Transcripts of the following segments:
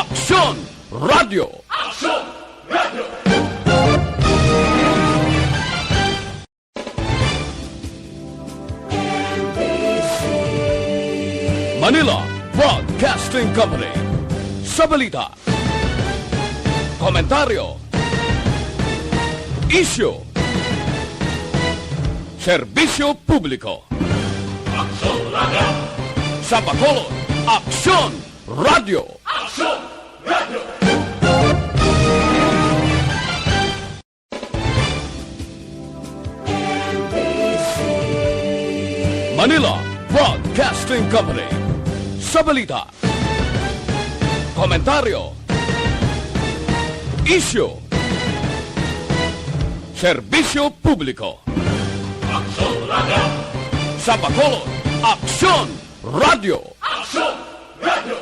Aksyon Radio! Aksyon Radio! Manila Broadcasting Company. Sa balita, komentaryo, isyu, serbisyo publiko. Aksyon Radio! Sa Bacolod, Aksyon Radio! Aksyon Radio! Manila Broadcasting Company. Sa balita, komentaryo, isyu, serbisyo publiko. Aksyon Radio! Sa Bacolod, Aksyon Radio! Aksyon Radio!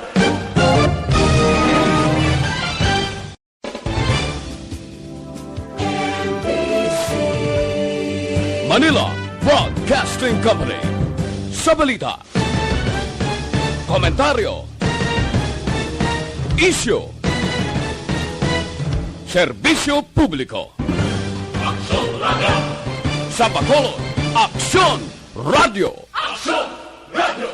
Manila Broadcasting Company. Sa balita, komentaryo, isyu, serbisyo publiko. Aksyon Radio! Sa Bacolod, Aksyon Radio! Aksyon Radio!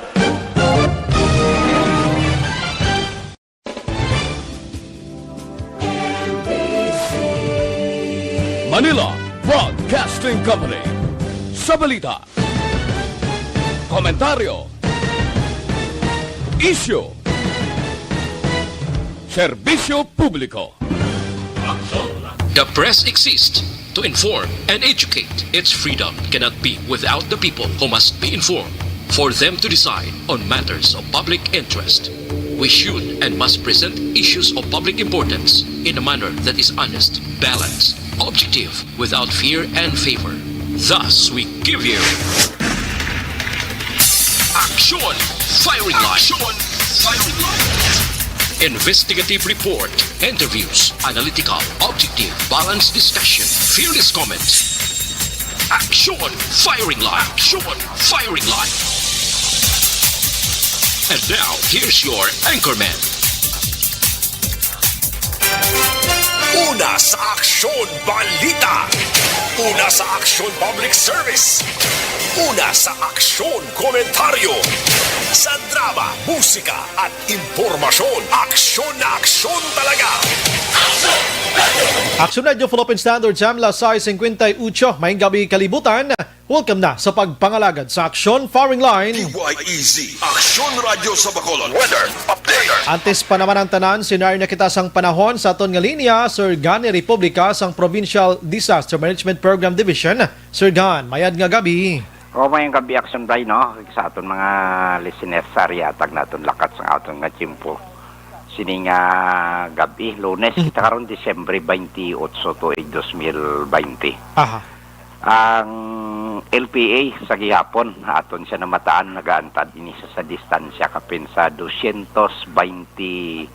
Manila Broadcasting Company. Sa balita, komentaryo, isyu, serbisyo publiko. Aksyon Radio! The press exists to inform and educate. Its freedom cannot be without the people who must be informed for them to decide on matters of public interest. We should and must present issues of public importance in a manner that is honest, balanced, objective, without fear and favor. Thus, we give you Action Firing Line. Action Firing Line. Investigative report, interviews, analytical, objective, balanced discussion, fearless comments. Action Firing Line. Action Firing Line. And now, here's your anchorman. Una sa Aksyon Balita. Una sa Aksyon Public Service. Una sa Aksyon Komentaryo. Sa drama, musika at impormasyon. Aksyon na aksyon talaga. Aksyon Radio Philippine Standard Time, alas 6:58, maayong gabi kalibutan. Welcome na sa pagpangalagad sa Aksyon Firing Line. DYEZ, Aksyon Radio sa Bacolod. Weather Update. Antes pa naman ang tanan, sinari na kita sang panahon sa aton nga linya, Sir Gan Republika sang Provincial Disaster Management Program Division. Sir Gan, mayad nga gabi. O may gabi action day no sa aton mga listeners sa riatag naton lakat sa aton nga timpo. Sining gabi Lunes kita karon Disyembre 28 to 2020. Aha. Ang LPA sa gihapon aton siya namataan nagaantad ini sa distansya kapin sa 225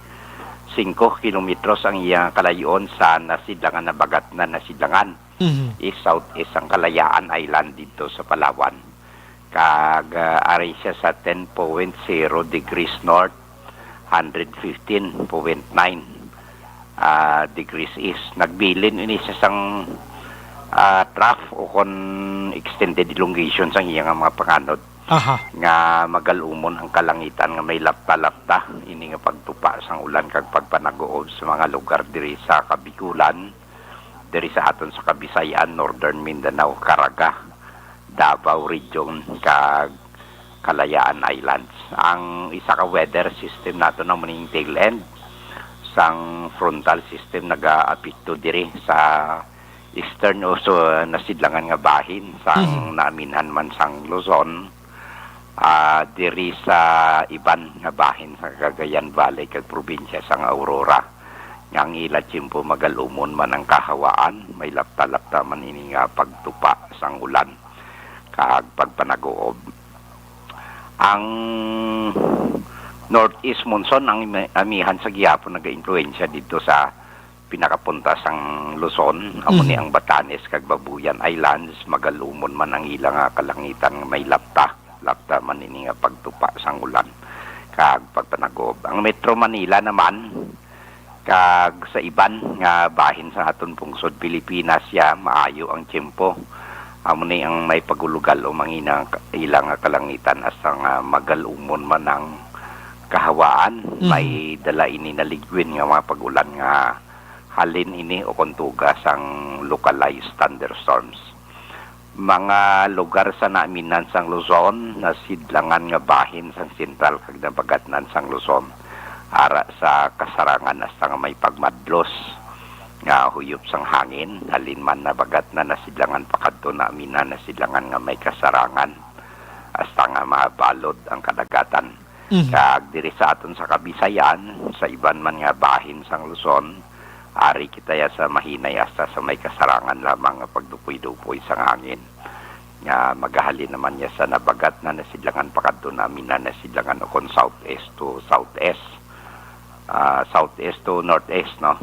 kilometros ang iyang kalayon sa nasidlangan na bagat na nasidlangan. Is southeast ang Kalayaan Island dito sa Palawan. Ari siya sa 10.0 degrees north, 115.9 degrees east. Nagbilin ini siya sang trough o kon extended elongation sang iyang mga panganod. Aha. Nga magalumon ang kalangitan nga may lapta-lapta ini nga pagtupa sang ulan kag pagpanaguob sa mga lugar diri sa Kabikulan, diri sa aton sa Kabisayan, Northern Mindanao, Caraga, Davao Region, kag Kalayaan Islands. Ang isa ka weather system nato na maning tail end sang frontal system naga-apekto diri sa eastern o so nasidlangan nga bahin sang naaminhan man sang Luzon, diri sa iban nga bahin sa Cagayan Valley kag probinsya sang Aurora. Yang ila tiyempo magalumon man ang kahawaan, may lapta-lapta man ini nga pagtupa sang ulan kag pagpanaguob. Ang northeast monsoon ang amihan sa gihapon naga-influensya dito sa pinakapunta sang Luzon, amo ni ang Batanes kag Babuyan Islands, magalumon man ang ilang kalangitan nga may lapta man ini nga pagtupa sang ulan kag pagpanagob. Ang Metro Manila naman Kag sa iban nga bahin sa aton pungsod Pilipinas ya maayo ang tiyempo. Amo ni ang may pagulugal o mangina ilang nga kalangitan asa nga magalumon man ang kahawaan. May dala ini naligwin nga mga pagulan nga halin ini o kontuga sang localized thunderstorms. Mga lugar sa naaminan sang Luzon na sidlangan nga bahin sang sentral kag nabagatnan sang Luzon ara sa kasarangan hasta nga may pagmadlos nga huyop sang hangin halin man nabagat na nasidlangan pakadto naaminan nasidlangan nga may kasarangan hasta nga mabalod ang kadagatan. Kag diri sa aton sa Kabisayan sa iban man nga bahin sang Luzon ari kita ya sa mahinay hasta sa may kasarangan lamang nga pagdupoy-dupoy sang hangin nga magahalin naman niya sa nabagat na nasidlangan pakadto naaminan nasidlangan o kon southeast to southeast. Southeast to northeast, no?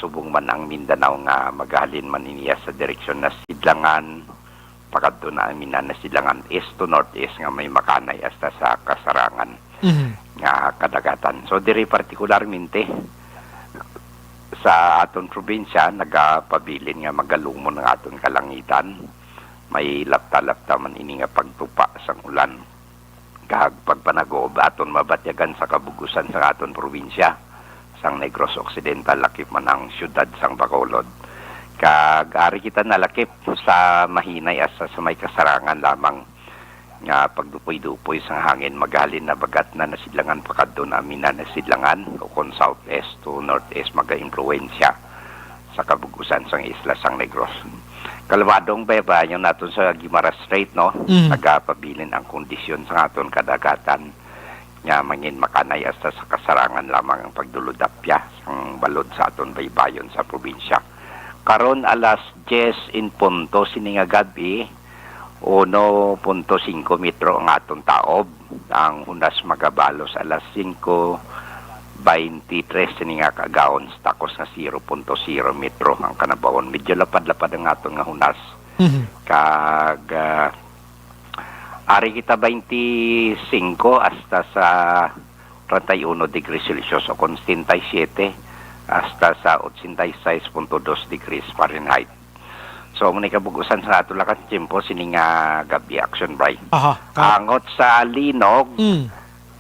Subong man ang Mindanao nga magahalin man niya sa direksyon na sidlangan pakadto na aminan na sidlangan east to northeast nga may makanay hasta sa kasarangan nga kadagatan. So diri partikularmente sa aton probinsya nagapabilin nga magalumon ng aton kalangitan. May lapta-lapta man ini nga pagtupa sang ulan. Kag pagpanagoob aton mabatyagan sa kabugusan sa aton probinsya sang Negros Occidental lakip man ang syudad sang Bacolod. Kag ari kita nalakip sa mahinay asa sa may kasarangan lamang nga pagdupoy-dupoy sang hangin maghalin na bagat na nasidlangan pakadto namin na nasidlangan o kon southeast to northeast maga-impluwensya sa kabugusan sang isla sang Negros. Kalwadong beba yung naton sa Guimaras Strait, no? Nagapabilin ang kondisyon sa aton kadagatan nga mangin makanay hasta sa kasarangan lamang ang pagduludapya sang balod sa aton baybayon sa probinsya. Karon alas 10 in punto sininga gabi 1.5 metro ang aton taob. Ang hunas magabalos alas 5:23 sininga kagaon takos nga 0.0 metro ang kanabawon. Medyo lapad-lapad ang aton nga hunas. Kag ari kita 25 hasta sa 31 degrees Celsius o kon 77 hasta sa 86.2 degrees Fahrenheit. So muna kabugusan sa ato lakas tiyempo sininga gabi action bray. Angot sa linog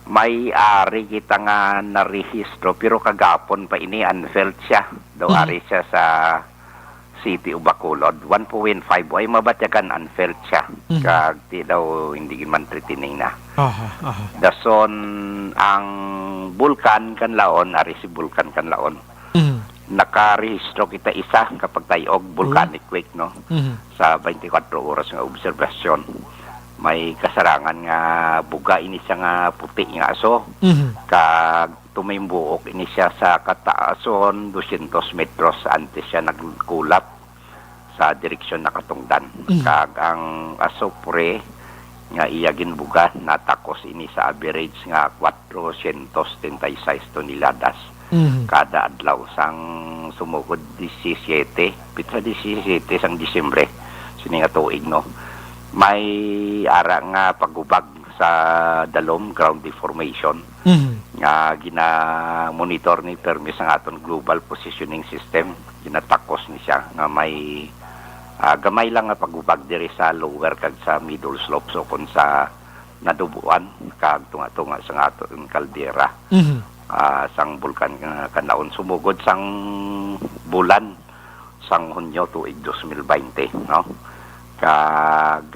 may ari kita nga narehistro pero kagapon pa ini unfelt siya. Daw ari siya sa City of Bacolod 1.5 ay mabatyagan unfelt siya. Kag di daw hindi man tritining na. Dason ang bulkan kanlaon ari si bulkan kanlaon. Nakarehistro kita isa kapag tayog volcanic quake, no? Sa 24 oras nga obserbasyon. May kasarangan nga buga ini siya nga puti nga aso. Kag tumimbuok ini siya sa kataason 200 metros antes siya nagkulap sa direksyon na katungdan. Kag ang aso pre nga iyagin buga natakos ini sa average nga 436 toneladas. Kada adlaw sang sumugod 17 pizza 17 sang Disyembre sini nga tuig, no? May ara nga pagubag sa dalom ground deformation nga gina-monitor ni permis ang aton global positioning system. Ginatakos ni siya nga may gamay lang nga pagubag diri sa lower kag sa middle slope so kun sa nadubuan kag tunga-tunga sa aton kaldera. Sang bulkan kanaon sumugod sang bulan sang Hunyo tuig 2020, no? Kag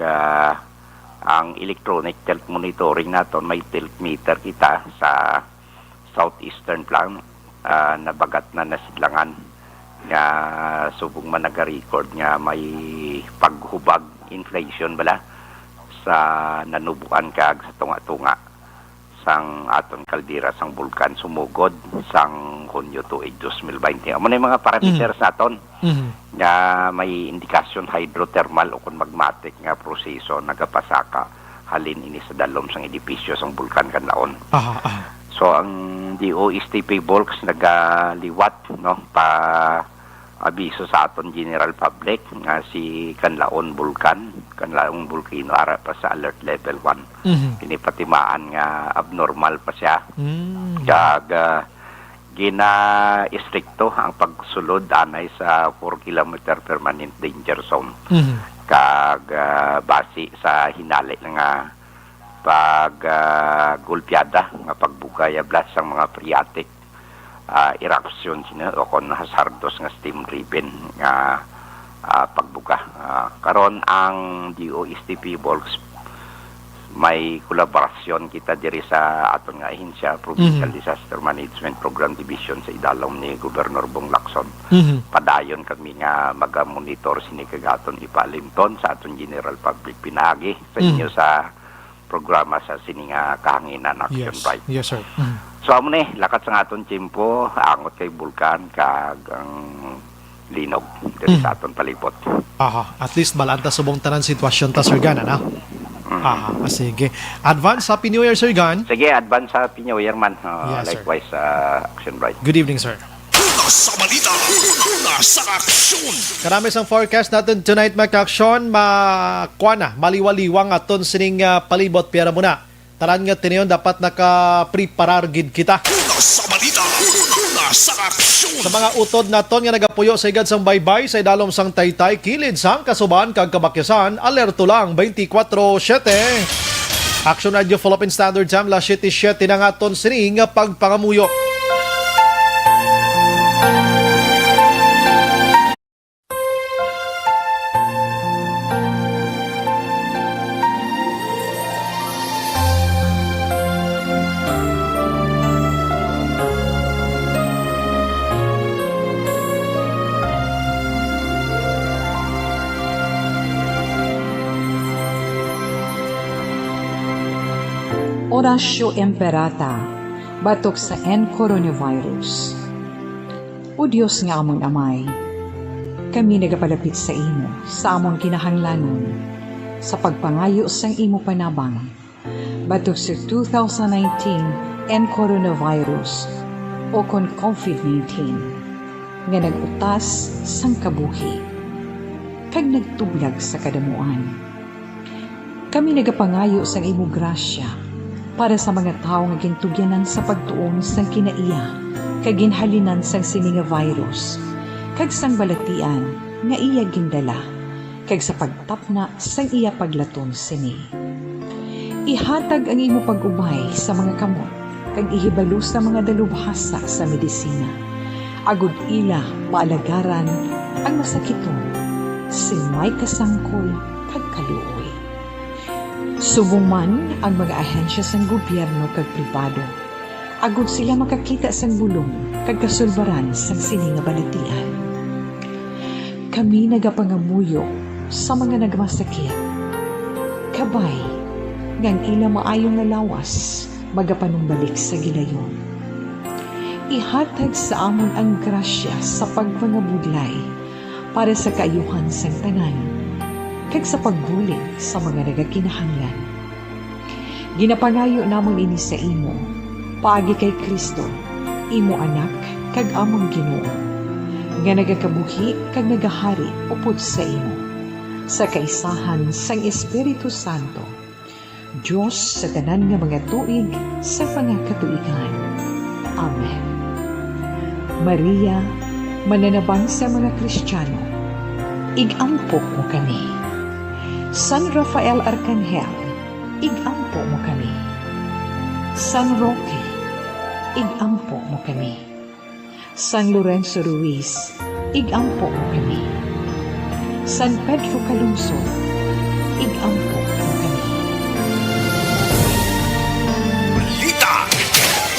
ang electronic tilt monitoring naton may tilt meter kita sa southeastern plan nabagat na nasidlangan nga subong man naga-record nga may paghubag inflation bala sa nanubuan kag sa tunga-tunga sang aton kaldera sang bulkan sumugod sang Hunyo tuig 2020. Amo na yung mga parameters naton nga may indikasyon hydrothermal o kung magmatic nga proseso nagapasaka halin ini sa dalom sang edipisyo sang bulkan kanlaon. So ang DOSTP Volks nagaliwat, no, pa abiso sa aton general public nga si Kanlaon Volcano ara pa sa alert level 1. Pinipatimaan nga abnormal pa siya. Kag gina-istrikto ang pagsulod anay sa 4 kilometer permanent danger zone. Kag base sa hinali nga gulpyada nga pagbukay ablas sang mga phreatic eruption sina o kon hazardous nga steam driven nga pagbuka. Karon ang DOST Volks may kolaborasyon kita diri sa aton nga ahensya Provincial Disaster Management Program Division sa idalom ni Gobernador Bong Lacson. Padayon kami nga maga-monitor sini kagaton ipalimton sa aton general public pinagi sa inyo sa programa sa sini nga kahanginan action right. Yes, sir. So amo ni lakat sa aton tiempo angot kay bulkan kag ang linog diri sa aton palibot. At least balanta subong tanan sitwasyon ta, Sir Gan, na? Sige. Advance Happy New Year, Sir Gan. Sige, advance sa New Year man. Yes, sir. Likewise Action Bright. Good evening, sir. Una sa balita, una sa aksyon. Karami sang forecast natin tonight, mga ka-aksyon, maliwaliwang aton sining palibot pera muna. Taran nga tiniyon dapat naka-preparar gid kita. Una sa balita, una sa aksyon. Sa mga utod naton nga nagapuyo sa igad sang baybay sa idalom sang Taytay, kilid sang Kasuban kag Kabakyasan, alerto lang 24/7. Action Radio Philippine Standard Time la 7:07 na nga aton sining pagpangamuyo. Orasyo Emperata, batok sa coronavirus. O Diyos nga among amay, kami nagapalapit sa imo, sa among kinahanglanon, sa pagpangayo sang imo panabang, batok sa 2019 coronavirus o kon COVID-19, nga nagutas sang kabuhi, kag nagtublag sa kadamuan. Kami nagapangayo sang imo grasya, para sa mga tao nga gintugyanan sa pagtuon sang kinaiya kag ginhalinan sang sini nga virus kag sang balatian nga iya gindala kag sa pagtapna sang iya paglaton sini. Ihatag ang imo pag-ubay sa mga kamot kag ihibalo sa mga dalubhasa sa medisina. Agud ila paalagaran ang masakiton sin may kasangkol kag kaluoy. Subong man ang mga ahensya sang gobyerno kag pribado, agud sila makakita sang bulong kag kasulbaran sang sini nga balatian. Kami nagapangamuyo sa mga nagmasakit. Kabay, ngang ila maayong nalawas, magapanumbalik sa gilayon. Ihatag sa amon ang grasya sa pagpangabudlay para sa kaayuhan sang tanan, kag sa pagbulig sa mga nagakinahanglan. Ginapangayo namon ini sa imo, paagi kay Kristo, imo anak, kag among Ginoo, nga nagakabuhi kag nagahari upod sa imo, sa kaisahan sang Espiritu Santo, Diyos sa tanan nga mga tuig sa pangakatuigan. Amen. Maria, mananabang sa mga Kristiyano, igampo mo kami. San Rafael Arcangel, igampo mo kami. San Roque, igampo mo kami. San Lorenzo Ruiz, igampo mo kami. San Pedro Calungsod, igampo mo kami. Balita,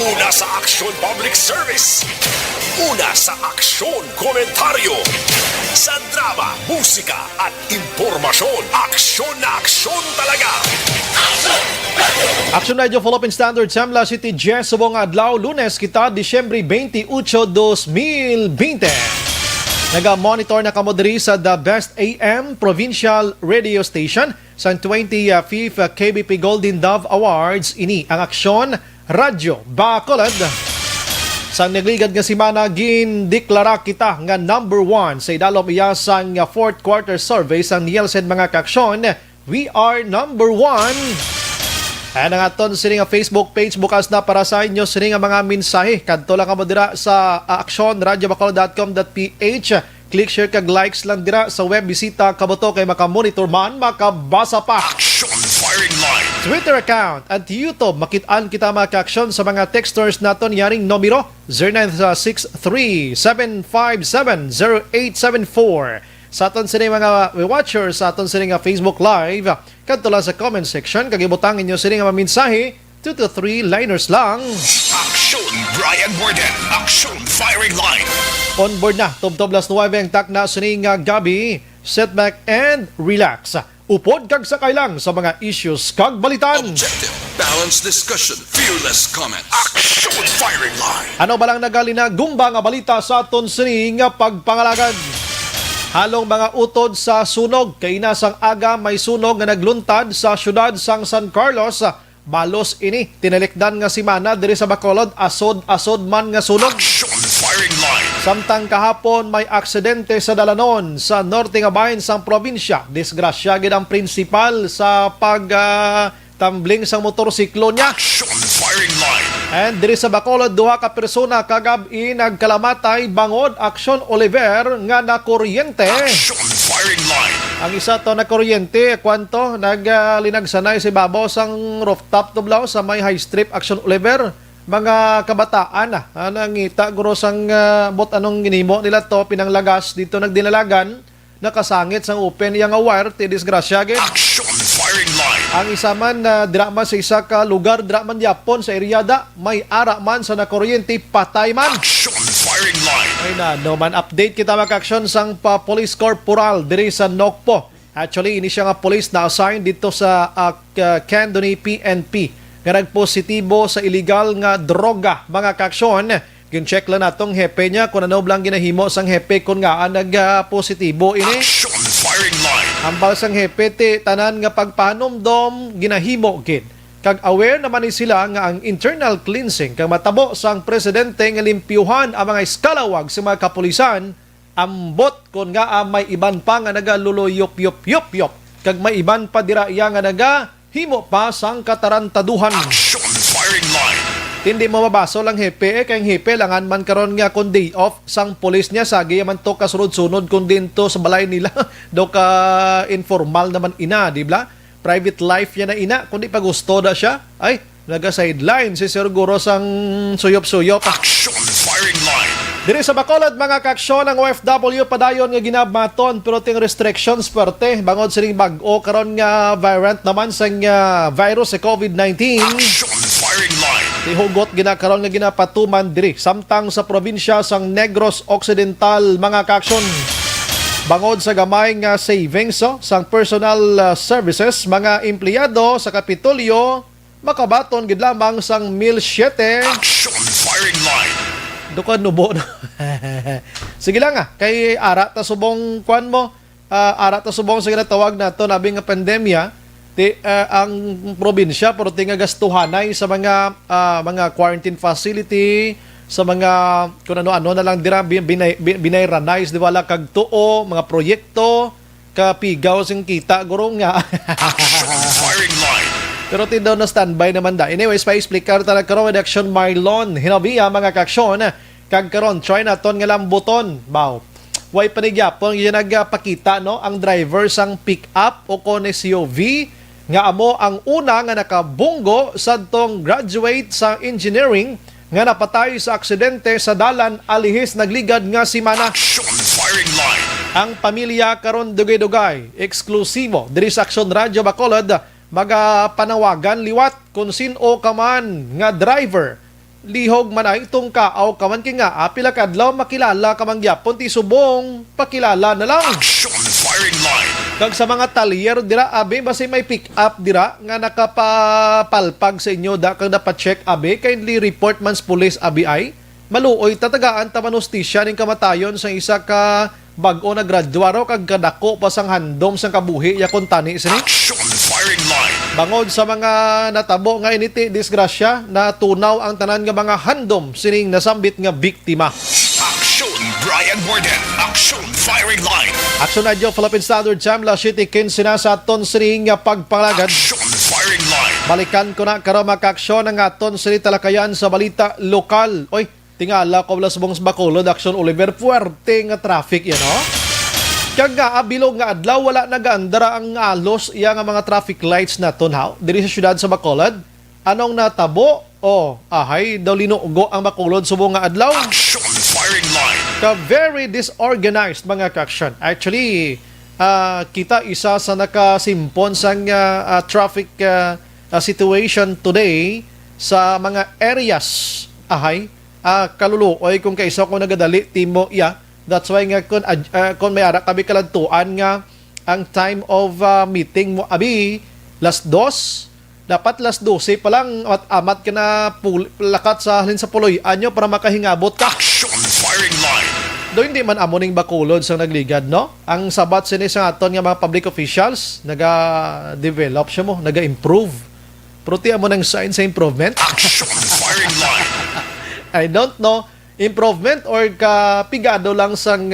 una sa Aksyon Public Service, una sa Aksyon Komentaryo, sa drama, musika at impormasyon. Aksyon na aksyon talaga. Action Radio Philippine Standard Time la City Jazz subong adlaw Lunes kita Disyembre 28, 2020. Naga-monitor na kamo diri sa The Best AM Provincial Radio Station sa 25th KBP Golden Dove Awards. Ini ang Aksyon Radio Bacolod. Sa nagligad nga simana, gindeklara kita nga number 1 sa idalom iya sang 4th quarter survey sa Nielsen mga ka-aksyon. We are number 1 Ayan ang aton sini nga Facebook page bukas na para sa inyo sini nga mga mensahe. Kadto lang kamo dira sa actionradiobacolod.com.ph. Click share kag likes lang dira sa web bisita kabuto kay maka-monitor man, makabasa pa. Action firing line. Twitter account at YouTube makit-an kita mga ka-action sa mga texters naton yaring numero 0963-757-0874. Sa aton sini mga watchers sa aton sini nga Facebook Live, kadto lang sa comment section kag ibutang inyo sini nga mga mensahe 2 to 3 liners lang. Action Brian Borden. Action firing line. On board na tubtob las 9 ang takna sini nga gabi. Sit back and relax. Upod kag sakay lang sa mga issues kag balitan. Objective, balanced discussion, fearless comments. Action firing line. Ano ba lang nagalina gumba nga balita sa aton sini nga pagpangalagad? Halong mga utod sa sunog. Kay inasang aga may sunog nga nagluntad sa syudad sang San Carlos. Malos ini, tinalikdan nga si Mana diri sa Bacolod, asod-asod man nga sunog. Action firing line. Samtang kahapon may aksidente sa Dalanon sa norte nga bahin sang probinsya. Disgrasya gid ang prinsipal sa pagtambling sang motorsiklo niya. Action firing line. And diri sa Bacolod, duha ka persona kagabi nagkalamatay bangod Action Oliver nga nakuryente. Action firing line. Ang isa to na kuryente, kwanto, naglinagsanay si babaw sang rooftop tublaw sa may high strip Action Oliver. Mga kabataan nangita guro sang bot anong ginimo nila to, pinanglagas dito nagdinalagan, nakasangit sang open yang wire, ti disgrasya gid. Action firing line. Ang isa man na drama sa isa ka lugar, drama Yapon sa Eriada, may ara man sa nakuryente, patay man. Action firing line. Ay na, no man update kita mag-action sang police corporal diri sa Nokpo. Actually, ini siya nga police na assign dito sa Candoni PNP. Nga nagpositibo sa illegal nga droga, mga kaksyon. Gin-check lang natong hepe niya kung ano blang ginahimo sang hepe kung nga nag-positibo ini. Action firing line. Ambal sang hepe ti tanan nga pagpanomdom ginahimo gid. Kag aware naman ni sila nga ang internal cleansing kag matabo sang presidente nga limpyuhan ang mga eskalawag sa mga kapulisan, ambot kon nga may iban pa nga nagaluluyop-yop-yop kag may iban pa dira iya nga nagahimo pa sang katarantaduhan. Action firing line. Hindi mo mabaso lang hepe kay hepe langan man karon nga kun day off sang pulis niya sagi man to kasunod-sunod kun dinto sa balay nila do ka informal naman ina, di ba? Private life niya na ina, kundi pag gusto na siya, ay, naga-sideline si Sir Guro sang suyop-suyop. Action firing line. Diri sa Bacolod, mga kaksyon, ang OFW padayon nga ginabmaton, pero ting restrictions parte, bangod sining bag-o, karon nga variant naman sang virus sa COVID-19. Action firing line. Tihugot ginakaroon nga ginapatuman diri, samtang sa probinsya sang Negros Occidental, mga kaksyon. Bangod sa gamay nga savings sang personal services, mga empleyado sa Kapitolyo makabaton gid lamang sang 1,700. Action firing line. Dukan nubo. Sige lang kay ara ta subong kwan mo, ara ta subong sa ginatawag nato nabi nga pandemya, ang probinsya pero tinga gastuhanay sa mga quarantine facility, sa mga kung ano-ano na lang dira binay-ranize di wala kag tuo, mga proyekto kapigaw sing kita guro nga. Firing line. Pero tindaw na standby naman da. Anyways, pa-explain ta nagkaroon redaction Marlon hinabiya mga kaksyon kag karon try naton nga lambuton baw. Way panigyapon yung nagpakita no ang driver sang pick-up o kone SUV nga amo ang una nga nakabunggo sadtong graduate sa engineering nga napatay sa aksidente sa dalan alihis nagligad nga si Mana. Action firing line. Ang pamilya karon dugay-dugay eksklusibo diri sa Action Radio Bacolod magapanawagan liwat kung sino ka man nga driver lihog man ay itong kaaw ka man kinga apila kadlaw makilala ka man gyapon ti subong pakilala na lang. Action firing line. Kag sa mga talyer dira abi basi may pick up dira nga nakapapalpag sa inyo da kag dapat check abi kindly report man sa police abi ay maluoy tatagaan ta man hustisya ning kamatayon sa isa ka bag-o na graduaro kag kadako pa sang handom sang kabuhi ya kun tani sini. Action firing line. Bangod sa mga natabo nga initi disgrasya na tunaw ang tanan nga mga handom sining nasambit nga biktima. Action Brian Borden. Action firing line. Action Radio Philippine Standard Time la City kin sinasa ton sining nga pagpalagad. Action firing line. Balikan ko na karon makaaksyon ang aton sa talakayan sa balita lokal. Oy, tingala ko blas bong Bacolod, Action Oliver, puwerte nga traffic yan, no? Kag nga bilog nga adlaw wala nagaandara ang alos iya nga mga traffic lights naton ha diri sa syudad sa Bacolod. Anong natabo? Ahay daw linugo ang Bacolod subong nga adlaw. Action firing line. Ka very disorganized mga kaksyon. Actually, kita isa sa nakasimpon sang traffic situation today sa mga areas. Ahay, kaluluoy kung kaisa ko nagadali timo iya. That's why nga kung may ara kami kalantuan nga ang time of meeting mo abi las 2, dapat las 12 pa lang amat ka na lakat sa halin sa puloy anyo para makahingabot ka. Action firing line. Do hindi man amo ning Bacolod sa nagligad, no? Ang sabat sini sa aton nga mga public officials naga-develop siya mo, naga-improve. Pero ti amo nang sign sa improvement. Action firing line. I don't know, improvement or kapigado lang sang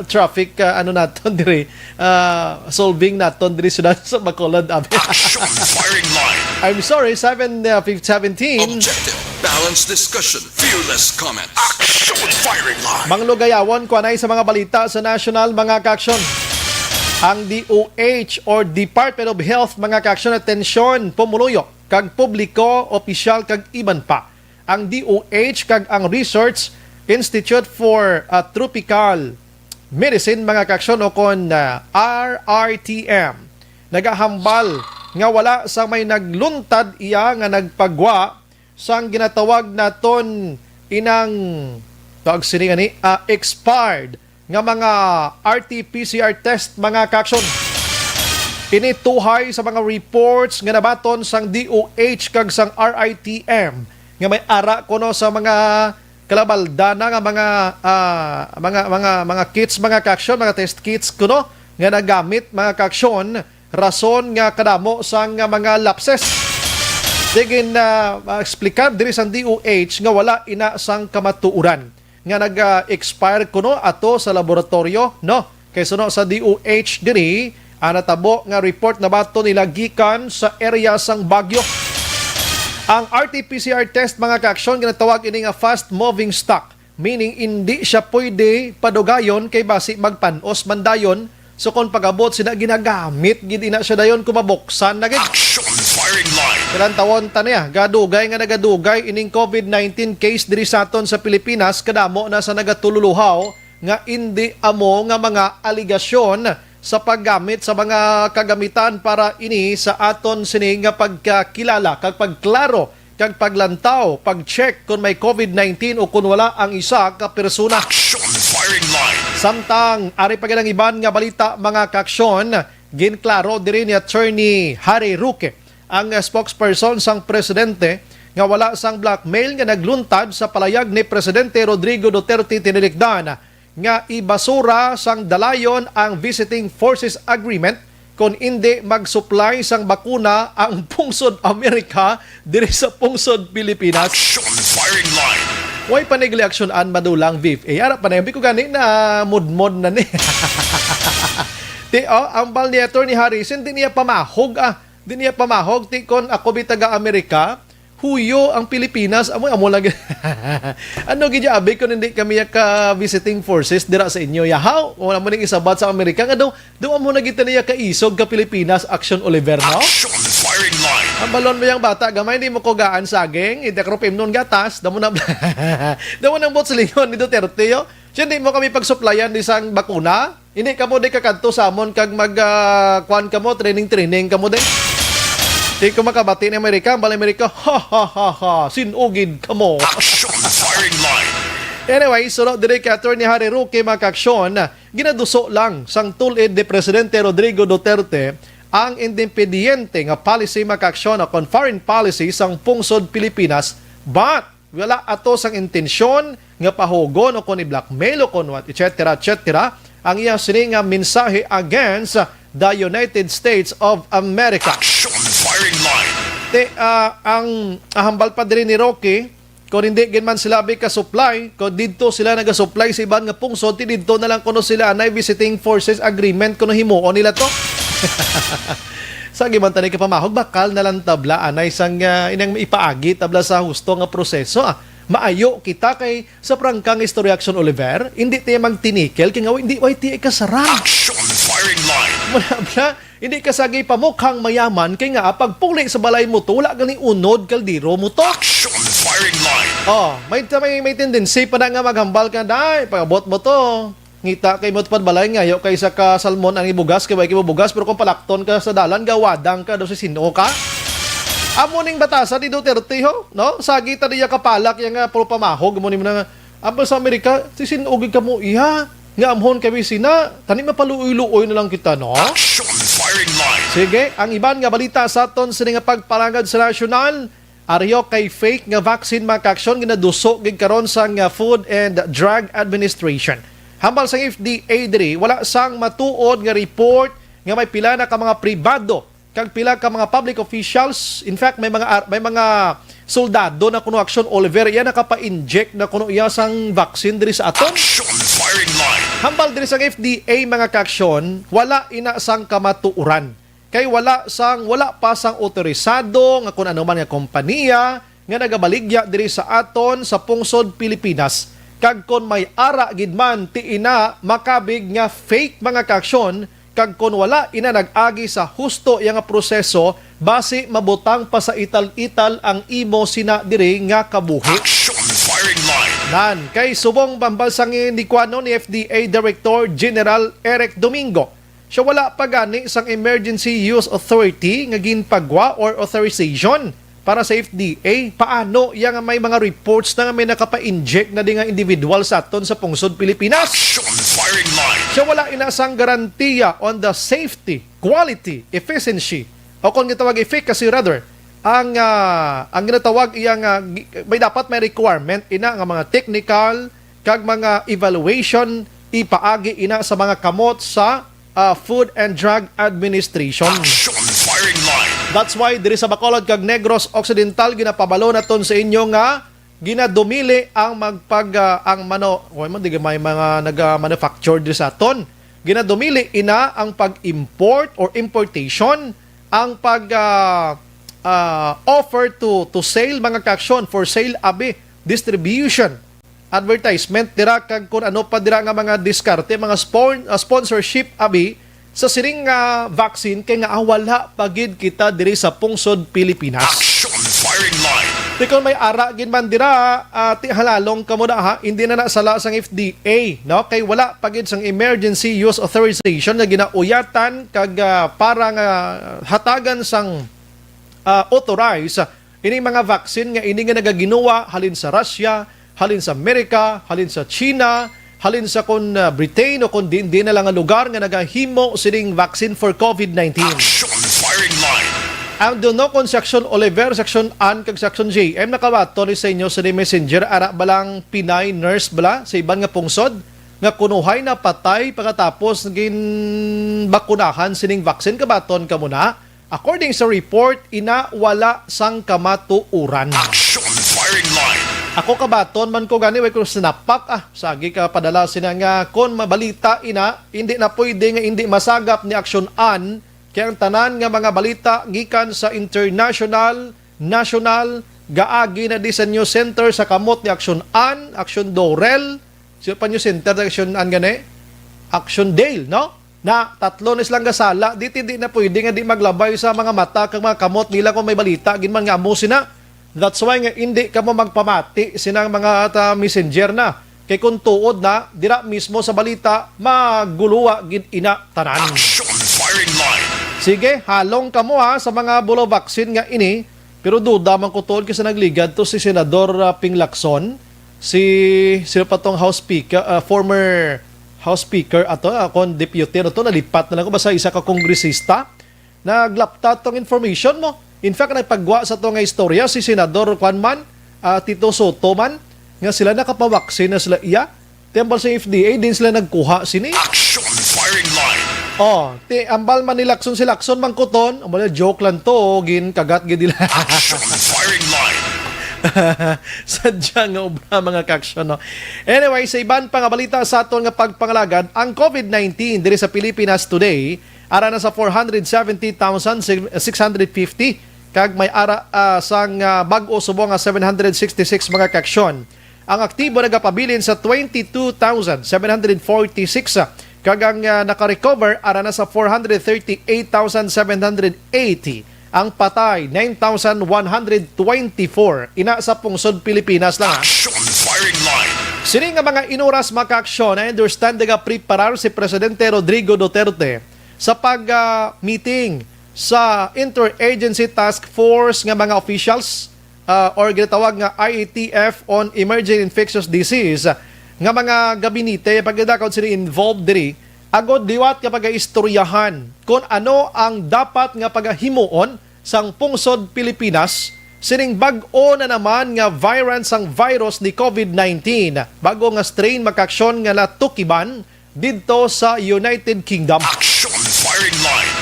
traffic ano naton diri solving naton diri sa Bacolod abi. Action firing line. I'm sorry, 7:17. Objective, balanced discussion, fearless comment. Action firing line. Manglugayawon ko anay sa mga balita sa national mga kaksyon. Ang DOH or Department of Health mga kaksyon, atensyon pumuluyo kag publiko, opisyal kag iban pa. Ang DOH kag ang Research Institute for Tropical Medicine mga kaksyon o kon RRTM nagahambal nga wala sa may nagluntad iya nga nagpagwa sang ginatawag naton inang tawag sini ani expired nga mga RT-PCR test mga kaksyon. Inituhay sa mga reports nga nabaton sang DOH kag sang RITM nga may ara kuno sa mga kalabaldana nga mga kits mga kaksyon, mga test kits kuno nga nagamit mga kaksyon rason nga kadamo sang mga lapses. Digin explicar diri sang DOH nga wala ina sang kamatuuran nga nag-expire kuno ato sa laboratorio, no? Kaysa no sa DOH diri natabo nga report na bato nila gikan sa area sang Baguio. Ang RT-PCR test mga kaaksyon ginatawag ini nga fast moving stock, meaning hindi siya pwede padugayon kay basi magpanos mandayon. So kung pagabot sila ginagamit gid ina siya dayon kumabuksan na gid. Action firing line. Kailan tawon ta niya gadugay nga nagadugay ining COVID-19 case diri sa aton sa Pilipinas kadamo na sa nagatululuhaw nga hindi amo nga mga aligasyon sa paggamit sa mga kagamitan para ini sa aton sini nga pagkakilala kag pagklaro kag paglantaw pag-check kung may COVID-19 o kung wala ang isa ka persona. Action firing line. Samtang ari pa gyud iban nga balita mga kaaksyon ginklaro diri ni Attorney Harry Roque ang spokesperson sang presidente nga wala sang blackmail nga nagluntad sa palayag ni Presidente Rodrigo Duterte tinilikdan nga ibasura sang dalayon ang Visiting Forces Agreement kung hindi mag-supply sang bakuna ang pungsod Amerika diri sa pungsod Pilipinas. Action firing line. Way panigli-aksyonan madulang VFA. Ara pa na yung gani na mudmod na ni. Ang bal ni Attorney Harrison, di niya pamahog Di niya pamahog. Ti kon ako bitaga Amerika, huyo ang Pilipinas, amo lang. Ano gidya abi kung hindi kami ka visiting forces dira sa inyo yahaw wala mo ning isabat sa Amerika nga daw amo na gid niya ka isog ka Pilipinas Action Oliver no. Action firing line. Ang balon mo yang bata gamay hindi mo ko gaan saging idekropim nun gatas damo na damo nang bot sa lingon ni Duterte yo. Siya hindi mo kami pag-supplyan di sang bakuna. Hindi ka mo di kakadto samon kag mag kwan ka mo training ka mo din. Di ko makabati ni Amerika, bala Amerika, sinugid ka mo. Action firing line. Anyway, sunod dire kay Attorney Harry Roque makaaksyon, ginaduso lang sang tulid ni Presidente Rodrigo Duterte ang independente nga policy makaaksyon kon foreign policy sang pungsod Pilipinas, but wala ato sang intensyon nga pahugon o kon i-blackmail o kon what, etc. ang iyang sini nga mensahe against the United States of America. Action firing line. Ang hambal pa diri ni Roque, kung hindi man sila ka supply, kung dito sila naga-supply sa iban nga pungsod, dito na lang kuno sila na visiting forces agreement kuno himuon nila to. Sa giman tani ka pamahog bakal na lang tabla anay sang inang ipaagi tabla sa husto nga proseso. Maayo kita kay sa prangkang History Action Oliver, hindi tayo magtinikel kay nga hindi way ti kasara. Action firing line. Bla, hindi ka sagay pamukhang mayaman kay nga pagpuli sa balay mo to wala gani unod kaldiro mo to. Action firing line. May tendency pa na nga maghambal ka dai pagabot mo to. Ngita kay mo pad balay nga yo kaysa ka salmon ang ibugas kay way bugas pero kung palakton ka sa dalan gawadang ka do si sino ka. Amo ning batasa ni Duterte ho, no? Sagita diya kapalak yang puro pamahog mo ni na amo sa Amerika sisinugig ka mo iha. Nga amhon kami sina, tani mapaluoy-luoy na lang kita, no? Action firing line. Sige, ang iban nga balita sa aton sa nga pagparangad sa nasyonal, ariyo kay fake nga vaccine makaksyon ginaduso gid karon sa nga Food and Drug Administration. Hambal sa FDA diri, wala sang matuod nga report nga may pila na ka mga pribado kag pila ka mga public officials. In fact, may mga soldado na kuno Action Oliver iya nakapa-inject na kuno iya sang vaccine diri sa aton. Action firing line. Hambal diri sa FDA mga kaksyon, wala ina sang kamatuuran. Kay wala pa sang otorisado nga kun ano man nga kompanya nga nagabaligya diri sa aton sa pungsod Pilipinas. Kag kon may ara gid man ti ina makabig nga fake mga kaksyon, kag kon wala ina nag-agi sa husto yang proseso base mabutang pa sa ital-ital ang imo sina diri nga kabuhi. Action firing line. Nan kay subong bambalsang indikuano ni FDA Director General Eric Domingo. Siya wala pa gani sang Emergency Use Authority nga ginpagwa or authorization para sa FDA. Paano yang may mga reports na may nakapa-inject na di nga individual sa aton sa pungsod Pilipinas? Action firing line. Siya wala inasang garantiya on the safety, quality, efficiency o kung gitawag efficacy rather ang ginatawag iyang may dapat may requirement ina nga mga technical kag mga evaluation ipaagi ina sa mga kamot sa Food and Drug Administration. Action firing line. That's why diri sa Bacolod kag Negros Occidental ginapabalo naton sa inyo nga ginadumili ang may mga naga-manufacture diri sa aton. Ginadumili ina ang pag-import or importation, ang offer to sale mga kaksyon, for sale abi, distribution, advertisement dira kag kun ano pa dira nga mga diskarte, mga sponsorship abi sa siring vaccine kay nga wala pagid kita diri sa pungsod Pilipinas. Action firing line. Di kung may ara gin man dira ti halalong kamo na ha, hindi na nasala sang FDA, no? Kay wala pagid sang Emergency Use Authorization nga ginauyatan kag parang hatagan sang authorize ini mga vaccine nga ini nga nagaginuwa halin sa Russia, halin sa Amerika, halin sa China, halin sa Britain o kung di na lang ang lugar nga nagahimo sining vaccine for COVID-19. Action firing line. Ang doon no kung Section Oliver, Section Ann, kag Section JM nakabato ni sa inyo sa messenger ara balang Pinay nurse bala sa iban nga pungsod nga kunuhay na patay pagkatapos gin bakunahan sining vaccine kabaton ka muna. According sa report, ina wala sang kamatuuran. Action firing line. Ako kabaton man ko gani way ko sinapak sagi ka padala sina nga kon mabalita ina hindi na pwede nga hindi masagap ni Action Ann kaya ang tanan nga mga balita gikan sa international, national, gaagi na di sa News Center sa kamot ni Action Ann, Action Dorel, siya pa News Center na Action Ann gani? Action Dale, no? Na tatlo na silang gasala, di na pwede nga di maglabay sa mga mata kag mga kamot nila kung may balita, ginman nga amo sina. That's why nga hindi ka mo magpamati sinang mga messenger na. Kay kung tuod na, dira mismo sa balita, maguluwa gid ina tanan. Action firing line. Sige, halong ka mo sa mga bulo vaccine nga ini. Pero duda man ko tuod kasi nagligad to si Senador Ping Lacson, sino pa tong House Speaker, former House Speaker ato, akong deputy ato, nalipat na lang ko basta isa ka kongresista. Naglapta tong information mo. In fact, nagpagwa sa to nga istorya si Senador Juan Tito Soto man, nga sila nakapawaksin na sila iya. Tembal sa FDA, din sila nagkuha sini. Action firing line. Ambal man ni Lacson si Lacson mangkuton, joke lang to, gin kagat gid nila. Action firing line. Sadya nga ubra mga kaksyon, no? Anyway, sa iban pa nga balita sa aton nga pagpangalagad, ang COVID-19 diri sa Pilipinas today ara na sa 470,650 kag may ara sang bag-o subong nga 766 mga kaaksyon. Ang aktibo nagapabilin sa 22,746 kag ang naka-recover ara na sa 438,780. Ang patay 9,124. Ina sa pungsod Pilipinas lang. Action firing line. Sini nga mga inuras makaaksyon na understand nga preparar si Presidente Rodrigo Duterte sa pag-meeting sa Interagency Task Force nga mga officials or ginatawag nga IATF on Emerging Infectious Disease nga mga gabinete pagdadakaw sila involved diri agod liwat nga pag-istoryahan kung ano ang dapat nga paghimuon sang pungsod Pilipinas sining bag-o na naman nga variant sang virus ni COVID-19. Bago nga strain makaaksyon nga natukiban didto sa United Kingdom. Action firing line.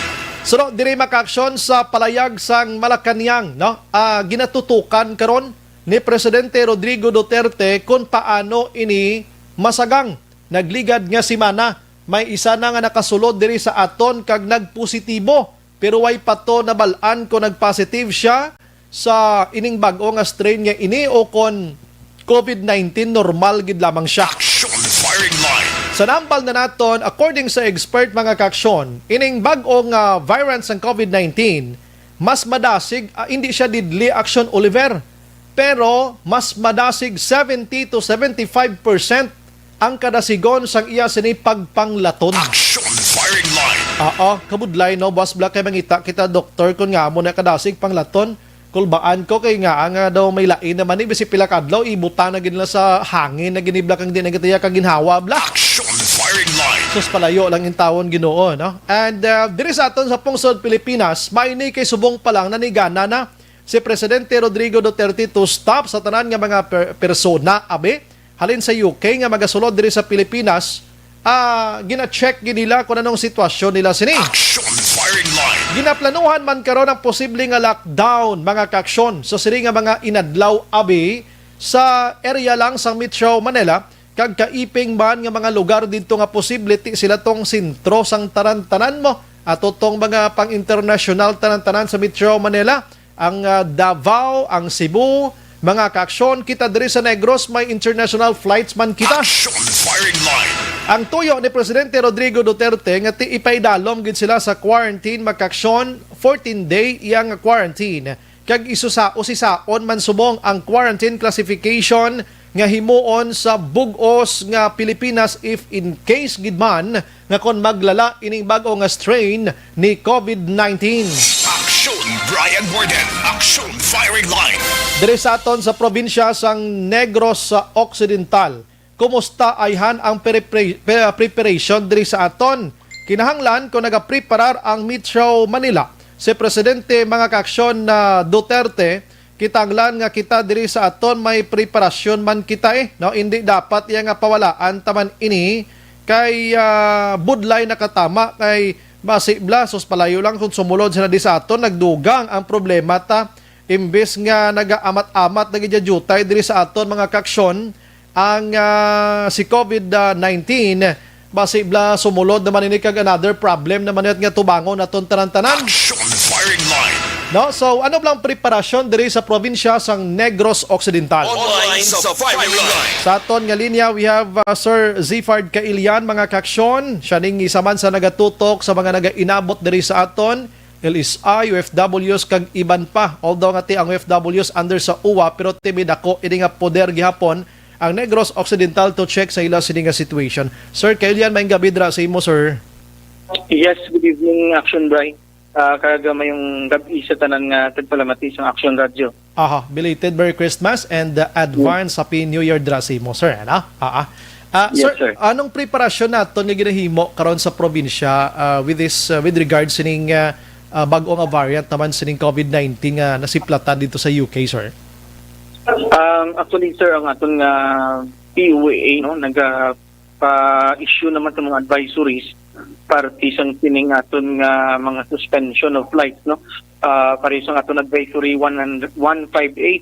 So dire makaaksyon sa palayag sang Malacañang, no? Ginatutukan karon ni Presidente Rodrigo Duterte kung paano ini masagang nagligad nga simana. May isa na nga nakasulod diri sa aton kag nagpositibo pero way pato nabalaan ko nagpositive siya sa ining bag-o nga strain nga ini o kon COVID-19 normal gid lamang siya. Action firing line. Sa nambal na naton, according sa expert mga kaaksyon, ining bag-o nga variant ng COVID-19 mas madasig, hindi siya didli action Oliver, pero mas madasig 70 to 75% ang kadasigon sang iya sini pagpanglaton. Action firing line. Kabudlay no, Boss Black, kay mangita kita doktor kun nga mo na kadasig panglaton. Kulbaan ko kay nga nga daw may lain naman ni bisi pila kadlaw ibuta na gid sa hangin na ginibla kang di na gitiya kang ginhawa bla. Action firing line. Sus palayo lang in tawon Ginoo, no? And diri sa aton sa pungsod Pilipinas, maini kay subong pa lang nanigana na si Presidente Rodrigo Duterte to stop sa tanan nga mga persona abe halin sa UK nga magasulod diri sa Pilipinas, gina-check ginila kung anong sitwasyon nila sini. Action firing line. Ginaplanuhan man karon ang posible nga lockdown mga kaaksyon sa siri nga mga inadlaw abi sa area lang sa Metro Manila kag kaiping man nga mga lugar didto nga posible sila tong sentro sang tanan-tanan mo ato tong mga pang-international tanan-tanan sa Metro Manila, ang Davao, ang Cebu, mga kaaksyon kita diri sa Negros may international flights man kita. Action firing line. Ang tuyo ni Presidente Rodrigo Duterte nga ti ipaidalom gid sila sa quarantine makaaksyon 14-day iyang quarantine kag usisaon man subong ang quarantine classification nga himuon sa bug-os nga Pilipinas if in case gid man nga kon maglala ining bag-o nga strain ni COVID-19. Action Brian Borden. Action firing line. Diri sa aton sa probinsya sang Negros sa Occidental, kumusta ayhan ang preparation diri sa aton? Kinahanglan kung nagapreparar ang Metro Manila. Si Presidente mga kaaksyon na Duterte, kitanglan nga kita diri sa aton may preparasyon man kita no? Hindi dapat iya nga pawalaan taman ini kay budlay nakatama kay masibla sus palayo lang kung sumulod sila di sa aton nagdugang ang problema ta imbes nga nagaamat-amat nagijajutay diri sa aton mga kaaksyon ang si COVID-19 basibla sumulod naman ini kag another problem naman nga tubangon aton tanan-tanan. Action firing line. No, so ano blang preparasyon diri sa probinsya sang Negros Occidental? Online sa firing line. Sa aton nga linya we have Sir Zifard Kailian mga kaaksyon, siya ning isa man sa nagatutok sa mga nagainabot diri sa aton LSI, UFWs kag iban pa. Although nga ti ang UFWs under sa UWA pero timid ako ini nga poder gihapon ang Negros Occidental to check sa ila sini nga situation. Sir Kailian, maayong gabi dra sa imo sir. Yes, good evening Action Brian. Karaga mayong gabi sa tanan nga tagpalamati sa Action Radio. Belated Merry Christmas and advance Happy New Year dra sa imo sir. Ano? Yes, sir, anong preparasyon naton nga ginahimo karon sa probinsya with regards sining bag-o nga variant naman sining COVID-19 nga nasiplatan dito sa UK, sir? Actually, sir, ang aton nga PUA no nagpa-issue naman sa mga advisories partisan kining aton nga mga suspension of flights no. Pareho sa aton advisory 158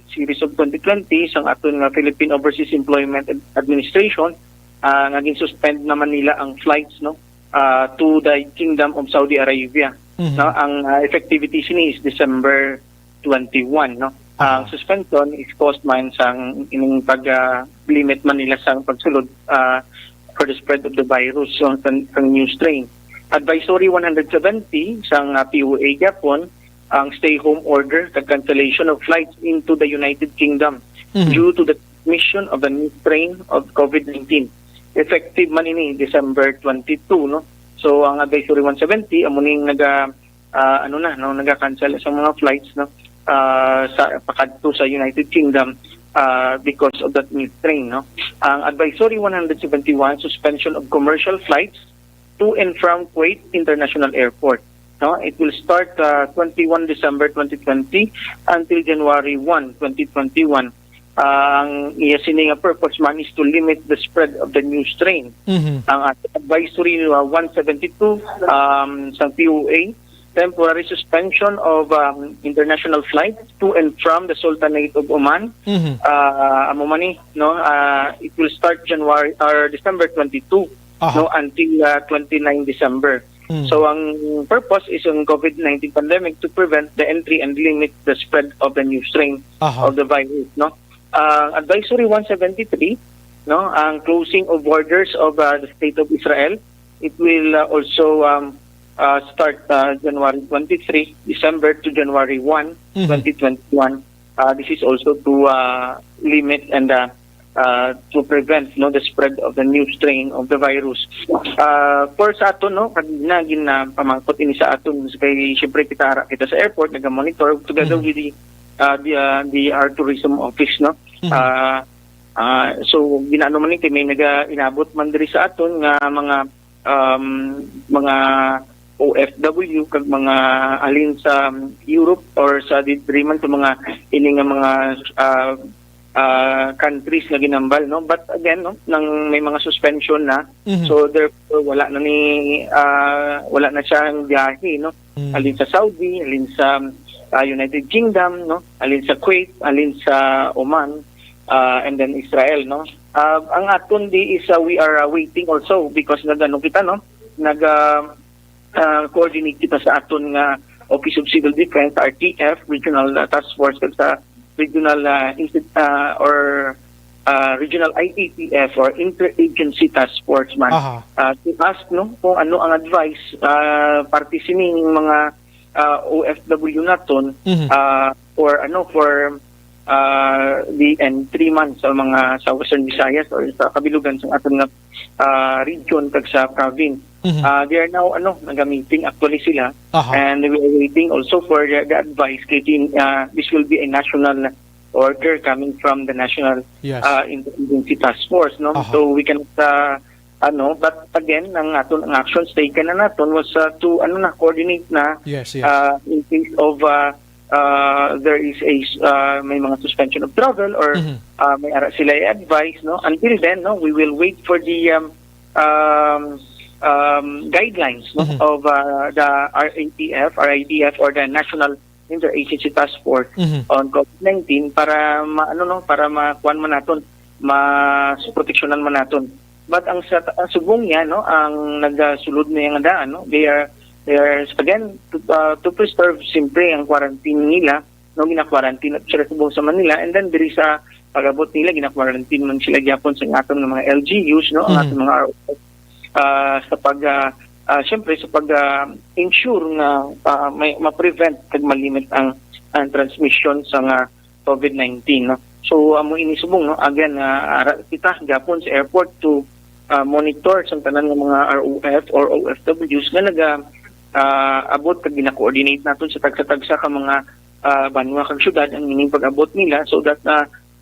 series of 2020 sa aton nga Philippine Overseas Employment Administration nga gin-suspend naman nila ang flights no to the Kingdom of Saudi Arabia. No, ang effectivity sini is December 21, no. Ang suspension is caused man sang ining pag-limit man nila sang pagsulod for the spread of the virus so ang new strain. Advisory 170 sang POA Japon ang stay home order, the cancellation of flights into the United Kingdom due to the transmission of the new strain of COVID-19. Effective man ini December 22, no. So ang advisory 170 amo ning naga-cancel sa mga flights, no, sa pakadto sa United Kingdom because of that new strain, no. Ang advisory 171 suspension of commercial flights to and from Kuwait International Airport. No, it will start 21 December 2020 until January 1, 2021. Ang sini nga purpose man is to limit the spread of the new strain. Ang advisory 172 sa POA, temporary suspension of international flights to and from the Sultanate of Oman. Amo man ni, no, it will start January or December 22 no, until 29 December. So ang purpose is ang COVID-19 pandemic to prevent the entry and limit the spread of the new strain of the virus, no. Advisory 173, no, ang closing of borders of the State of Israel. It will also start January 23 December to January 1, 2021. This is also to limit and to prevent, no, the spread of the new strain of the virus. For sa aton, no, kanina pamangkot ini sa aton kay syempre kita sa airport naga-monitor together with the our tourism office, no. So ginano man ni may naga-inabot man diri sa aton nga mga OFW kag mga alin sa Europe or sa diri man sa mga ini nga mga countries na ginambal, no. But again, no, nang may mga suspension na, so therefore wala na siyang biyahe, no. Alin sa Saudi, alin sa United Kingdom, no, alin sa Kuwait, alin sa Oman, and then Israel, no. Ang aton di is we are waiting also because nagano kita, no, coordinate kita sa aton nga Office of Civil Defense, RTF, Regional Task Force sa regional regional IATF or Interagency Task Force man to ask, no, kung ano ang advice parte sining mga OFW naton for the 3 months sa mga sa Western Visayas or sa kabilugan sa aton nga region kag sa province. They are now naga-meeting actually sila, and we are waiting also for the advice kay this will be a national order coming from the National Interagency Task Force, no. So we can but again ang actions taken na naton was to coordinate na in case of there is may mga suspension of travel or may ara sila advice, no. Until then, no, we will wait for the guidelines, no, of the RIDF or the National Interagency Task Force on COVID-19 para para makuan man naton, proteksyonan man naton. But ang subong niya, no, ang nagasulod na yung daan, no, they are again to preserve simpre ang quarantine nila, no, gina-quarantine at sila subong sa Manila, and then diri sa pag-abot nila gina-quarantine man sila gyapon sa atong mga LGUs, no, ang atong mga ROF, sa siyempre sa pag-ensure na may ma-prevent kag malimit ang transmission sa COVID-19, no. So amo ini subong, no, again kita gyapon sa airport to monitor sa tanan ng mga ROF or OFWs nga abot kag gina-coordinate naton sa tagsa-tagsa ka mga banwa kag syudad ang ining pag-abot nila so that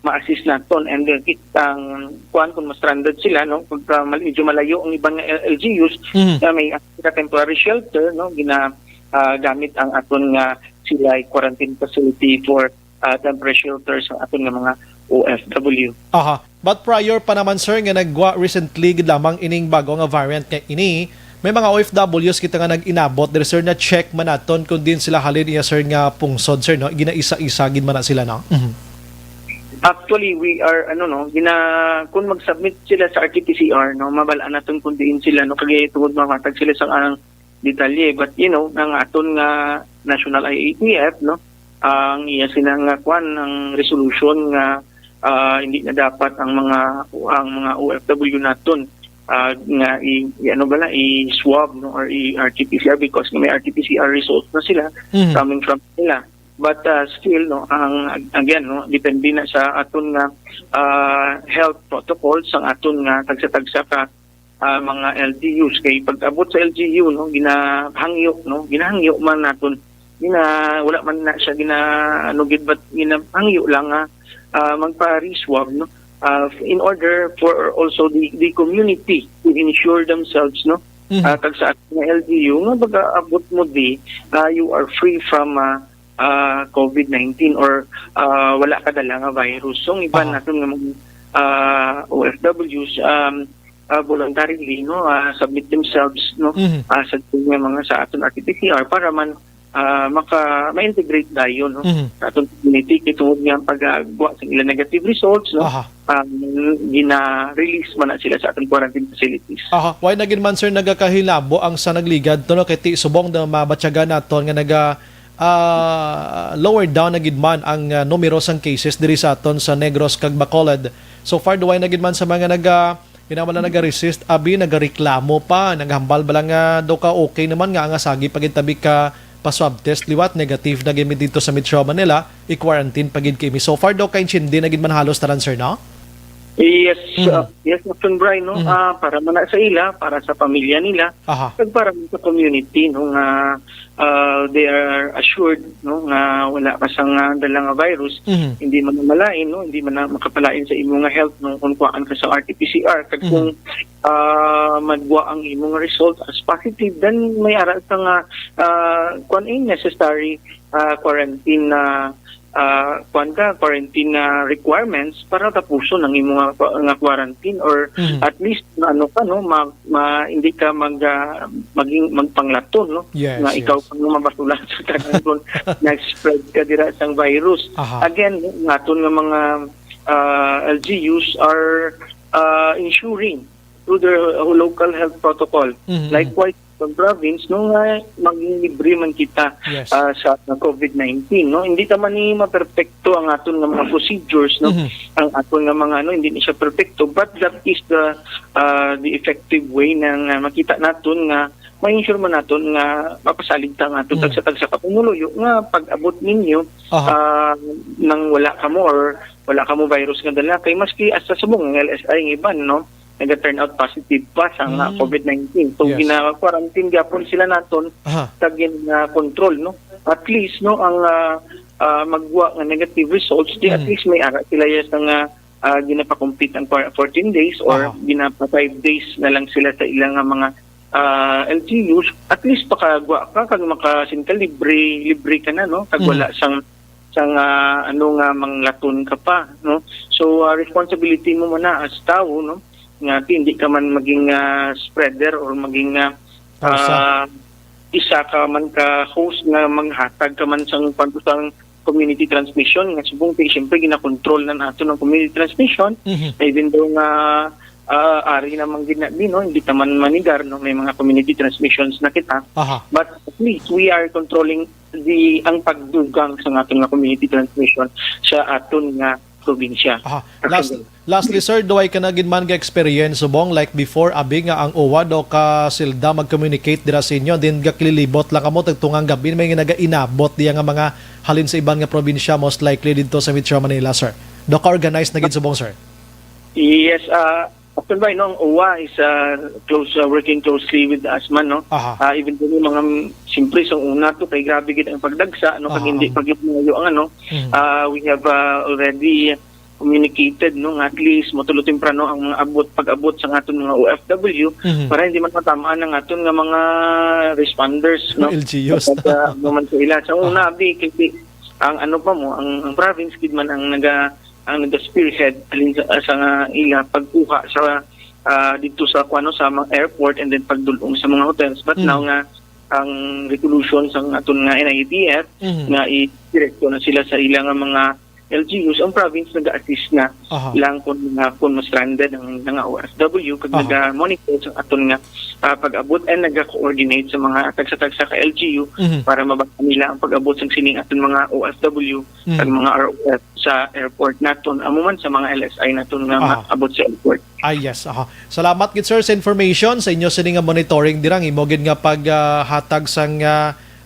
ma-assist naton and kitang kuan kung ma-stranded sila, no, pag medyo malayo ang ibang LGUs na may temporary shelter, no, gamit ang aton nga sila quarantine facility for temporary shelters ang aton nga mga OFW. But prior pa naman sir nga nagwa recently gid lamang ining bago nga variant nga ini, may mga OFWs kita nga nag-inabot there sir na check man naton kung din sila halin iya sir nga pungsod sir, no, ginaisa-isa gid man na sila, no. Actually, we are kung mag-submit sila sa RT-PCR, mabalaan naton kung diin sila kagaya tungod mamatag sila sa anang detalye, but ang aton nga National IATF ang iya sinang ang resolution nga hindi na dapat ang mga OFW naton nga i-swab or i-RT-PCR because may RT-PCR results na sila coming from nila. But still again depende na sa aton nga health protocols ang aton nga tagsa-tagsa ka mga LGUs kay pag-abot sa LGU ginahangyo man naton wala man na siya but ginahangyo lang magpa-reswab in order for also the community to ensure themselves tagsa aton nga LGU nga pag-abot mo you are free from COVID-19 or wala ka dala nga virus. So, iba natin ng mga OFWs voluntarily submit themselves sa aton RT-PCR para man ma-integrate dayon sa aton community kitungod nga paggawa sa ilang negative results gina-release man na sila sa aton quarantine facilities. Why nagin man sir nagakahilabo ang sa nagligad to kay ti subong na mabatyaga naton nga lower down na gid man ang numero sang cases diri sa aton sa Negros kag Bacolod. So far duway na gid man sa mga naga-resist abi nagareklamo pa naghambal ba nga daw ka okay naman nga sagi pagitabi ka pa swab test liwat negative na gid dito sa Metro Manila i-quarantine pagid kami. So far daw kay hindi na gid man halos taran sir Yes, Captain Brian, para man sa ila, para sa pamilya nila, at para sa community, they are assured, nga wala ka sang dalang virus, hindi man malain, hindi man makapalain sa imong health, kung kuhaan ka sa RT-PCR, kag kung magwa ang imong result as positive, then may ara sa necessary quarantine quarantine requirements para tapuson ang imong nga quarantine or at least hindi ka magpanglaton nga ikaw pang mabasulan sa kanang nag-spread ka dira sang virus. Again, naton nga mga LGUs are ensuring through their local health protocol. Likewise sa province maging libre man kita sa COVID-19 hindi ta man ni maperpekto ang aton nga mga procedures ang aton nga mga hindi ni siya perpekto, but that is the effective way nang makita naton nga ma-ensure man naton nga mapasalig ta nga aton tagsa kapumuluyo nga pag-abot ninyo nang wala ka mo or wala ka mo virus nga dala kay maski as sa subong LSI ng iban nag-turn out positive pa sa COVID-19. So, gina-quarantine gapon sila naton sa gina-control, At least, ang magwa ng negative results, at least may ara sila nga ginapakomplete ang 14 days or ginapa 5 days na lang sila sa ilang mga LGUs. At least, pakagwa ka, kag makasinta, libre ka na, Kag wala sang manglaton ka pa, So, responsibility mo muna as tao, nga hindi ka man maging spreader or maging isa ka man ka host nga manghatag ka man sang pagusang community transmission nga subong kay syempre gina-control na nato ng community transmission even though nga ari namang hindi ta man manigar may mga community transmissions na kita but at least we are controlling ang pagdugang sa aton nga community transmission sa aton nga probinsya. Lastly sir, duay ka na gid man nga experience subong like before abi nga ang OWA do ka silda mag-communicate dira sa inyo then gakilibot lang kamo tagtungang gabi may nagainabot diya nga mga halin sa iban nga probinsya most likely dito sa Metro Manila sir. Do ka organize na gid subong sir? Yes, Captain Bay, ang OWA is working closely with us man, even though mga simple sa una to kay grabe gid ang pagdagsa kag hindi pagipmayo ang we have already communicated at least motulo temprano ang pag-abot sa aton mga OFW para hindi man matamaan ang aton nga mga responders LGUs naman sa ila sa una abi kay ang province gid man ang nag-spearhead sa ila pagkuha sa dito sa sa mga airport and then pagdulong sa mga hotels, but now nga ang resolution sa aton nga NIATF nga i-direkto na sila sa ilang mga LGUs, ang province nag-assist na Aha. lang kung ma-stranded ang mga OFW kag Aha. nag-monitor sa aton nga pag-abot and nag-coordinate sa mga tagsa-tagsa ka LGU para mabaka nila ang pag-abot sa sining aton mga OFW kag mga ROF sa airport naton amo man sa mga LSI naton nga Aha. maabot sa airport. Yes. Salamat gid sir sa information sa inyo sini nga monitoring dirang imo gid nga paghatag sang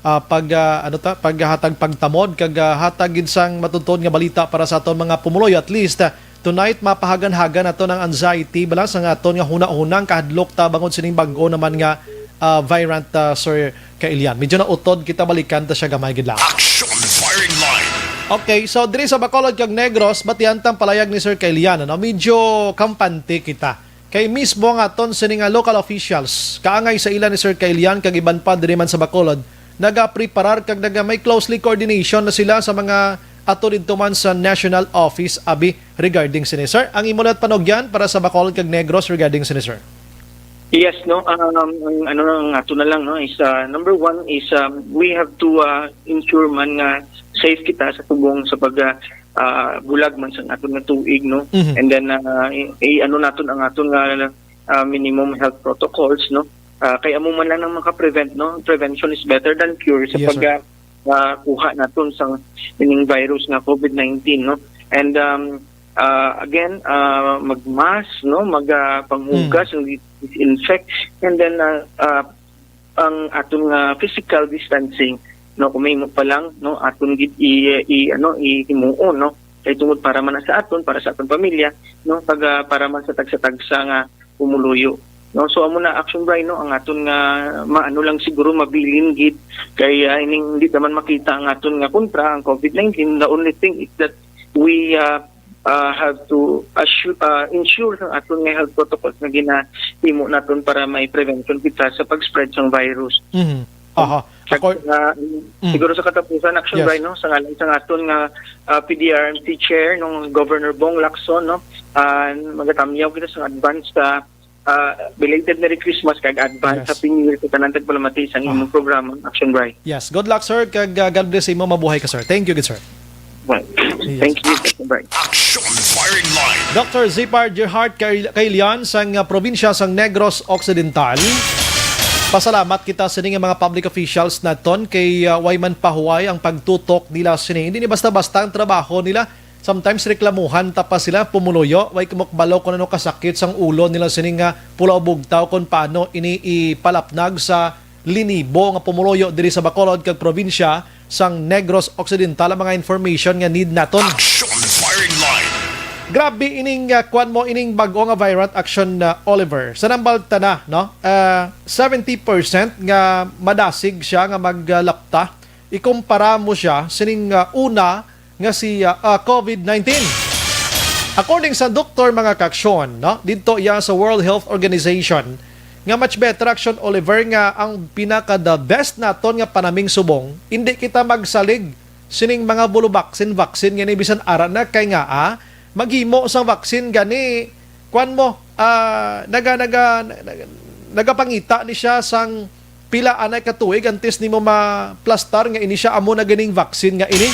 paghatag pagtamod kag hatag gid sang matutud nga balita para sa aton mga pumuloy. At least tonight mapahagan-hagan nato ng anxiety balas ang aton nga hunang kahadlok ta bangod sining bag-o naman nga variant Sir Kailian. Medyo na utod kita balikan ta siya gamay gid lang. Action firing line. Okay, so diri sa Bacolod kag Negros batian tang palayag ni Sir Kailian, no? Medyo kampante kita. Kay mismo nga aton sining local officials kaangay sa ila ni Sir Kailian kag iban pa diri man sa Bacolod naga-preparar kag may closely coordination na sila sa mga ato didto man sa National Office abi regarding sini sir. Ang imo nat panugyan para sa Bacolod kag Negros regarding sini sir. Yes, no. Ang ato na lang no is number one is we have to ensure man nga safe kita sa tubong sa pag bulag man sa aton nga tuig no. And then naton ang aton nga minimum health protocols no. Kaya mo man lang nang maka-prevent no. Prevention is better than cure sa Yes, pag kuha naton sa ining virus nga COVID-19 no. And again mag-mask no, panghugas and disinfect, and then ang aton physical distancing no, kung may mo pa lang no aton gid ihimuon no kay tungod para man sa aton, para sa aton pamilya no, para man sa tagsa-tagsa nga pumuluyo no. So amo na action Brian no, ang aton nga maano lang siguro mabilin gid kay hindi naman makita ang aton nga kontra ang COVID-19. The only thing is that we have to ensure ang aton nga health protocols na ginahimo naton para may prevention kita sa pag-spread ng virus. Siguro sa katapusan action Yes. Brian no, sa ngalan sa aton nga PDRMC chair nung Governor Bong Lacson no, magatamyaw kita sa advance belated Merry Christmas kag advance Yes. Happy New Year sa tanan tagpalamati sa imong programa Action Bright. Yes, good luck sir kag God bless imo, mabuhay ka sir. Thank you good sir. Well, thank you Action Bright. Action firing line. Dr. Zipar Gerhard Kailian sang probinsya sang Negros Occidental. Pasalamat kita sa mga public officials naton kay wayman pahuway ang pagtutok nila sini. Hindi ni basta-basta ang trabaho nila. Sometimes reklamuhan tapos sila pumuluyo, way kumukbalo kung ano kasakit sang ulo nila sining nga pulaw bugtaw kung paano iniipalapnag sa linibo nga pumuluyo diri sa Bacolod kag probinsya sang Negros Occidental ang mga information nga need naton. Action firing line. Grabe ining kwan mo ining bag-o nga variant Action Oliver. Sa nambalta na no, 70% nga madasig siya nga maglapta. Ikumpara mo siya sining una nga si COVID-19. According sa doktor mga kaksyon, no, dito iya sa World Health Organization, nga much better Action Oliver nga ang pinaka the best naton nga panaming subong, hindi kita magsalig sining mga vaccine nga ni bisan ara na kay nga maghimo sa vaccine gani kwan mo nagapangita ni siya sang pila anay katuig antes nimo ma-plastar nga ini siya amo na ganing vaccine nga ini.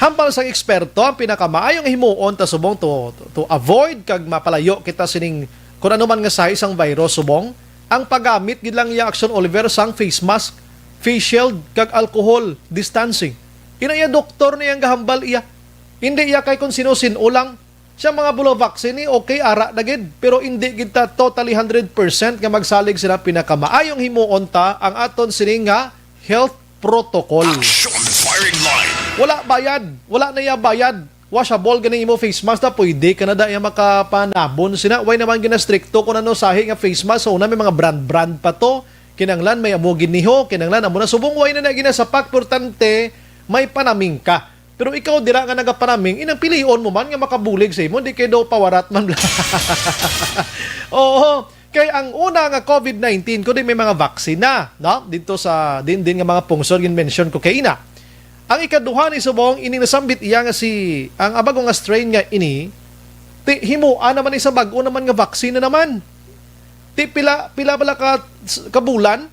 Hambal sang eksperto ang pinakamaayong himuon ta subong to avoid kag mapalayo kita sining kung ano man nga sa isang virus subong ang paggamit gid lang iya Action Oliver sang face mask, face shield kag alcohol distancing. Ina iya doktor niyang gahambal iya. Hindi iya kay kung sino-sino lang siya mga bulo vaccine ni okay ara na gid pero hindi kita totally 100% nga magsalig sila. Pinakamaayong himuon ta ang aton sining nga health protocol. Action firing line. Wala bayad. Wala na iya bayad. Washable ganing imo face mask na pwede ka na da iya makapanabon sina. Way naman gina-stricto kung ano sahi nga face mask. So na may mga brand pa to. Kinanglan may amo giniho. Kinanglan amo na subong way na ginasapak. Importante may panaming ka. Pero ikaw dira nga nagapanaming, inang pilion mo man nga makabulig sa imo. Di kayo daw pawarat man. Oo. Kay ang una nga COVID-19 kundi may mga vaksina, no? Dito sa din nga mga pungsod gin mention ko kay ina. Ang ikaduha ni subong ini nasambit iya nga si ang abago nga strain nga ini himuan naman isa bag-o naman nga vaksina naman. Ti pila bala ka bulan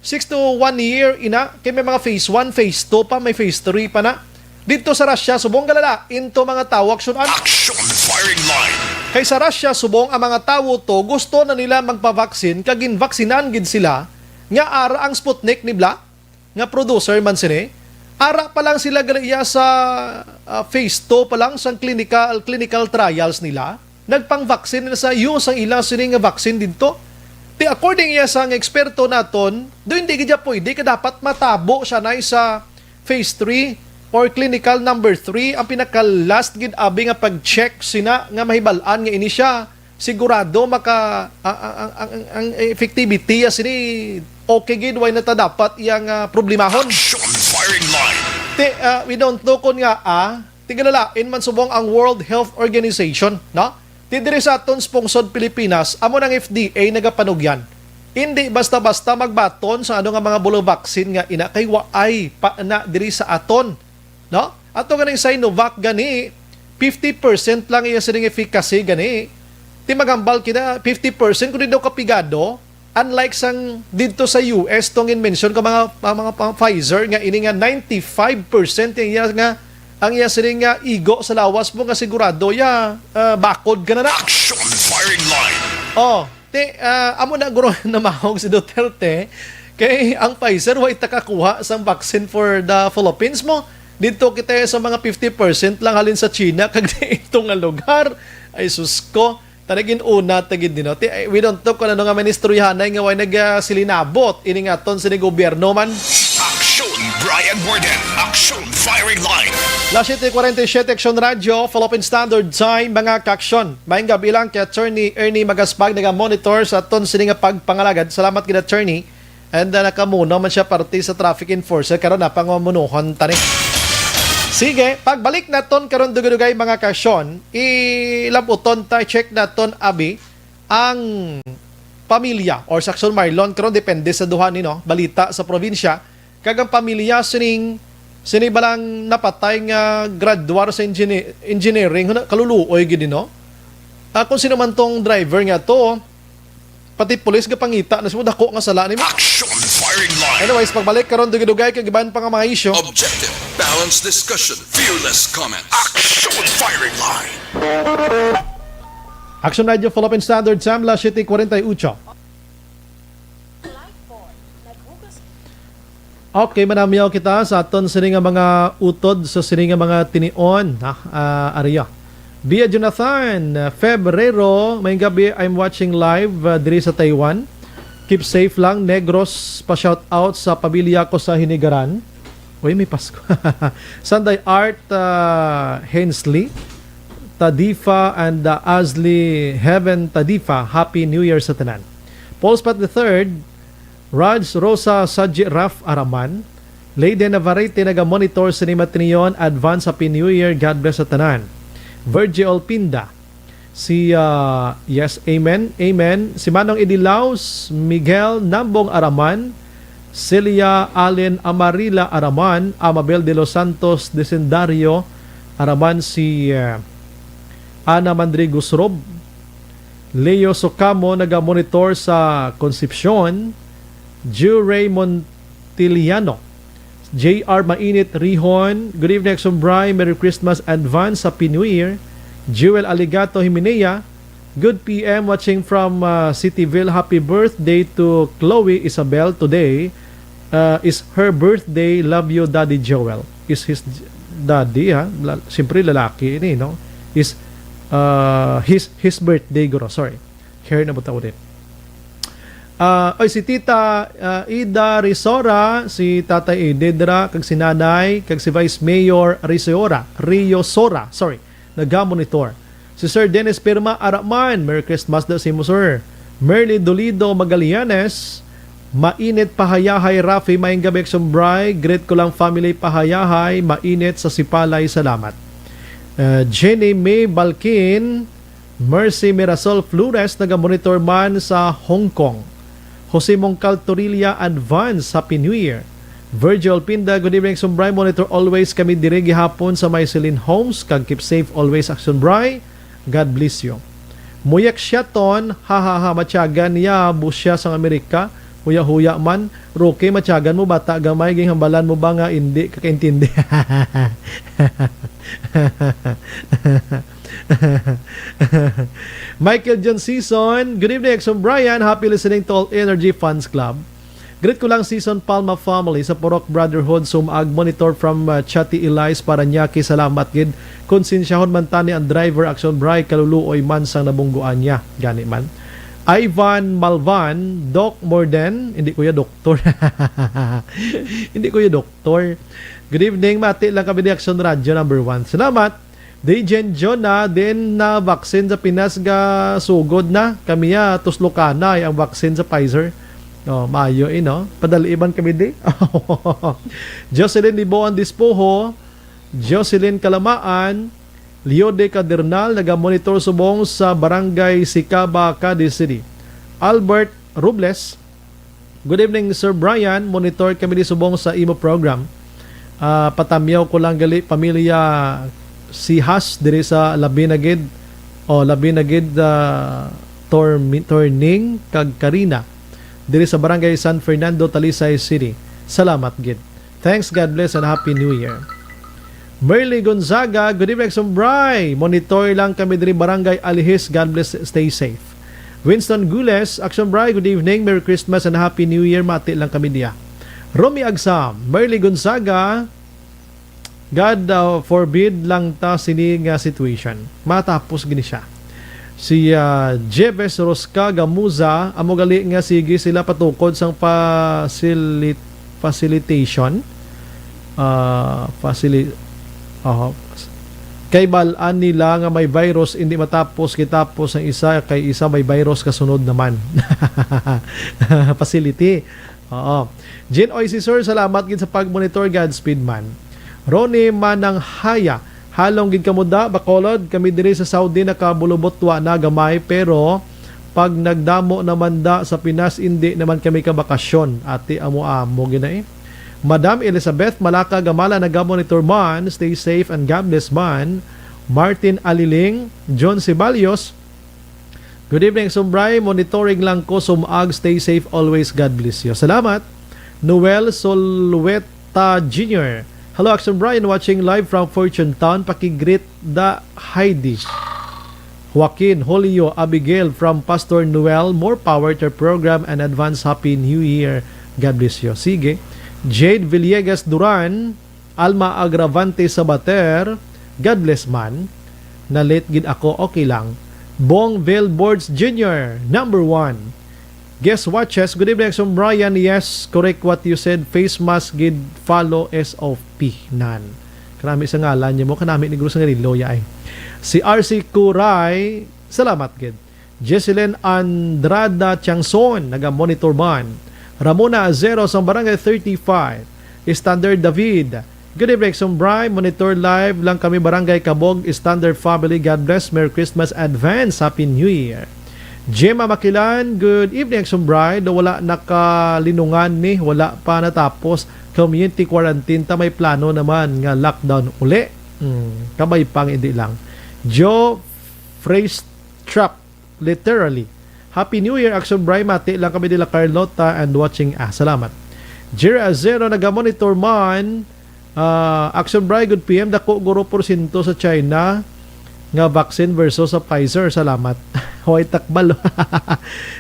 6 to 1 year ina kay may mga phase 1, phase 2 pa, may phase 3 pa na. Dito sa Russia, subong galala, into mga tao, aksyonan. Action firing line. Kay sa Russia, subong ang mga tao to, gusto na nila magpavaksin, kagin vaksinan gid sila, nga ara ang Sputnik nibla, nga producer man sini, ara pa lang sila galiya sa phase 2 pa lang sa clinical trials nila, nagpang-vaksin nila sa use ang ilang sini nga vaccine dito. Di according iya sa eksperto naton, do hindi gid pwede ka dapat matabo siya na sa phase 3 or clinical number 3 ang pinaka-last gid abi nga pag-check sina nga mahibalaan nga ini siya sigurado maka ang effectivity sini okay gid way na ta dapat iyang problemahon. Action firing line. We don't know kun nga tigalain man subong ang World Health Organization, no? Ti diri sa aton sponsored Pilipinas amo ng FDA nagapanugyan. Hindi basta-basta magbaton sa ano nga mga bulo vaccine nga ina kay waay pa na diri sa aton. No? Ato ganing Sinovac gani 50% lang iya sining efficacy gani. Ti magambal kita 50% kun daw kapigado unlike sang dito sa US tong in-mention ko mga Pfizer nga ini nga 95% iya nga ang iya sining nga igo sa lawas mo nga sigurado ya bakod ka na. Action firing line. Amo na guro na mahog si Duterte kay ang Pfizer way takakuha sang vaccine for the Philippines mo. Dito kita sa mga 50% lang halin sa China kag ito nga lugar ay susko tanagin una tagid dino. We don't talk ano nga ministro yahanay nga way nagsilinabot ini nga ton sa gobyerno man. Action Brian Borden. Action firing line. La 7:47 Action Radio, Philippine Standard Time, mga kaksyon. Maayong gabi lang kay Attorney Ernie Magaspag, naga-monitor sa aton sini nga pagpangalagad. Salamat gid Attorney. And nakamuno man siya parte sa traffic enforcer karon na pangamunuhon tani. Sige, pagbalik naton karon dugay-dugay mga kaksyon, ilabuton ta check naton abi ang pamilya or Saxon Marlon karon depende sa duha ni no, balita sa probinsya. Kagang pamilya sining balang napatay nga graduar sa engineering kaluluoy gid no. Kung sino man tong driver nga to, pati pulis ga pangita na dako nga sala nimo. Action firing line. Anyways, pagbalik karon dugay-dugay kay giban pa nga mga isyu. Objective, balanced discussion, fearless comments. Action firing line. Action Radio Philippine Standard Time, la 7:48. Okay, manamiyaw kita sa aton sini nga mga utod sa sini nga mga tinion area. Bia Jonathan Febrero, may gabi I'm watching live diri sa Taiwan. Keep safe lang, Negros, pa shout out sa pamilya ko sa Hinigaran. Uy, may Pasko. Sunday Art Hensley, Tadifa and Asli Heaven Tadifa. Happy New Year sa tanan. Paul Spat III, Raj Rosa Saji Raf Araman, Lady Navarrete naga-monitor sa Nimatinion, Advance Happy New Year, God bless sa tanan. Virgil Pinda, si yes, amen, amen. Si Manong Idilaus, Miguel Nambong Araman, Celia Allen Amarila Araman, Amabel de los Santos Desendario Araman, si Ana Mandrigos Rob, Leo Socamo naga-monitor sa Concepcion, Jew Ray Montiliano, J.R. Mainit Rihon, good evening Exumbray, Merry Christmas, Advance Happy New Year. Jewel Aligato Himenea, good PM watching from Cityville, happy birthday to Chloe Isabel today. Is her birthday, love you Daddy Joel. Is his daddy siyempre lalaki ini no. Is his birthday guro, sorry. Care na buta ulit. Si Tita Ida Risora, si Tatay Ededra, kag si Nanay, kag si Vice Mayor Rio Sora, nag-monitor. Si Sir Dennis Pirma Araman, Merry Christmas daw si mo Sir. Merly Dolido Magallanes, mainit pahayahay Rafi, maing gabi Exumbray, great ko lang family pahayahay, mainit sa Sipalay, salamat. Jenny May Balkin, Mercy Mirasol Flores, nag-monitor man sa Hong Kong. Jose Mongcal Torilla, Advance Happy New Year. Virgil Pinda, good evening Exumbray, monitor always kami diri gihapon sa Myceline Homes, kag keep safe always Exumbray, God bless you. Muyak Shaton, hahaha matyagan niya busya sa Amerika, Huya-huya man. Roque, matyagan mo, bata gamay, ging hambalan mo ba nga hindi kakaintindi? Michael John Season, good evening, Exxon Brian. Happy listening to All Energy Fans Club. Greet ko lang Season Palma family sa Purok Brotherhood sumag monitor from Chati Elias para Nyaki. Salamat gid. Konsensyahon man tani ang driver Action Bray kaluluoy man sang nabungguan niya. Gani man. Ivan Malvan, Doc Morden, hindi kuya doktor. Hindi kuya doktor. Good evening, mati lang kami di Action Radio number 1. Salamat. Dejen Jonah, din na vaccine sa Pinas ga sugod na. Kami ya, tuslokana ang vaccine sa Pfizer. Oh, maayo no? Padaliban kami di. Jocelyn Liboan Dispoho, Jocelyn Kalamaan, Leo de Cadernal, naga-monitor subong sa Barangay Sicaba, Cadiz City. Albert Robles, good evening Sir Brian, monitor kami di subong sa imo program. Patamyaw ko lang gali pamilya si Has diri sa Labinagid Turning kag Karina diri sa Barangay San Fernando, Talisay City. Salamat gid. Thanks, God bless, and Happy New Year. Merly Gonzaga, good evening, Sombray. Monitor lang kami diri Barangay Alihis. God bless, stay safe. Winston Gules, Action Bray, good evening, Merry Christmas and Happy New Year. Mati lang kami diya. Romy Agsam, Merly Gonzaga, God forbid lang ta sining situation. Matapos gini siya. Si Jeves Rosca Gamuza, amo gali nga sige sila patukod sang facilitation. Kay balaan nila nga may virus hindi matapos kitapos ang isa kay isa may virus kasunod naman. Facility. Oo. Jean Oisy Sir, salamat gid sa pag-monitor. Godspeed man. Ronnie Manang Haya, halong gid kamuda Bacolod, kami diri sa Saudi nakabulubot wa na gamay pero pag nagdamo naman da sa Pinas hindi naman kami kabakasyon. Ati amo gina Madam Elizabeth Malaka Gamala, naga-monitor man, stay safe and God bless man. Martin Aliling, John Ceballos, good evening Sombray, monitoring lang ko sumag, stay safe always, God bless you. Salamat. Noel Solweta Jr., hello Action Brian, watching live from Fortune Town, pakigreet da Heidi. Joaquin Julio Abigail from Pastor Noel, more power to program and advance Happy New Year. God bless you. Sige. Jade Villegas Duran, Alma Agravante Sabater, God bless man. Na late gid ako, okay lang. Bong Billboards Jr., number 1. Guest watches, good evening Action Brian. Yes, correct what you said. Face mask gid follow SOP nan. Karami sa ngalan niya mo, kanami ni Guru sa ngarillo ya ay. Si RC Kuray, salamat gid. Jesselyn Andrada Tiangson, naga-monitor man. Ramona Azero sa Barangay 35. Standard David, good evening Action Brian. Monitor live lang kami Barangay Kabog, Standard Family. God bless, Merry Christmas, advance Happy New Year. Gemma Makilan, good evening Action Bride. Wala nakalinungan ni, wala pa natapos community quarantine, ta may plano naman nga lockdown uli. Kabay pang hindi lang. Joe Phrase Trap, literally. Happy New Year Action Bride, mati lang kami nila Carlota and watching. Salamat. Jira Zero, naga-monitor man. Action Bride, good PM. Dako guro porsyento sa China nga vaccine versus sa Pfizer. Salamat. Hoy takbal.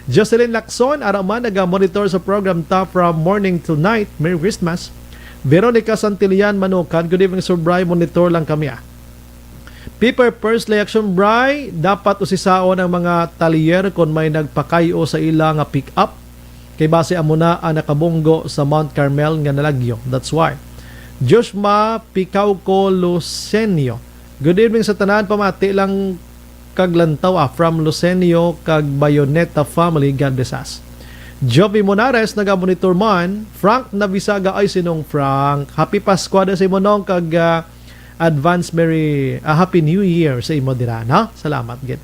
Jocelyn Lacson, araman naga-monitor sa program ta from morning till night. Merry Christmas. Veronica Santilian Manukan, good evening Sir Bry, monitor lang kami Piper Pursley Action Bry, dapat usisaon ang mga talier kung may nagpakayo sa ila nga pick up. Kay base amo na ang nakabunggo sa Mount Carmel nga nalagyo. That's why. Joshma Picauco Lucenio, good evening sa tanan, pamati lang kaglantaw from Lucenio kag Bayoneta family. God bless us. Joby Monares, naga-monitor man. Frank Navisaga, ay sinong Frank? Happy Pasko da sa imo nong kag advance Merry Happy New Year sa imo dira, no? Salamat gid.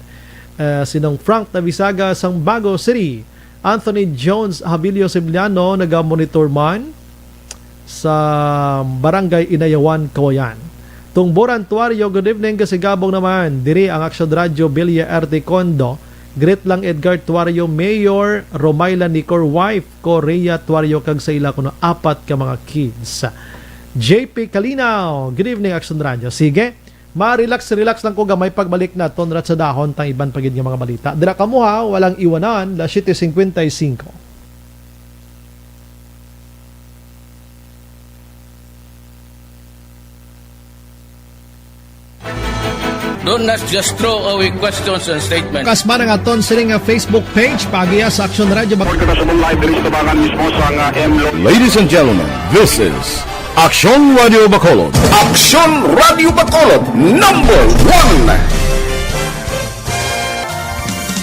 Sinong Frank Navisaga sang Bago City. Anthony Jones Habilio Sibliano, naga-monitor man sa Barangay Inayawan, Kawayan. Tungboran Tuario, good evening kasigabong naman. Diri ang Action Radio Bilya RT Condo Great lang Edgar Tuario, Mayor Romayla Nicor, wife ko Rhea Tuario, kag sa ila kuno 4 ka mga kids. JP Kalinaw, good evening Action Radio. Sige, relax lang ko gamay pagbalik na tonrat sa dahon tang iban pagid nga mga balita. Dira kamuha, walang iwanan, la 7:55. Do not just throw away questions and statements. Kasma nga aton sining nga Facebook page pagiya sa Action Radio. Ladies and gentlemen, this is Action Radio Bacolod. Aksyon Radio Bacolod number 1.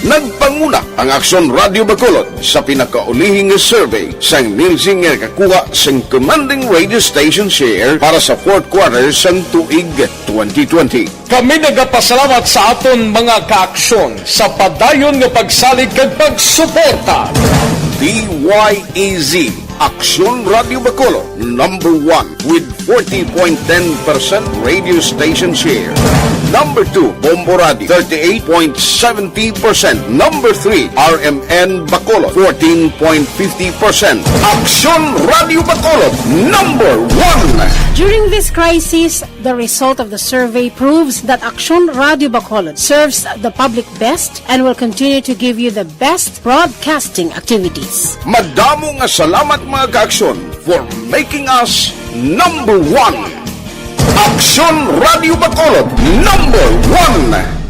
Nagpanguna ang Aksyon Radio Bacolod sa pinakaulihing survey sang Nielsen nga kakuha sang commanding radio station share para sa fourth quarter sang tuig 2020. Kami nagapasalamat sa aton mga kaaksyon sa padayon nga pagsalig kag pagsuporta. DYEZ Aksyon Radio Bacolod number 1 with 40.10% radio station share. Number 2, Bombo Radio, 38.70%. Number 3, RMN Bacolod, 14.50%. Aksyon Radio Bacolod, number 1. During this crisis, the result of the survey proves that Aksyon Radio Bacolod serves the public best and will continue to give you the best broadcasting activities. Madamo nga salamat mga kaaksyon for making us number 1. Aksyon Radio Bacolod number 1.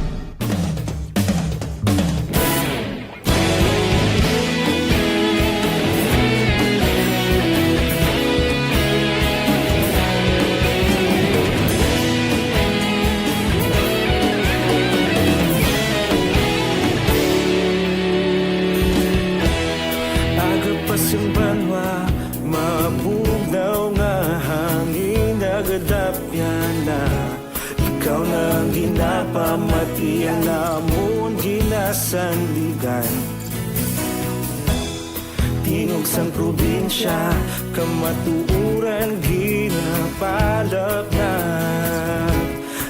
Pamatian namon ginasandigan tingog sang probinsya kamatuuran ginapalap na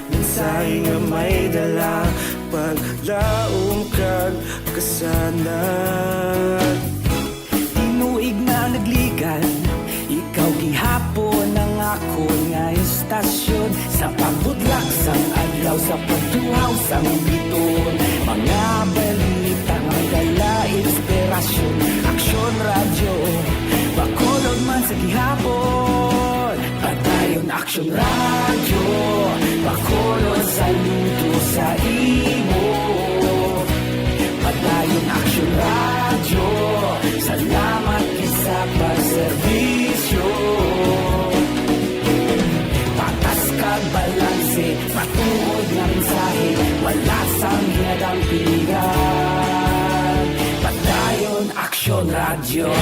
mensahe nga may dala paglaom kag kasanat tinuig na nagligan ikaw gihapon ang ako nga estasyon sa pagbutlak sang adlaw sa pagtuhaw sang biton mga balita may dala inspirasyon Aksyon Radio Bacolod man sa gihapon padayon Aksyon Radio Bacolod saludo sa imo padayon Aksyon Radio salamat sa pagserbisyo patas kag balanse matuod nga mensahe wala sang ginadampigan padayon Aksyon Radio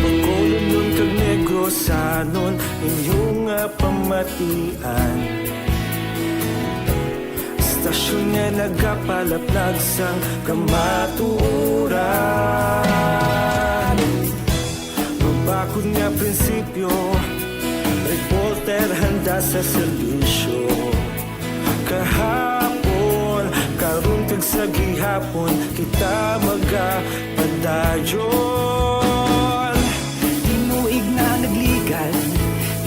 Bacolod nun kag Negrosanon inyong pamatian Stasyon nga nagapalaplag sang kamatuuran Mabakod nga prinsipyo reporter handa sa serbisyo kahapon karon kag sa gihapon kita magapadayon tinuig na nagligan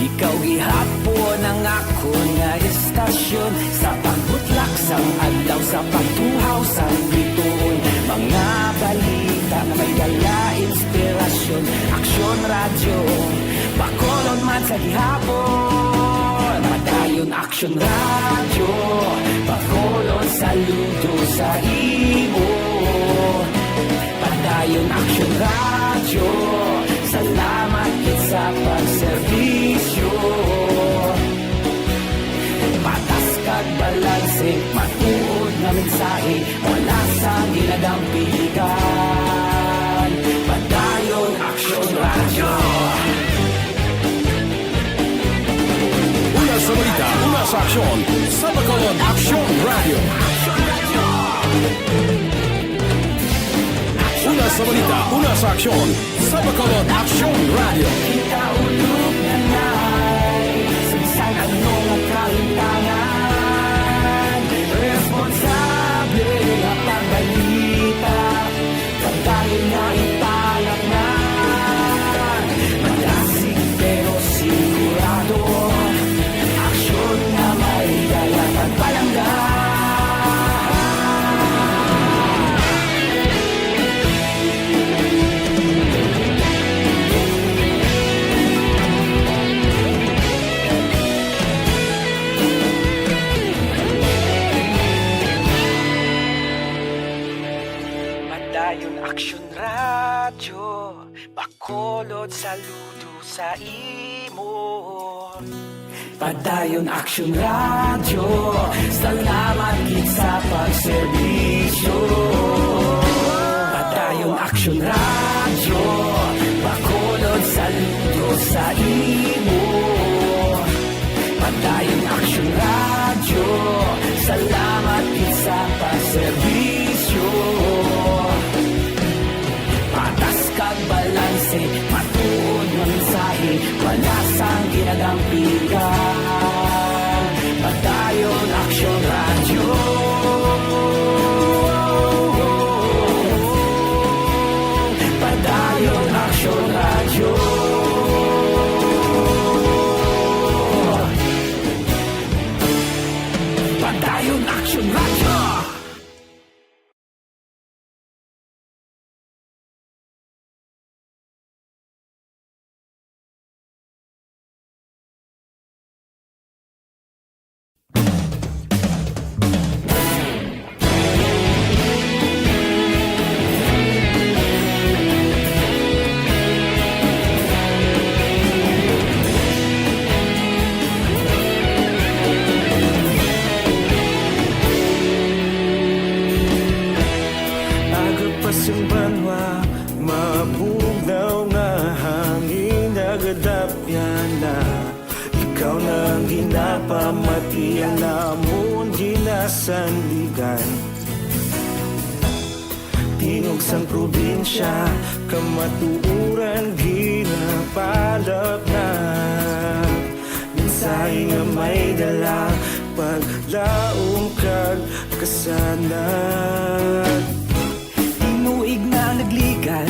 ikaw gihapon ang ako nga estasyon sa pagbutlak sang adlaw sa pagtuhaw sang biton mga balita na may dala inspirasyon Aksyon Radio Bacolod man sa gihapon padayon Aksyon Radio Bacolod saludo sa imo padayon Aksyon Radio salamat kit sa pagserbisyo patas kag balanse matuod nga mensahe wala sang ginadampigan padayon Aksyon Radio Una sa balita, una sa aksyon, sa Bacolod Aksyon Radio. Una sa balita, una sa aksyon, sa Bacolod Aksyon Radio. Ikaulog na radyo, Bacolod saludo sa imo. Padayon Action Radio, salamat gid sa pagserbisyo. Padayon Action Radio, Bacolod saludo sa imo. Padayon Action Radio, salamat gid sa pagserbisyo. Patas kag balanse, matuod ng mensahe, wala sang ginadampigan. Padayon Action Radio. Padayon Action Radio. Padayon Action Radio. Mabugnaw nga hangin nagadapyan na ikaw nang ginapamatian namon ginasandigan. Tingog sang probinsya kamatuuran ginapalap na mensahe nga may dala paglaom kag kasanad. Tinuig na nagligan,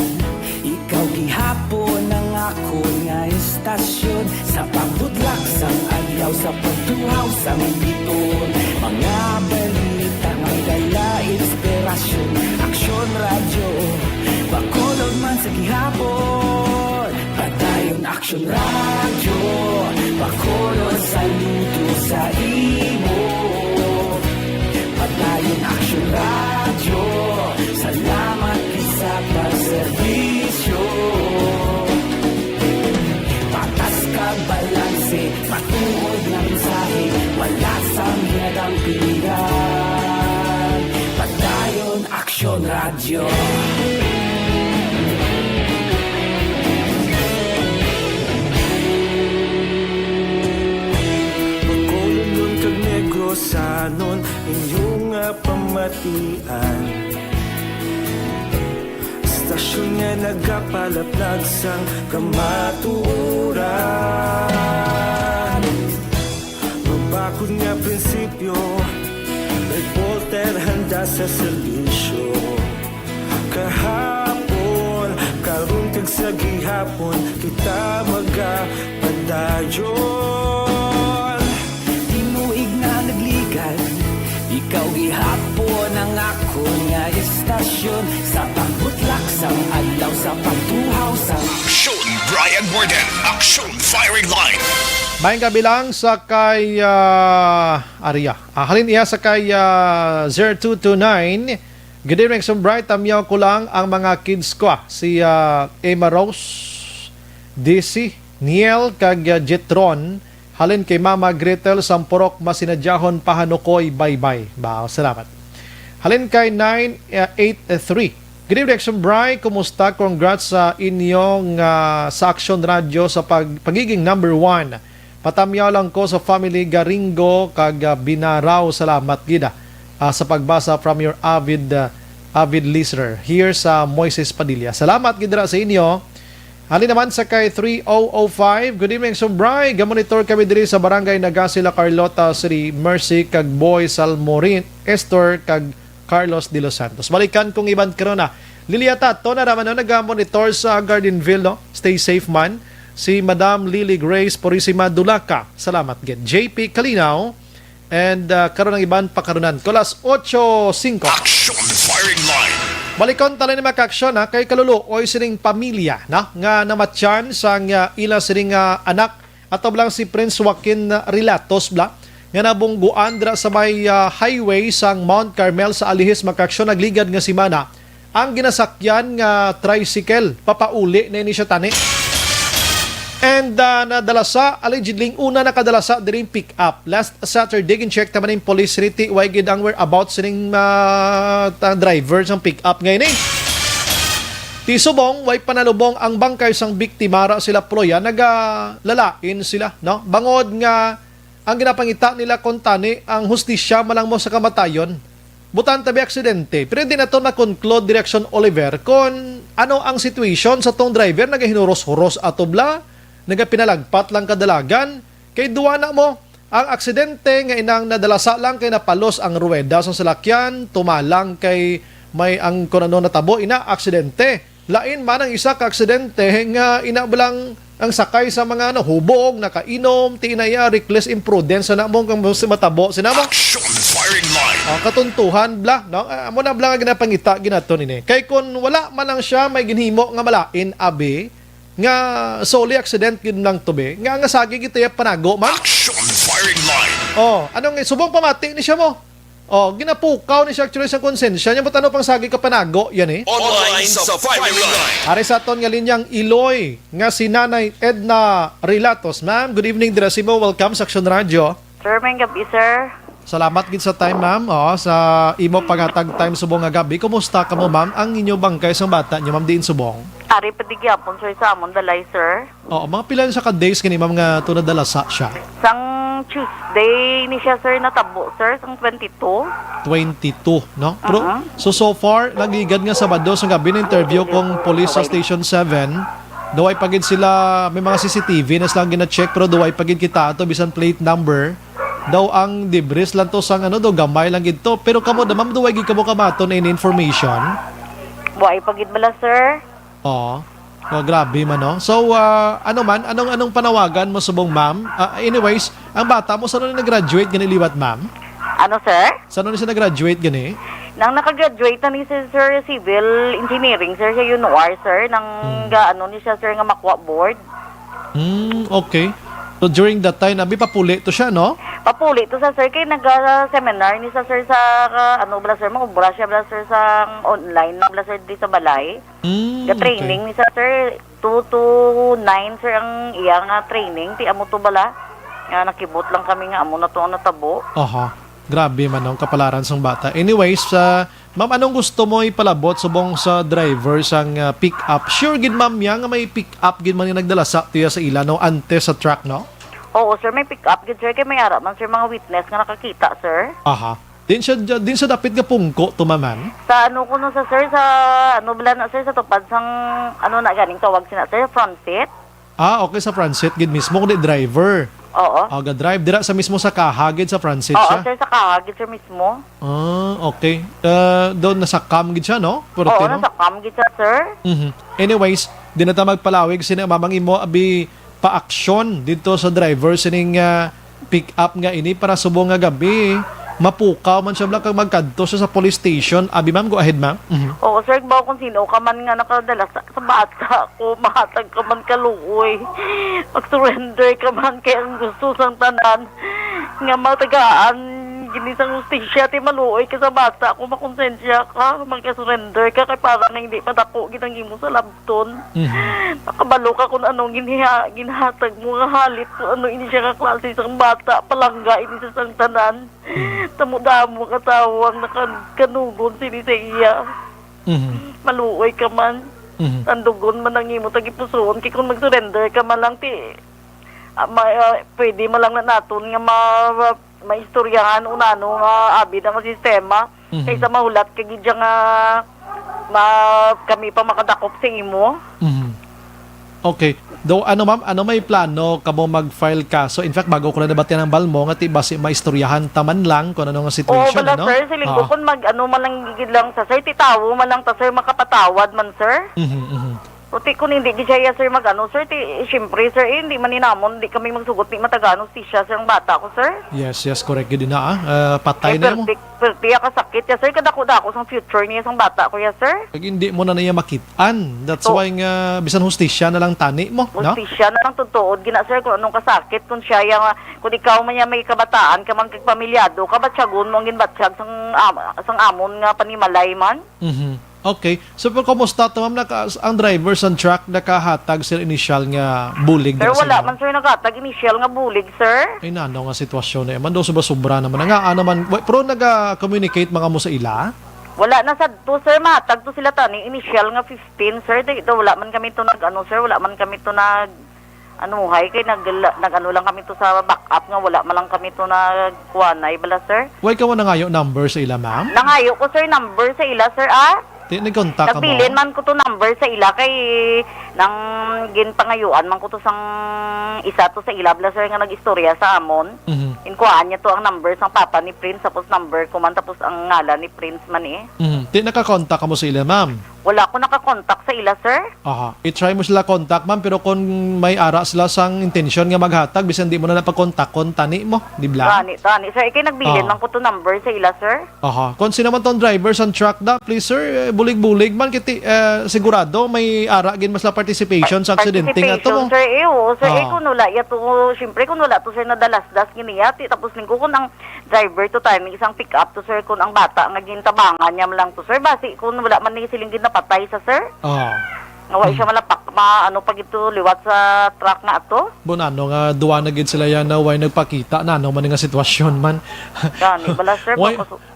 ikaw gihapon ang ako nga estasyon. Sa pagbutlak sang adlaw, sa pagtuhaw sang biton, mga balita may dala inspirasyon. Action Radio, Bacolod man sa gihapon. Padayon Action Radio, Bacolod saludo sa imo. Padayon Action Radio, salamat sa pagserbisyo. Patas kag balanse, matuod na mensahe, wala sang ginadampigan. Padayon Action Radio. Bacolod nun kag Negrosanon, inyong nga pamatian. Stasyon nga nagapalaplag sang kamatuuran. Mabakod nga prinsipyo, reporter handa sa serbisyo. Kahapon, karon kag sa gihapon, kita magapadayon. Tinuig na nagligan, ikaw gihapon ang ako nga estasyon. Sa pagbutlak sang adlaw, sa pagtuhaw sang Action Brian Borden, Action Firing Line. Maing kabilang sa kay Arya. Halin iya sa kay 0229. Good evening, some bright. Tamyaw ko lang ang mga kids ko. Si Emma Rose, DC, Niel, kag Jetron. Halin kay Mama Gretel, Sampurok, Masinadyahon, Pahanukoy, bye-bye. Salamat. Halin kay 983. Good evening, some bright. Kumusta? Congrats sa inyong sa Action Radio sa pagiging number 1. Patamyaw lang ko sa family Garingo kag Binaraw. Salamat gida sa pagbasa from your avid listener here sa Moises Padilla. Salamat gida sa inyo. Halin naman sa kay 3005. Good evening, Sumbray. Gamonitor kami diri sa Barangay Nagasila, Carlota, Sri Mercy kag Boy Salmorin, Esther kag Carlos de Los Santos. Balikan kong iban karon na. Liliata, to na naman na nag-monitor sa Gardenville, no? Stay safe man. Si Madam Lily Grace Purisima Dulaca. Salamat gid. JP Kalinaw and karon ang iban pakarunan. Kolas 8:05. Action Firing Line. Balikon tala ni makaksyon ha kay kalulu oy sining pamilya na nga namatyan sang ila sining anak ato lang si Prince Joaquin Rilatos bla nga nabungguan dra sa may highway sang Mount Carmel sa Alihis makaksyon nagligad nga simana ang ginasakyan nga tricycle papauli na ini siya tani. And nadalasa, allegedly, una nakadalasa din pick up. Last Saturday, gin-check naman yung police riti, why gid ang whereabouts sining driver ng pick up ngayon eh. Ti subong, way panalubong ang bangkay sang biktimara sila ploya, nagalalain sila, no? Bangod nga, ang ginapangita nila kontani, ang hustisya malang mo sa kamatayon, butan tabi aksidente. Pero hindi na ito na-conclude Direction Oliver kung ano ang situation sa tong driver, nagahinuros-huros atobla, nagapinalagpat lang kadalagan, kay duwa na mo, ang aksidente nga inang nadalasa lang kay napalos ang ruweda sa salakyan, tumalang kay may ang kunano natabo, ina aksidente. Lain man ang isa ka aksidente nga inabalang ang sakay sa mga hubog, nakainom, tinaya, reckless imprudence, na mong kang matabo, sinama? Action firing line. Katuntuhan, bla, no? Amo na bla nga ginapangita, ginaton ini. Kay kung wala man lang siya, may ginhimo nga malain, abi, nga solely accident gid lang to be nga sagi kita ya panago man. Action firing line. Anong subong pamati ni siya mo, ginapukaw ni siya actually sa konsensya niya, but ano pang sagi ka panago yan eh. Online sa firing line. Ari sa aton nga linyang Iloy nga si Nanay Edna Relatos. Ma'am, good evening Drasimo, welcome sa Action Radio. Sir, may gabi sir. Salamat gid sa time ma'am, sa imo pagatag time subong nga gabi. Kumusta ka mo ma'am? Ang inyo bangkay sa bata niyo ma'am diin subong? Ari padigyapon sir sa amon dalay sir. Mga pila sa ka days kini ma'am nga tunad dalasa siya. Sang Tuesday ni siya sir natabo sir, sang 22. 22, no? Pero, so far, nagigad nga Sabado sa gabi na interview kong police sa Station 7. Daway pagid sila, may mga CCTV na silang gina-check, pero daway pagid kita ato bisan plate number. Daw ang debris lang to sang gamay lang gito. Pero kamo da ma'am, daway gid kamo kamaton na information. Buhay pagid bala sir. Grabe man, no? So, anong panawagan mo subong ma'am? Anyways, ang bata mo, saan na nag-graduate gani liwat ma'am? Ano sir? Saan na siya nag-graduate gani? Nang nakagraduate na ni sir civil engineering sir, siya UNOR sir, nang ni siya sir nga makuha board. Okay. So during that time, abi papuli to siya, no? Papuli to sa sir, kay nag-seminar ni sa sir sa, bala sir, makubra siya bala sir sa online, bala sir di sa balay. Training ni sa sir, 2 to 9 sir ang iyang training, ti amo to bala. Nga nakibot lang kami nga amo na to ang natabo. Grabe man ang kapalaran sang bata. Anyways, ma'am, anong gusto mo ipalabot subong sa driver sang pick up? Sure gid ma'am nga may pick up gid man yung nagdala sa tiya sa ila, no? Ante sa truck, no? Oo sir, may pick up gid sir, kay may ara man sir mga witness nga nakakita sir. Din siya dapat nga pungko tumaman. Sa kuno sa sir, sa bala na sir, sa tupad sang na ganing tawag sina sir, front seat. Okay, sa front seat gid mismo kundi driver. Oo. Drive dira sa mismo sa kahagid sa front seat siya. Sir, sa kahagid sir mismo. Okay. Doon nasa cam gid siya, no? Nasa cam gid siya sir. Anyways, di na ta magpalawig sina mamang imo abi pa-aksyon dito sa driver sining pick up nga ini para subong nga gabi. Mapukaw man siya kag magkadto siya sa police station. Abi ma'am, go ahead ma'am. Oo sir, bawa kung sino ka man nga nakadala sa bata ko, mahatag ka man kaluoy. Mag-surrender ka man kay ang gusto sang tanan. Nga matagaan, ginisang justisya, ti maluoy ka sa bata ko, makonsensya ka, magka-surrender ka, kay parang hindi padako ginang mo sa labton. Nakabalo ka kung anong ginhatag mo nga halit, kung ano ini siya kaklase isang bata, palangga ini sa sang tanan. Tamudamo katawang nakanugon sini sa iya. Maluoy ka man. Tandugon man ang imo tagipusoon, kay kung mag-surrender ka man lang pwede man lang na naton nga maistoryahan unano nga abid ang sistema kaysa mahulat kay gidya nga kami pa makadakop sa imo. Okay. Do ma'am, may plano kamo mag-file kaso? In fact, bago ko na nabatian ng balmo nga basi maistoryahan taman lang kung ano nga situation, bala, sir, sa linggo kun man lang gigid lang sa sir, titawo man lang ta sir, makapatawad man sir. Puti kung hindi di siya sir sir, siyempre sir, hindi man ninamon, hindi kami magsugot ni matagano siya sir ang bata ko sir. Yes, correct yun na patay na mo. Perti kasakit ya sir, kadako-dako sang future niya sang bata ko ya sir. Pag hindi mo na niya makitaan, that's why nga bisan hustisya na lang tani mo, no? Hustisya na lang tutuod gina sir kung anong kasakit, kung siya kung ikaw man niya may kabataan ka man kag pamilyado, kabatsagon mo ang ginbatsyag sang amon nga panimalay man. Okay. So, pero kumusta to, ma'am, ang driver sa truck nakahatag sir initial nga bulig? Sir, na wala sila? man sir nakatag initial nga bulig, sir. Ay, nano nga sitwasyon na man. Daw sobra naman. Nga, naman, pero nag-communicate mga mo sa ila? Wala na sa to, sir. Matag to sila tani. Initial nga 15, sir. Dito, wala man kami to sir. Wala man kami to anuhay. Kay nag-ano lang kami to sa backup nga. Wala man lang kami to kuwanay, bala, sir. Why ka mo nangayo number sa ila, ma'am? Nangayo ko, sir, number sa ila, sir, Nag-contact ka mo? Nagbilin man ko to number sa ila kay nang ginpangayuan man ko to sang isa to sa ila bla sir nga nag-istorya sa amon. Inkuhaan niya to ang number sang papa ni Prince tapos number ko man tapos ang ngalan ni Prince man Di naka-contact ka mo sa ila, ma'am? Wala ko naka-contact sa ila, sir. Aha. I-try mo sila contact, ma'am, pero kung may ara sila sang intention nga maghatag, bisan di mo na napag-contact, tani mo, di ba? Tani. Sir, ikay nagbilin man ko to number sa ila, sir. Aha. Kung sino man tong driver sa truck da, please, sir, bulig-bulig man, kiti, sigurado may ara gin mas la participation sa aksidente nga to. Participation, sir, sir, kung wala, syempre, kung wala to, sir, nadalas-das, giniyati, tapos lingko kung ang driver to timing, isang pick-up to, sir, kung ang bata, nga gintabangan niya lang to, sir, basi, kung wala man ni siling patay sa sir. Naway siya malapak pag ito liwat sa truck na ato. Ano nga duwa na gid sila yan na way nagpakita na man nga sitwasyon man. Gani bala sir.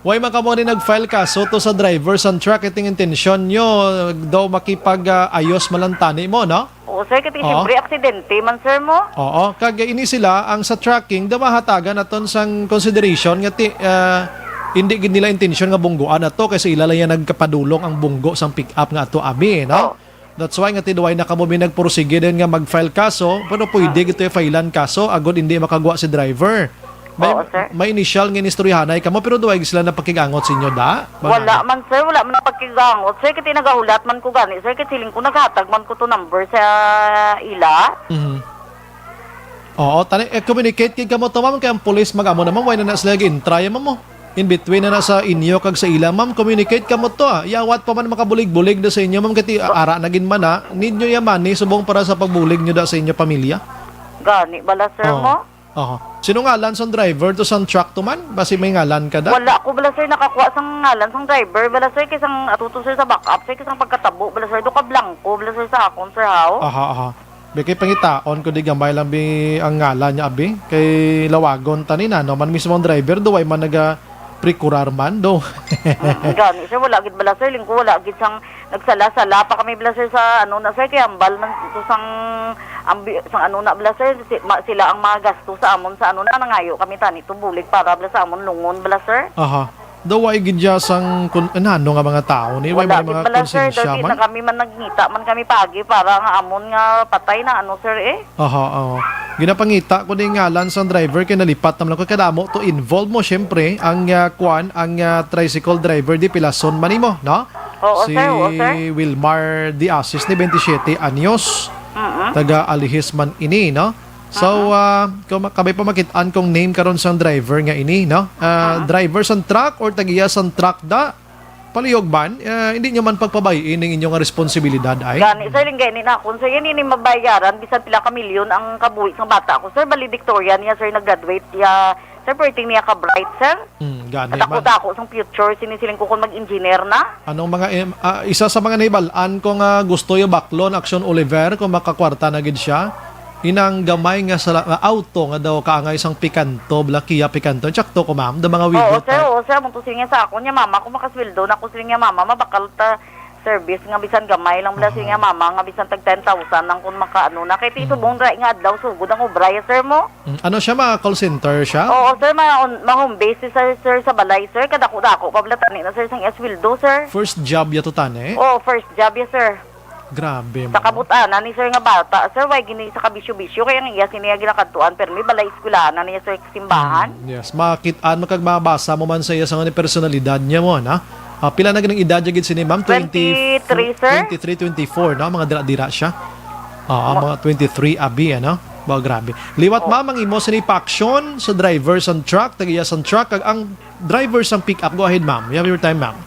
Why man ka mo rin nag-file kaso to sa driver sa truck iting intensyon nyo daw makipag-ayos malantani mo, no? Oo sir, kasi siyempre aksidente man sir mo. Oo, kag ini sila ang sa tracking daw mahatagan naton sang consideration nga hindi gid nila intensyon nga bunggoan ato kasi ilalaya nagkapadulong ang bunggo sang pick up nga ato abi, no? That's why nga tinuway na kamo nagpursige din nga mag-file kaso, pero pwede gito i-filean kaso agod hindi makagawa si driver. May initial nga inistoryahanay kamo pero duway sila na pakigangot sa inyo da? Wala man sir, wala man pakigangot. Sir, kiti nagahulat man ko gani. Sir, kiti siling ko naghatag man ko to number sa ila. Oo, communicate kay kamo to, ma'am, kay ang police mag-amo naman why na sila gin-try mo. In between na sa inyo kag sa ila, ma'am, communicate ka mo to. Yawat pa man makabulig-bulig da sa inyo, ma'am, kati ara nagin man need nyo yaman subong para sa pagbulig nyo da sa inyo pamilya. Gani bala sir mo? Sino ngalan sa driver to sa truck to man? Basi may ngalan ka da? Wala ko bala sir nakakuha sang ngalan sang driver bala sir kisang atuto sir sa backup sir kisang pagkatabo bala sir do ka blanco bala sir sa akon sir how? Kay pangitaon ko di gamay lang ang ngalan niya abi kay lawagon tanina no man mismo ang driver do way man pre-curar man do. Gani sir, wala gid bala sir, lingko wala gid sang nagsala-sala pa kami bala sir sa na sir kay ambal man to sang bala sir sila ang mga gasto sa amon sa nangayo kami tani tubulig para bala sa amon lungon bala sir. Daw ay gidya sang nga mga tao ni way mga konsensya man. Na kami man nagngita man kami pagi para nga amon nga patay na sir Ginapangita ko din ngalan sa driver kay nalipat naman ko kadamo to involve mo syempre ang tricycle driver di Pilason manimo, no? Oo, si sir. Wilmar Di Asis ni 27 anyos. Taga Alihis man ini, no? So, kami pa makitaan kong name karon sa driver nga ini, no? Driver sa truck or tagiya sa truck da? Palihog ban, hindi nyo man pagpabayin ng inyong responsibilidad ay? Gani, sir, linggay ni nakon. Sir, yan ini mabayaran, bisan pila ka milyon ang kabuhi ng bata ko. Sir, valedictorian niya, sir, nag-graduate niya. Sir, pwedeng niya ka-bright, sir. Gani at ako sa future, sinisiling ko kung mag-engineer na. Anong mga, isa sa mga naibalaan ko nga gusto yung Baclon, Action Oliver, kung makakwarta na gid siya, inang gamay nga sa auto nga daw kaangay isang pikanto, Kia pikanto. Tsakto ko, ma'am, da mga video. Oo, sir, mong tusin niya sa ako niya, mama, kung makasweldo na ko siling niya, mama, mabakal ta service nga bisan gamay lang bala siya mama nga bisan tag 10,000 nang kun makaano na kay tito bong dra nga adlaw sugod ang obraya sir mo. Ano siya, mga call center siya? Oo sir, ma home base sir sa balay sir kadako-dako pablatan na sir sang sweldo sir. First job ya to tane? Oo, first job ya sir. Grabe mo. Sa kabutan ni sir nga bata sir way gini sa kabisyo-bisyo kaya nga iya siniya ginakadtuan pero may balay eskwelahan na niya sir simbahan. Yes, makitaan makagmabasa mo man sa iya sa nga personalidad niya mo na. Pila na ganang edad jagid sini ma'am? 23 sir? 23, 24 no? Mga dira-dira siya. Mga 23 abi ano? Ba grabe. Liwat ma'am ang imo sini paksyon sa driver sa truck, tagiya sa truck kag ang driver sa pick up. Go ahead ma'am. You have your time ma'am.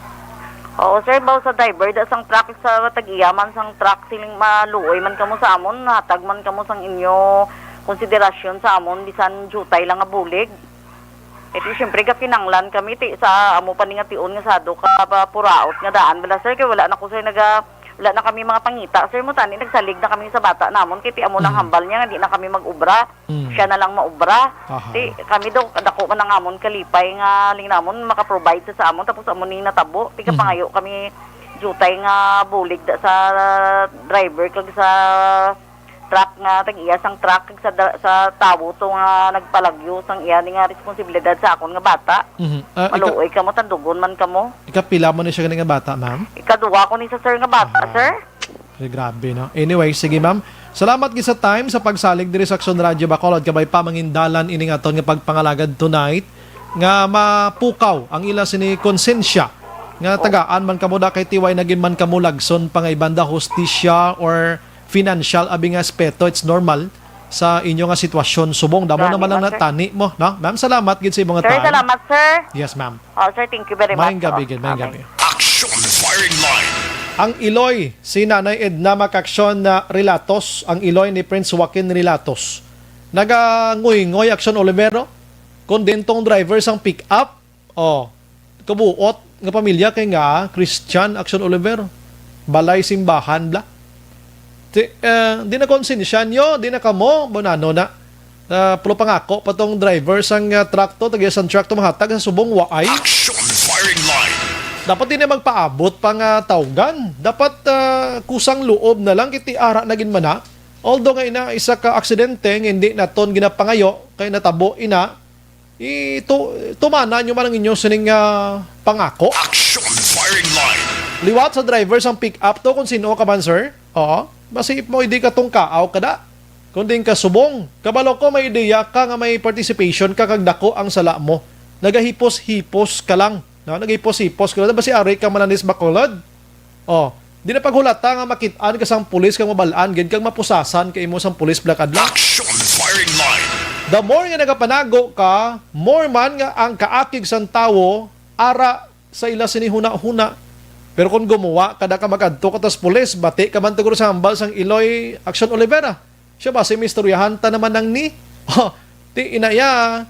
Oo sir, baw sa driver da sang truck sa tagiyaman sang truck siling maluoy man kamo sa amon, hatag man kamo sang inyo konsiderasyon sa amon bisan jutay lang nga bulig. Ito siyempre ka kinanglan kami ti sa amo pa ni nga tiun nga sado ka puraot nga daan bala sir kay wala na ko sir wala na kami mga pangita. Sir mo tani nagsalig na kami sa bata namon kay ti amo nang hambal niya nga di na kami mag-ubra. Siya na lang maubra. Ti kami daw dako man ang amon kalipay nga linamon maka-provide sa amon tapos amon ni natabo. Ti ka pangayo kami jutay nga bulig da sa driver kag sa truck nga tag-iya sang truck kag sa tawo to nga nagpalagyo sang iya ni nga responsibilidad sa akon nga bata. Maluoy ka mo tandugon man kamo. Ikapila mo ni siya nga bata, ma'am? Ikaduwa ko ni sa sir nga bata, sir. Grabe, no? Anyway, sige ma'am. Salamat gid sa time sa pagsalig diri sa Aksyon Radio Bacolod kabay pamangindalan ini nga aton nga pagpangalagad tonight nga mapukaw ang ila sini konsensya nga tagaan man kamo da kay tiway nagin man kamo lagson pangaybanda hostisya or financial abi nga aspeto. It's normal sa inyo nga sitwasyon subong damo naman lang natani mo, no? Ma'am, salamat gid sa imong Sir, time. salamat, sir. Yes, ma'am. Oh, sir, thank you very much. Maayong gabi gid, maayong gabi. Action Firing Line. Ang Iloy, si Nanay Edna Makaksyon na Relatos, ang Iloy ni Prince Joaquin Relatos. Naganguy-ngoy Aksyon Olivero, kondentong driver sang pick-up, kabuot nga pamilya kay nga Christian Aksyon Olivero. Balay simbahan bla. Di na konsensya nyo, di na kamo, bonano na. Pulo pangako patong driver sang truck to, tagiya sang truck to mahatag sa subong waay. Action Firing Line. Dapat din na magpaabot pang tawgan. Dapat kusang loob na lang kiti ara na ginmana. Although nga ina isa ka aksidente hindi naton ginapangayo kay natabo ina tumana nyo man ang inyo sining pangako. Action Firing Line. Liwat sa driver sang pick up to kung sino ka man, sir. Oo. Basi mo hindi ka tong kaaw kada. Kundi ka subong. Kabalo ko may ideya ka nga may participation ka kag dako ang sala mo. Nagahipos-hipos ka lang. No, nagahipos-hipos ka lang. Basi ari ka mananis Bacolod. Di na paghulata nga makitaan ka sang pulis kang mabalaan gid kang mapusasan kay imo sang pulis blakadla. Action Firing Line. The more nga nagapanago ka, more man nga ang kaakig sang tawo ara sa ila sini huna-huna. Pero kung gumawa, kada ka makadto ka tas pulis, bati ka man tuguro sa hambal sang Iloy Action Olivera. Siya ba si mistoryahan ta naman nang ni? Ti inaya.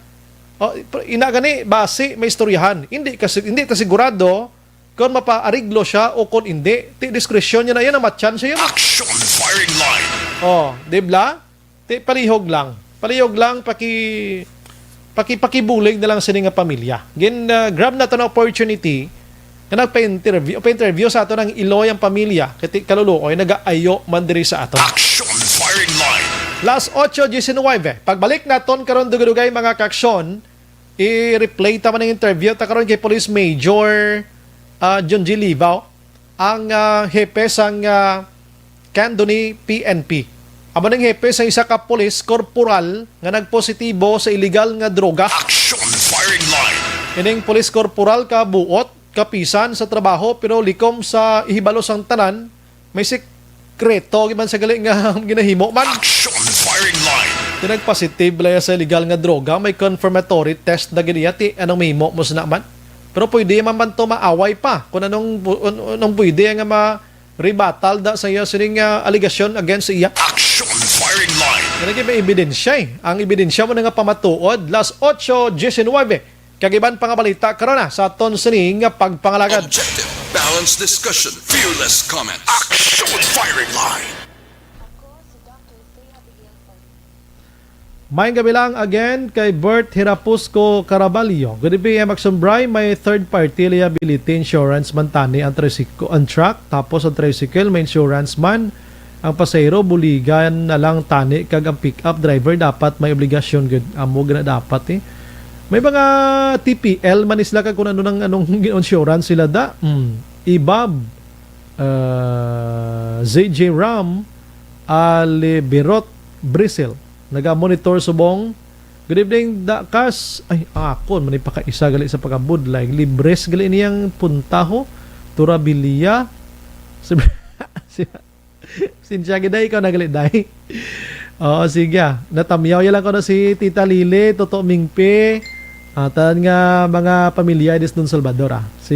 Ina gani basi may istoryahan. Hindi ta sigurado kung mapaariglo siya o kung hindi. Ti diskresyon niya na yan, matchan siya yun. Action Firing Line. Di ba? Ti palihog lang. Palihog lang pakibulig na lang sa nga pamilya. Grab na to na opportunity na nagpa-interview sa ato ng Iloy ang pamilya. Kati kaluluoy, nag-aayo man diri sa ato. Action Firing Line. Last 8:19. Pagbalik naton karon dugay mga kaksyon, i-replay ta man ang interview ta karon kay Police Major John G. Livaw, ang hepe sang Candoni PNP. Amo nang hepe sa isa ka police corporal nga nagpositibo sa illegal nga droga. Action Firing Line. Ining police corporal ka buot kapisan sa trabaho pero likom sa ihibalo sang tanan may sikreto giman sa gali nga ginahimo man. Action Firing Line. Nagpositive laya sa illegal nga droga may confirmatory test na giniyati anong mahimo mo sa naman. Pero pwede man to maaway pa kung anong pwede nga ma-rebuttal da sa iya sining allegation against iya. Action Firing Line. Yan may ebidensya Ang ebidensya mo na nga pamatuod. Last 8:19. Kagiban pangabalita karon na sa aton sining pagpangalagad. Objective, balanced discussion, fearless comments. Action Firing Line. May gabi lang again kay Bert Hirapusco Caraballo. Good evening, Maxon Bray. May third party liability insurance man tani ang truck. Tapos ang tricycle may insurance man. Ang pasahero buligan na lang tani kag ang pick up driver dapat may obligasyon gud. Amo gana dapat May mga TPL man isla kag kung anong insurance sila da. Ibab, ZJ Ram, Alibirot, Brisel. Naga-monitor subong. Good evening, Dakas. Ay, ako, manipakaisa gali sa pagkabudlay. Libres gali niyang puntaho. Turabilia. Sinsya giday, ikaw nagali day. Oo, sige. Natamyaw lang ko na si Tita Lili, Toto Mingpe. Atan nga mga pamilya des Don Salvador. Si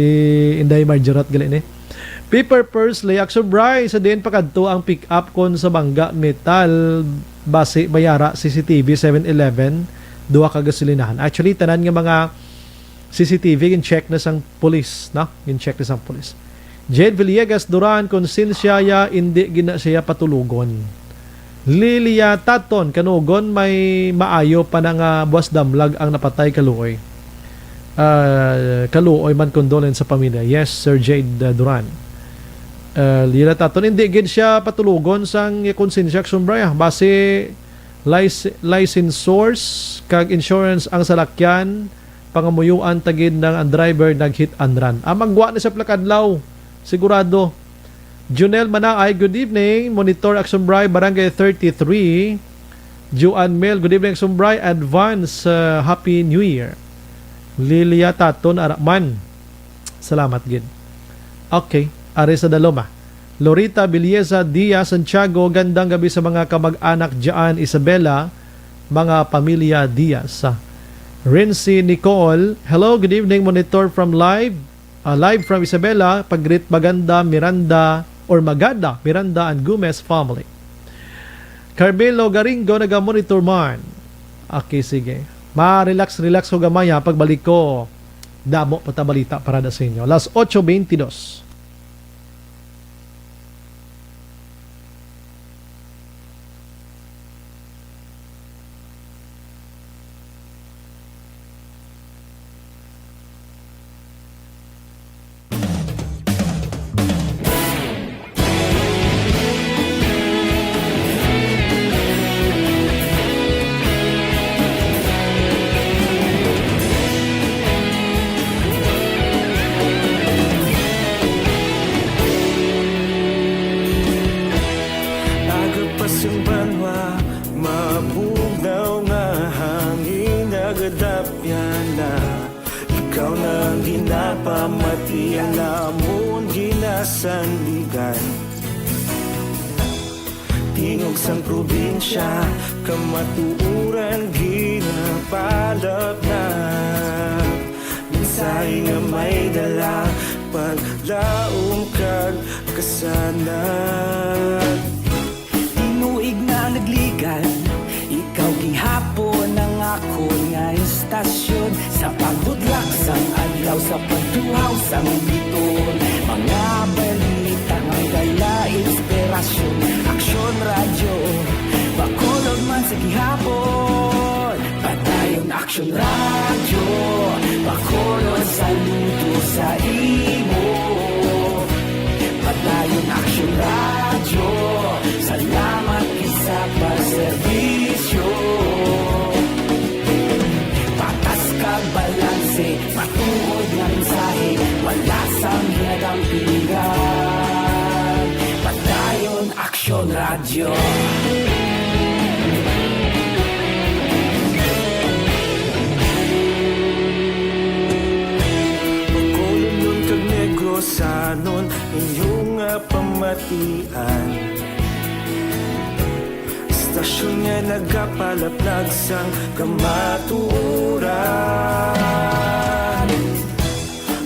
Inday Marjorat gali ni. Paper Pursley, Action Bry, sa din pakadto ang pick up kon sa Bangga Metal base Bayara CCTV 711 duha ka gasolinahan. Actually, tanan nga mga CCTV gin-check na sang police, no? Gin-check na sang police. Jade Villegas Duran, konsensya ya, hindi gina siya patulugon. Lilia Taton, kanugon may maayo pa na nga buwas damlag ang napatay kaluoy. Kaluoy man condolence sa pamilya. Yes, Sir Jade Duran. Lilia Taton, hindi gid siya patulugon sang konsensya action braya. Base license source kag insurance ang salakyan, pangamuyuan tagid ng ang driver nag-hit and run. Magwa na sa plakadlaw. Sigurado. Junel Manaay, good evening. Monitor Action Bray, Barangay 33. Juan Mel, good evening Action Bray. Advance, Happy New Year. Lilia Taton Arakman. Salamat gid. Okay, Arisa Daloma. Lorita Biliesa Diaz Santiago, gandang gabi sa mga kamag-anak dyan, Isabela, mga pamilya Diaz. Renzi Nicole, hello, good evening. Monitor from live from Isabela, Pagrit Maganda, Miranda and Gomez family. Carmelo Garingo, naga-monitor man. Okay, sige. Ma-relax ko gamaya pagbalik ko. Damo patabalita para sa inyo. Las 8:22. Tingog sang probinsya, kamatuuran ginapalap na. Minsay nga may dala, paglaom kag kasanan. Tinuig na nagligan, ikaw gihapon ang ako nga istasyon. Sa paghudlak sang adlaw, sa pagtuhaw sang biton. Mga balita nga dala inspirasyon. Aksyon radyo, bakolog man sa gihapon. Padayon aksyon radyo, bakolog saludo sa imo. Padayon aksyon radyo, salamat isa pagserbisyo. Patas kag balanse, matuod nga mensahe, wala sang ginagampingan. Padayon aksyon radyo. Pagkulong nun kag negrosanon, inyong nga pamatian. Istasyon nga nagapalaplag sang kamatuuran.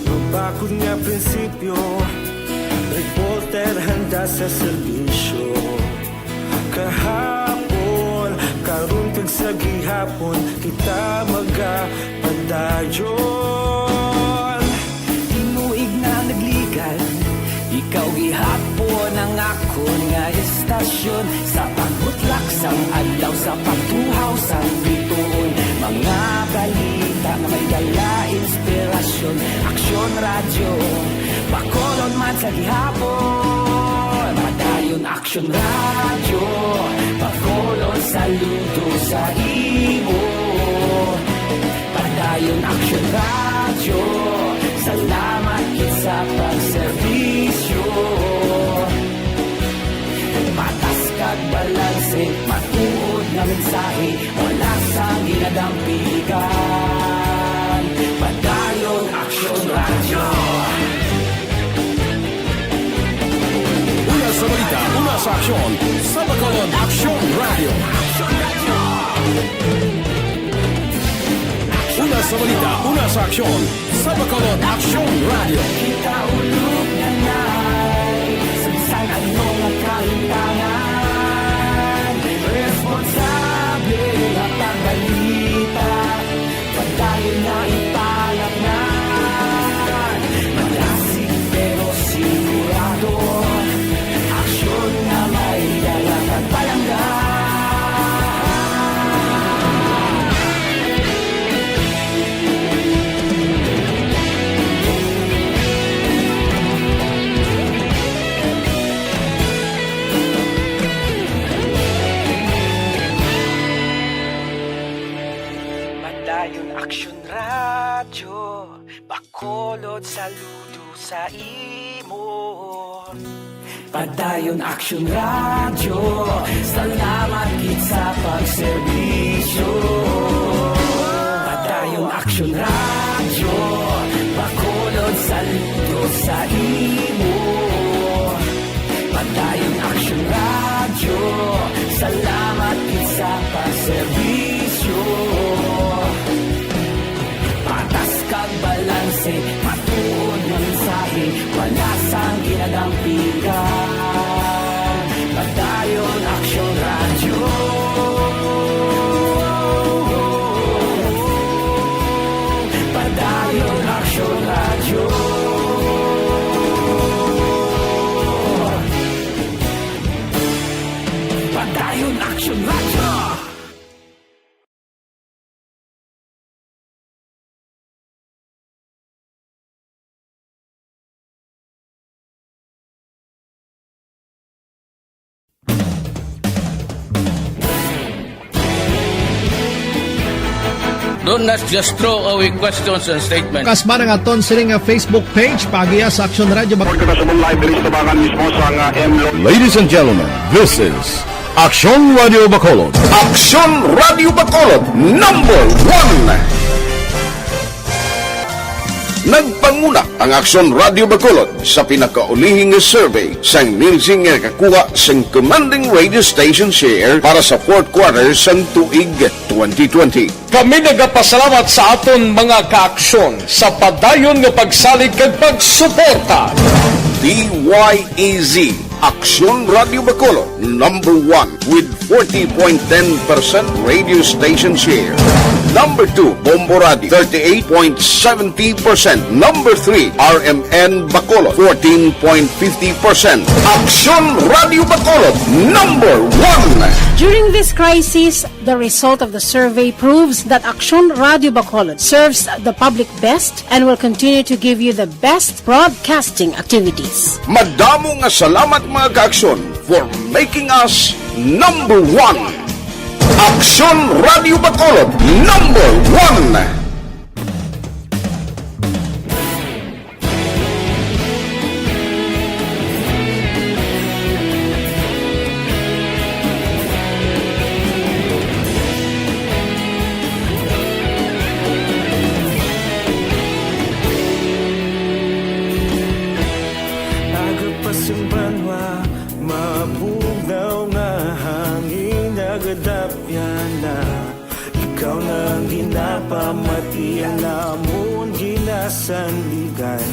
Magbakod nga prinsipyo, reporter handa sa serbisyo. Kahapon, karon kag sa gihapon, kita magapadayon. Tinuig na nagligan, ikaw gihapon ang ako nga istasyon. Sa pagbutlak sang adlaw, sa pagtuhaw sang biton. Mga balita na may dala inspirasyon. Aksyon radyo, bakolon man sa gihapon. Padayon aksyon radyo, bakolon saludo sa imo. Padayon aksyon radyo, salamat sa pagserbisyo. Patas kag balanse, matuod na mensahe, wala sang ginadampigan. Padayon aksyon radyo. Una sa balita, una sa aksyon, sa Bacolod Aksyon Radio. Una sa balita, una sa aksyon, sa Bacolod Aksyon Radio. Kita ulog na na'y sabisan ano nga kahintangan. Responsable at ang balita, Bacolod saludo sa imo. Padayon Action Radio, salamat gid sa pagserbisyo. Padayon Action Radio, Bacolod saludo sa imo. Padayon Action Radio, salamat gid sa pagserbisyo. Patas kag balanse, matuod na mensahe, wala sang ginadampigan. Padayon Action Radio. Padayon Action Radio. Padayon Action Radio. Do not just throw away questions and statements. Kasma ng aton siling nga Facebook page pagiya sa Action Radio. Ladies and gentlemen, this is Action Radio Bacolod. Action Radio Bacolod number 1. Nagpanguna ang Action Radio Bacolod sa pinakaulihing survey sang ninsing nga kakuha sang commanding radio station share para sa fourth quarter sang tuig 2020. Kami nagapasalamat sa aton mga kaaksyon sa padayon nga pagsalig kag pagsuporta. DYEZ Action Radio Bacolod number 1 with 40.10% radio station share. Number 2, Bombo Radio, 38.70%. Number 3, RMN Bacolod, 14.50%. Action Radio Bacolod, number 1. During this crisis, the result of the survey proves that Action Radio Bacolod serves the public best and will continue to give you the best broadcasting activities. Madamo nga salamat mga kaaksyon for making us number 1. Action Radio Bacolod number 1. Agapasumbanwa, mabugnaw nga hangin nagadapyan na. Ikaw na ang ginapamatian namon ginasandigan.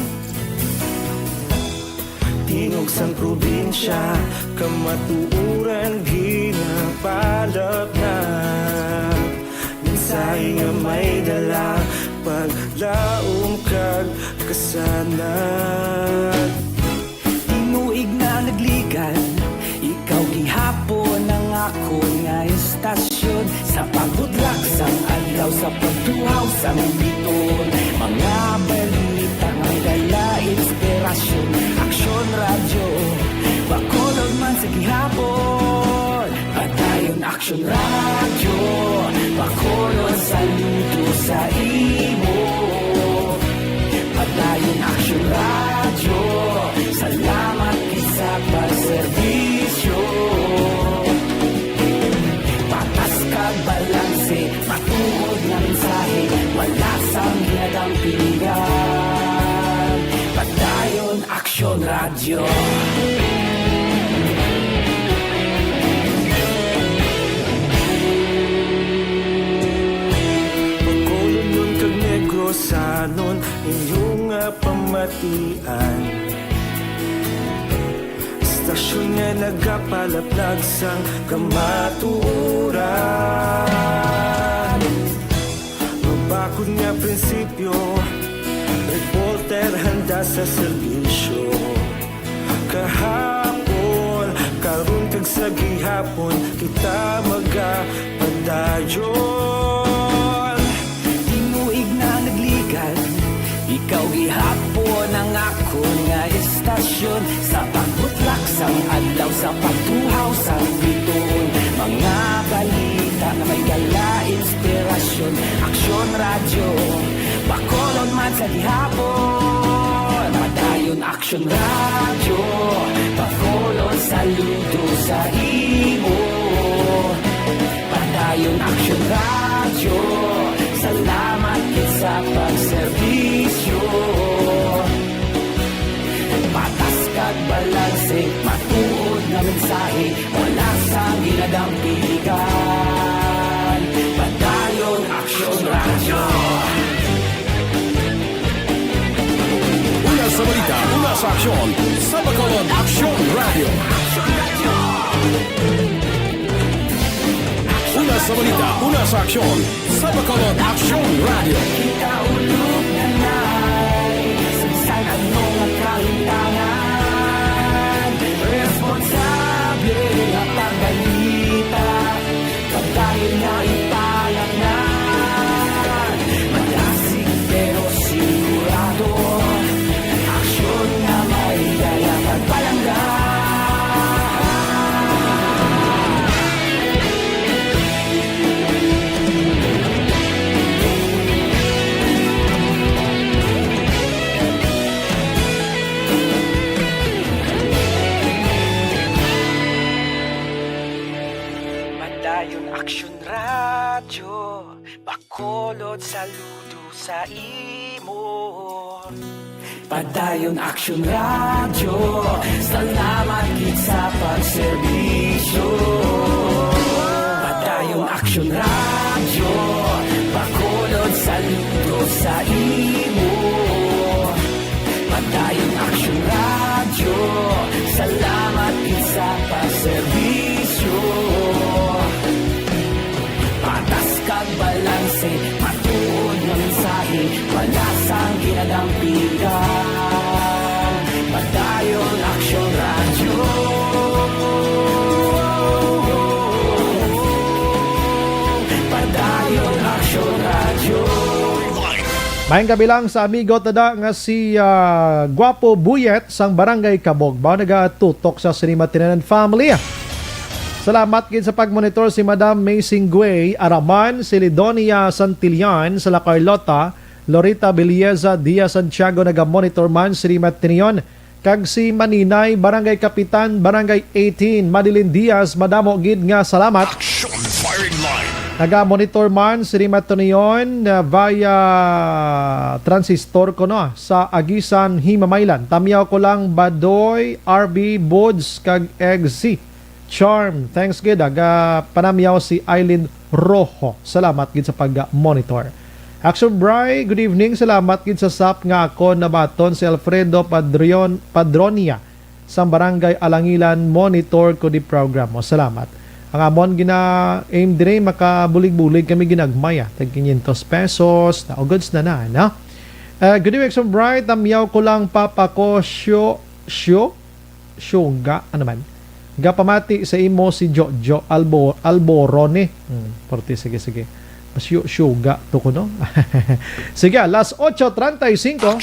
Tingog sang probinsya, kamatuuran ginapalap na. Minsay nga may dala, paglaom kag kasanan. Tinuig na nagligan, ikaw gihapon ang ako nga istasyon. Sa pagudlak sang adlaw, sa pagtuhaw sang biton. Mga balita nga dala inspirasyon. Action Radio, Bacolod man sa gihapon. Padayon Action Radio, Bacolod saludo sa imo. Padayon Action Radio, salamat sa pagserbisyo. Patas kag balanse, matuod na mensahe, wala sang ginadampingan. Padayon Action Radio. Bacolod nun kag Negros sanon inyong pamatian. Stasyon nga nagapalaplag sang kamatuuran. Mabakod nga prinsipyo, reporter handa sa serbisyo. Kahapon, karon kag sa gihapon, kita magapadayon. Tinuig na nagligan, ikaw gihapon ang ako nga istasyon. Sa pagbutlak sang adlaw, sa pagtuhaw sang biton. Mga balita na may dala inspirasyon. Action Radio, Bacolod man man sa gihapon. Padayon Action Radio, pakolon saludo sa imo. Padayon Action Radio, salamat kit sa pagserbisyo. Patas kag balanse, matuod na mensahe, wala sa ginadampigan. Padayon Action Radio. Una sa balita, una sa aksyon. Sa Bacolod Action Radio. Una sa balita, una sa aksyon. Sa Bacolod Action Radio. Kaulog na na'y sagsag ang mga kahintangan. Responsable at pagbalita, pagdahil na ipalagnan. Malasig pero sigurado, aksyon na may dala pagpalanggan. Padayon Action Radio, Bacolod saludo sa imo. Padayon Action Radio, salamat kit sa pagserbisyo. Padayon Action Radio, Bacolod saludo sa imo. Padayon Action Radio, salamat kit sa pagserbisyo. Patas kag balanse, matuod ng mensahe, wala sang ginadampigan. Padayon Action Radio. Padayon Action Radio. Maayong kabilang sa amigo tada nga si Guapo Buyet sang Barangay Kabog. Bao nagatutok sa Sinima Tinanan Family. Salamat gid sa pagmonitor si Madam May Singway Araman, si Lidonia Santillan sa La Carlota, Lorita Belieza Diaz Santiago naga-monitor man si Rimat Tinion, kag si Maninay Barangay Kapitan Barangay 18 Madeline Diaz madamo gid nga salamat. Action Firing Line. Naga-monitor man si Rimat Tinion via transistor ko no sa Agisan Himamaylan. Tamyaw ko lang Badoy RB Bods kag XC Charm, thanks gid aga panamyaw si Eileen Rojo. Salamat gid sa pag-monitor. Action Bry, good evening. Salamat gid sa SAP nga ako nabaton si Alfredo Padronia sa Barangay Alangilan, monitor ko di program mo. Salamat. Ang amon gina aim dire makabulig-bulig kami ginagmaya. Tag 500 pesos. Na goods na no? Good evening Action Bry, tamyaw ko lang papa ko Shoga, ano man? Gapamati sa imo si Jojo Alborone. Sige. Suga to ko no. Sige, last 8:35.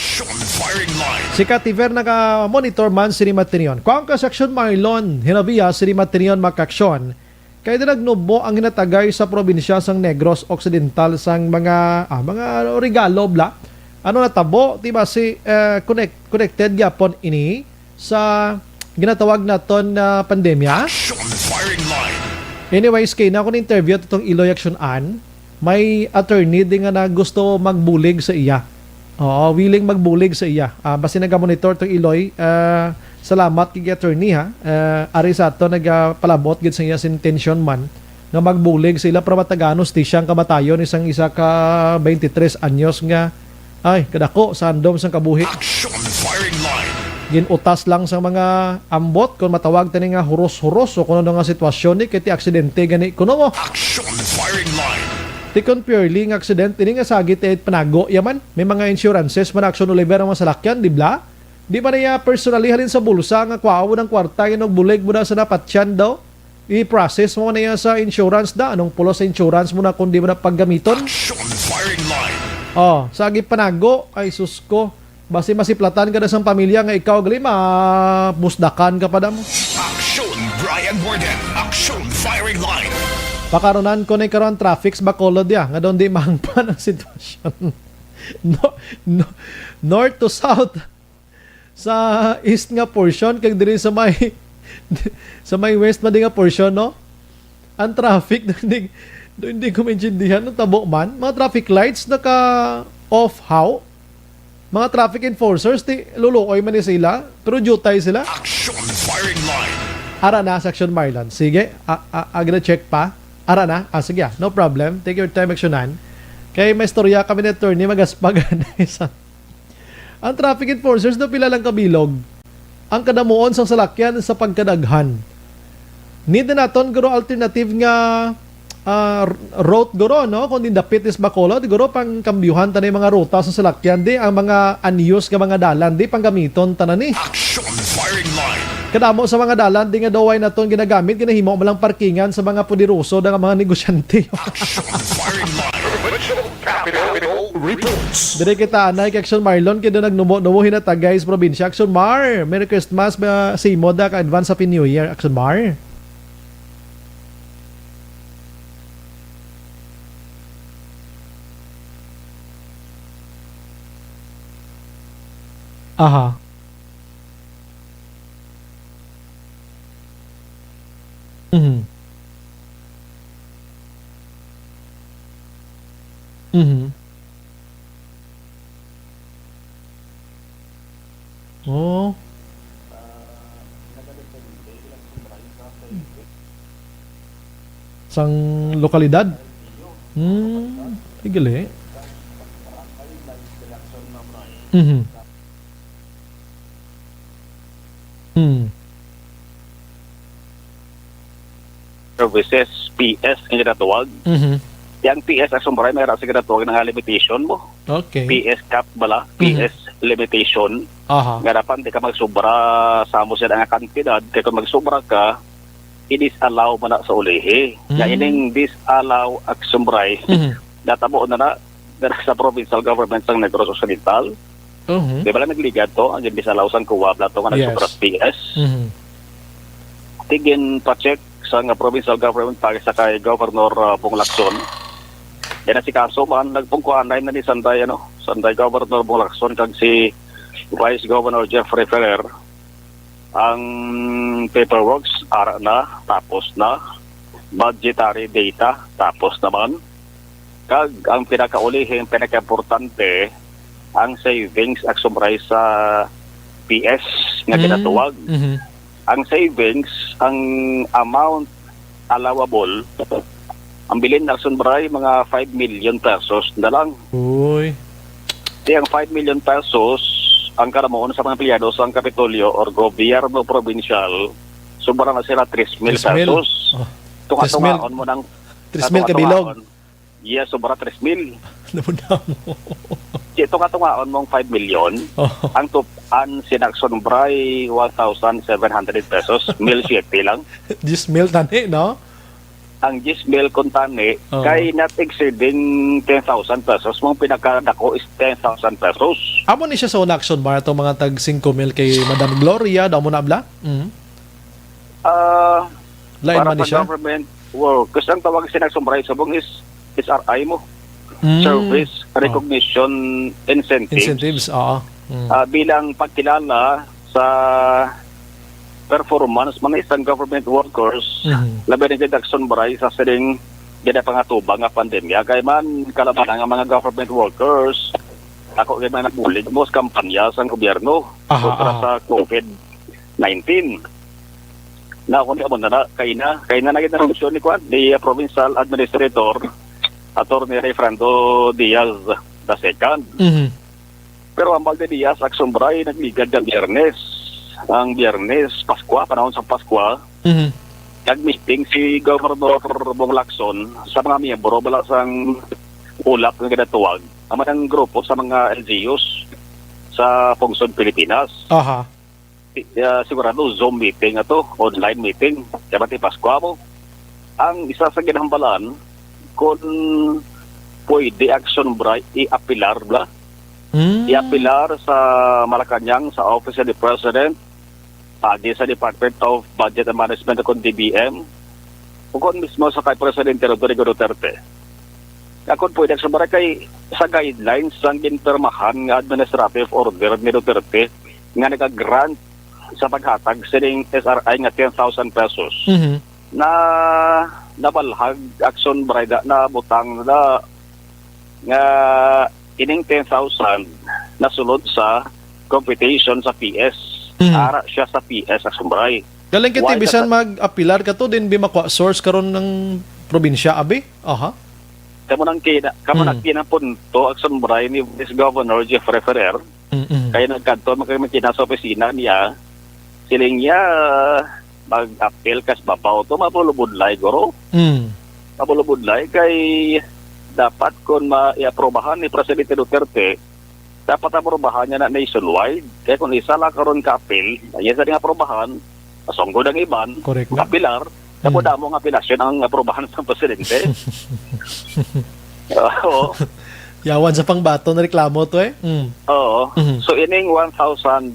Si Kativer naka-monitor man si Matinion. Kuang ka section Marlon, hinabiya si Matinion makaksyon. Kaya dinagnubo ang hinatagay sa probinsya sang Negros Occidental sang mga regalo bla. Ano natabo, diba si connected gyapon ini sa ginatawag naton na pandemya. Anyways, kay na akong interview itong Iloy Action An, may attorney din nga na gusto magbulig sa iya. Oo, willing magbulig sa iya. Basta nag-monitor itong Iloy, salamat kay attorney ha. Ari sa ito, nagpalabot gid sa iya sin intention man nga magbulig sa ila para mataganos di siyang kamatayon isang isa ka 23 anyos nga ay kadako sa andom sang kabuhi. Action Firing Line. Ginutas lang sa mga ambot kung matawag tani nga huros-huros o kuno nga sitwasyon ni kiti aksidente gani kuno mo. Action Firing Line. Tikon purely nga aksidente ni nga sagit et panago yaman. May mga insurances man action oliver ang masalakyan, di bla? Di ba niya personally halin sa bulsa nga kwao ng kwarta inog bulig mo na sa napatyan daw? I-process mo na yan sa insurance da. Anong pulo sa insurance mo na kung di mo na paggamiton? Action Firing Line. Sagit panago ay susko. Basi masiplatan ka na sa pamilya nga ikaw gali mapusdakan ka pa damo. Action Brian Borden. Action Firing Line. Pakaronan ko na karon traffic sa Bacolod ya nga doon di mangpan ang sitwasyon. no, no, north to south sa east nga portion kag diri sa may sa may west man nga portion, no? Ang traffic hindi ko maintindihan ng tabo man. Mga traffic lights naka off how? Mga traffic enforcers lulukoy man ni sila pero jutay sila. Action firing line. Ara na sa Action Marlon. Sige, agad check pa. Ara na. Sige, no problem. Take your time, actionan. Kay may storya kami na attorney magaspagan isa. Ang traffic enforcers na pila lang kabilog. Ang kadamuon sang salakyan sa pagkadaghan. Need na naton guro alternative nga route guro, no? Kung dapit is Bacolod, guro pang kambyuhan tanay mga ruta sa salakyan. Di ang mga unused nga mga dalan, di pang gamiton tanan ni. Action firing line. Kadamo sa mga dalan, di nga daway na itong ginagamit, ginahimo malang parkingan sa mga pudiroso ng mga negosyante. Action firing line. Capital reports. Dire kita anay kay Action Marlon, kaya nagnumo hinatagay sa probinsya. Action Mar, Merry Christmas, si Moda ka advance Happy New Year, Action Mar. Aha. Mhm. Mhm. Oh. Sang lokalidad? Gali. Mhm. Services, PS, ang ginatawag. Yang PS ang sumbray, may rasa ginatawag ng limitation mo. Okay. PS cap bala, PS limitation. Aha. Nga dapat di ka magsubra sa mo siya ang kantidad. Kaya kung magsubra ka, i-disallow mo na sa ulihi. Nga ining disallow ang sumbray, natabo na sa provincial government sang Negros Occidental. Di ba lang nagligad to, ang disallow sang kuwabla to nga nagsubra sa PS. Tigin pa-check sa nga provincial government pag sa kay Governor Bong Lacson. Yan na si kaso man nagpungkuanay na ni Sanday Governor Bong Lacson kag si Vice Governor Jeffrey Ferrer. Ang paperworks ara na, tapos na, budgetary data tapos naman, kag ang pinakaulihin, pinaka-importante ang savings at sumray sa PS nga ginatuwag. Ang savings, ang amount allowable, ang bilin na sunbray, mga 5 million pesos na lang. Uy. Di ang 5 million pesos, ang karamoon sa mga empleyado sa Kapitolyo or gobyerno provincial, sobra na sila 3 mil pesos. Tunga-tungaon mo ng 3 mil kabilog. Yes, sobra 3 mil. Napunta mo. Tunga-tungaon mong 5 million. Ang tupan sinakson bray 1,700 pesos. Mil 7 lang. 10 mil tani, no? Ang 10 mil kung tani, kay not exceeding 10,000 pesos. Mong pinakadako is 10,000 pesos. Amo ni siya sa action bar itong mga tag 5 mil kay Madam Gloria, daw mo na abla? Lain para man ni sa siya? government work. Kasi ang tawag sinakson bray sabong is SRI mo. Service Recognition Incentives, oo. Bilang pagkilala sa performance mga isang government workers, labi rin Jackson Bray sa siling gada pangatubang nga pandemya. Kaya man kalaban nga mga government workers, ako kaya man nabulig mo sa kampanya sa gobyerno kontra sa COVID-19. Na kung di mo na, kaya na naging ni Kwan, ni Provincial Administrator, Attorney Refrando Diaz II. Pero ang Balde Diaz, Action Bray, nagligad ng Biyernes. Ang Biyernes, Paskwa, panahon sa Paskwa, nag-meeting si Governor Bong Lacson sa mga miyembro bala sang ulap ng ginatuwag. Aman ang grupo sa mga LGUs sa Pungsod, Pilipinas. Sigurado Zoom meeting ito, online meeting, kaya Paskwa mo. Ang isa sa ginambalan, kung pwede Action Bray i-apilar bla. I-apilar sa Malacanang sa Office of the President, sa Department of Budget and Management kung DBM, o kung mismo sa kay Presidente Rodrigo Duterte. Ako pwede sa baray kay sa guidelines ang ginpermahan nga administrative order ni Duterte nga nag-grant sa paghatag sining SRI nga 10,000 pesos na nabalhag action bride na butang na nga ining 10,000 na sulod sa computation sa PS. Ara siya sa PS action bride. Galing kita bisan mag-apilar ka to din bimakwa source karon ng probinsya abi. Aha. Kamo nang punto action bride ni Vice Governor Jeffrey Ferrer. Kaya nagkanto magkakita sa opisina niya siling niya mag-appeal kas bapaw to mapulubudlay goro. Mapulubudlay kay dapat kung ma-iaprobahan ni Presidente Duterte dapat aprobahan niya na nationwide. Kaya kung isa lang karon ka-appeal, ay sa nga aprobahan, masonggod ang iban, apilar, tapos damo nga apilasyon ang aprobahan ng Presidente. Oo. Yawan sa pangbato na reklamo to eh. Oo. So ining 1,700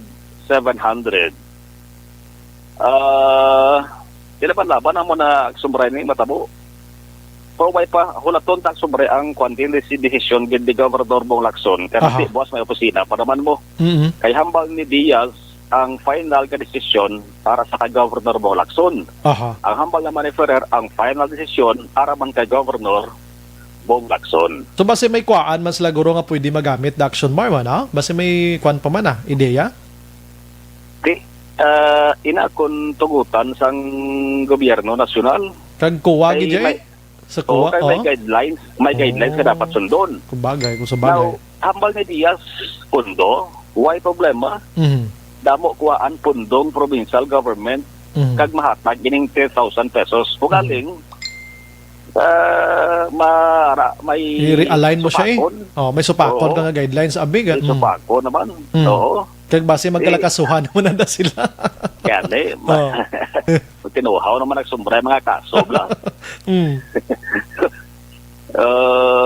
sila pa laban ang muna sumray ni matabo. Paway pa hulaton tak sumray ang quantity decision gid di Gobernador Bong Lacson kasi boss may opisina para man mo. Kay hambal ni Diaz ang final ka decision para sa kay Gobernador Bong Lacson. Ang hambal naman ni Ferrer ang final decision para man kay Gobernador Bong Lacson. So base may kuan mas laguro nga pwede magamit the action bar man ha? Base may kuan pa man ideya? Ina kon tugutan sang gobyerno nasyonal. Kag kuwa gid sa kuwa. May guidelines ka dapat sundon. Kubagay, kung sa bagay. Now, hambal ni Diaz pundo, why problema? Damo kuwaan pundong provincial government kag mahatag gining 10,000 pesos. Ugaling may i-realign mo siya eh. May supakon ka nga guidelines abig. May supakon naman. Oo. Kag base magkalakasuhan mo na sila. Kaya tinuhaw naman nagsumbray mga kaso bla.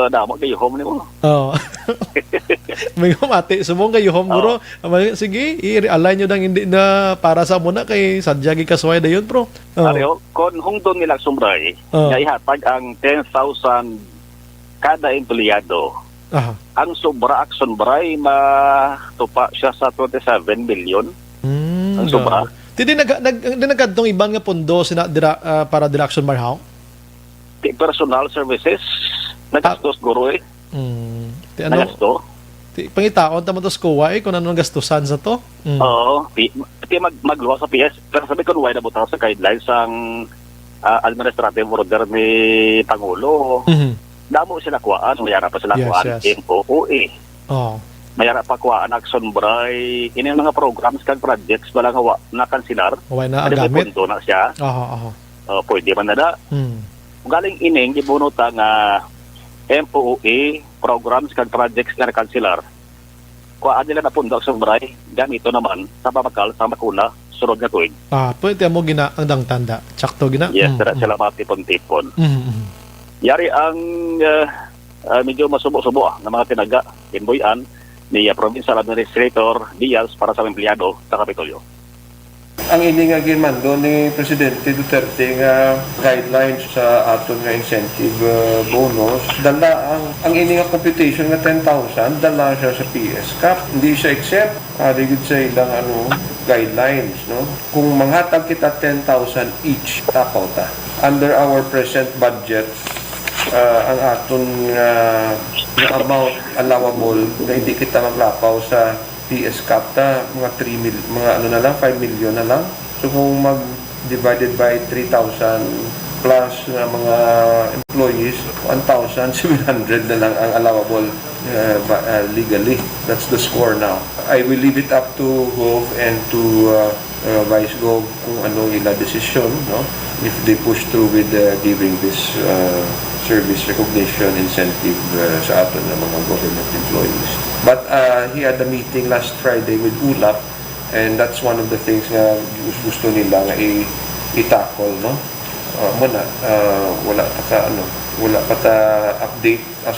Damo gayuhom ni mo. May humati subong gayuhom guro. Sige, i-realign nyo hindi na para sa muna kay sadyagi kasuhay dayon bro. Ariyo, kon hungdon nila sumbray, nga ihatag ang 10,000 kada empleyado. Ang sobra action bray matupa siya sa 27 million. Ang sobra. Hindi nagkadtong ibang nga pondo para direction marhaw? Personal services nagastos guro eh. Nagasto. Pangitaon tamo to kuwa kung ano gastusan sa to. Oo. Magluwa sa PS. Pero sabi ko why na butang sa guidelines ang administrative order ni Pangulo. Damo sila kuwaan, mayara pa sila kuwaan MOOE. Mayara pa kuwaan action bray. Ini mga programs kag projects wala nga na kansilar. Wala na agamit. Punto na siya. Pwede man na. Galing ining gibunuta nga MOOE programs kag projects nga kansilar. Kuwaan nila na pundo action bray. Ganito naman sa babakal sa makuna sunod nga tuig. Pwede mo gina ang tanda. Tsakto gina. Yes, sila matipon-tipon. Yari ang medyo masubo-subo ng mga tinaga inboyan ni Provincial Administrator Diaz para sa empleyado sa Kapitolyo. Ang ini nga ginmando ni Presidente Duterte nga guidelines sa aton nga incentive bonus, dala ang ini nga computation nga 10,000 dala siya sa PS Cap. Hindi siya except digid sa ilang guidelines, no? Kung manghatag kita 10,000 each tapaw ta under our present budget, ang aton amount allowable na hindi kita maglapaw sa PS Cap ta mga 5 million na lang. So kung divided by 3,000 plus na mga employees, 1,700 na lang ang allowable legally. That's the score now. I will leave it up to Gov and to Vice Gov kung ano ila decision, no? If they push through with giving this service recognition incentive sa aton ng mga government employees. But he had a meeting last Friday with ULAP, and that's one of the things nga gusto nila nga i-tackle, no? Wala pa ta update as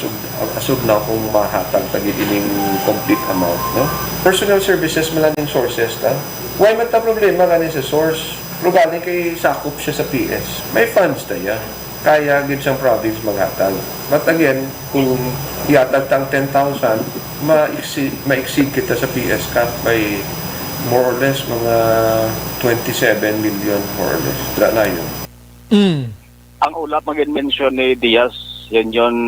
of now kung mahatag tagid ining complete amount, no? Personal services malaning sources ta. Why man ta problema ganin sa source? Pero galing kay sakop siya sa PS. May funds ta ya. kaya gid sang province maghatag. But again, kung ihatag tang 10,000, ma-exceed kita sa PS Cap by more or less mga 27 million more or less. Dra na yun. Ang ulap mag-mention ni Diaz, yan yung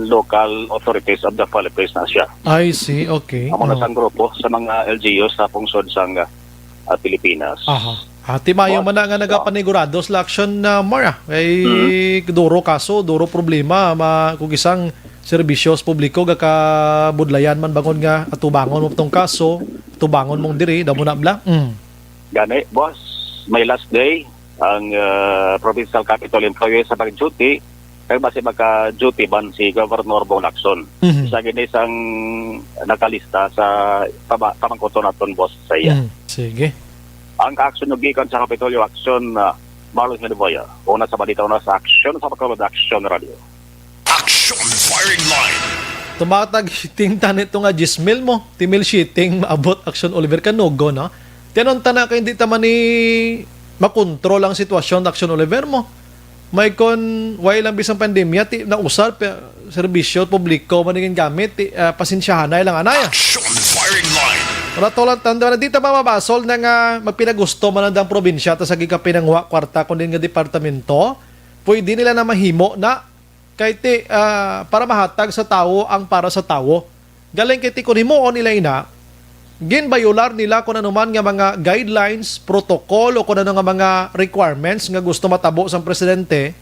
local authorities of the Philippines na siya. I see, okay. Ang mga sang grupo sa mga LGUs sa pungsod sang Pilipinas. Aha. Timayo man na nga nagapanigurado sa action na Mara. Ay duro kaso, duro problema, kung isang serbisyo publiko kakabudlayan man bangon nga atubangon mo tong kaso, tubangon mong diri, damo na bla. Gani, boss, may last day ang provincial capital employees sa pag-duty kaya base maka-duty ban si Governor Bong Lacson. Isa gini isang nakalista sa pamangkoton naton, boss, sa iya. Sige. Ang ka-action ng gikan sa Kapitolyo Action, Marlon Hiniboya. Una sa balita na sa action sa Bacolod Action Radio. Action Firing Line. Tumatag tingtan ito nga gismil mo. Timil shitting maabot Action Oliver Canugo, no? Tiyanon na ka hindi taman ni makontrol ang sitwasyon ng Action Oliver mo. May kon, way lang bisang pandemya, na usar, serbisyo, publiko, maningin gamit, pasensyahan na ilang anaya. Action Firing Line. Wala tolang tanda na dito mamabasol na nga magpinagusto man ang probinsya ta sa gikapinangwa kwarta kundi nga departamento, pwede nila na mahimo na kay para mahatag sa tao ang para sa tao. Galing kay ti kun himuon nila ina, ginbayular nila kung ano man nga mga guidelines, protocol o kung ano nga mga requirements nga gusto matabo sa presidente.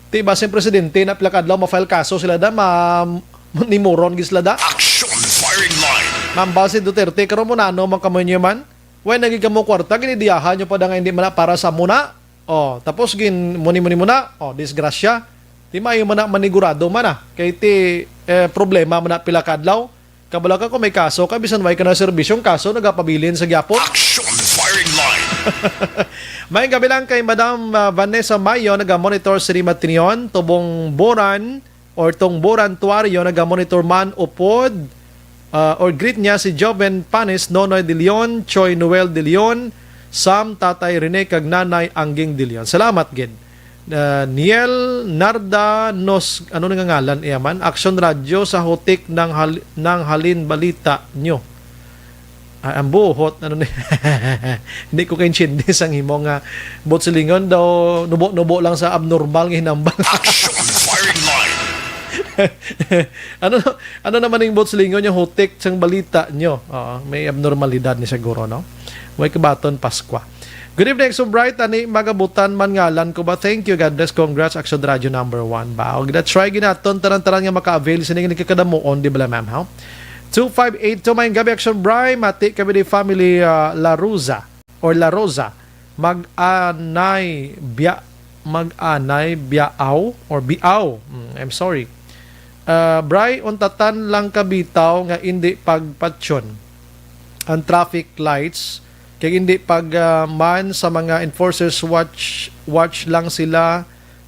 Ti ba si presidente na plakadlaw ma-file kaso sila da nimuron gisla da. Action Firing Line. Mambal si Duterte, karon mo na ano, makamunyo man. When nagiging mo kwarta, ginidiyahan nyo pa na nga hindi man para sa muna. O, tapos muni-muni muna. O, disgrasya. Di mayo man na manigurado man na. Kaya problema man na pilakadlaw. Kabala ka kung may kaso, kabisan may ka na serbisyong kaso, nagapabilin sa gyapon. Action Firing Line. May gabi lang kay Madam Vanessa Mayo, naga-monitor sa Rimatinion, tubong Boran, or tong Boran Tuario, naga-monitor man upod, or greet niya si Joven Panis, Nonoy De Leon, Choi Noel De Leon, Sam Tatay Rene kag Nanay Angging De Leon. Salamat gid. Niel Narda Nos, ano nga ngalan iyaman? Action Radio sa hutik ng halin balita nyo. Ang buhot, ano ni? Hindi ko kainchindis ang himo nga botsilingon daw, nubo-nubo lang sa abnormal nga hinambal. Action Firing Line. ano naman yung botslingon yung hutik sang balita nyo? May abnormalidad ni siguro, no? May kabaton Paskwa. Good evening, so bright. Ani magabutan man ngalan ko ba? Thank you, God bless. Congrats, Action Radio number 1 ba? Og try ginaton taran-taran nga maka-avail sa ningin kakadamuon, di ba ma'am, ha? 2582 may gabi, Action Bri. Mati kami di family La Rosa or La Rosa. Mag-anay biaw or biaw. I'm sorry. Bri, untatan lang kabitaw nga hindi pagpatsyon ang traffic lights kaya hindi man sa mga enforcers watch lang sila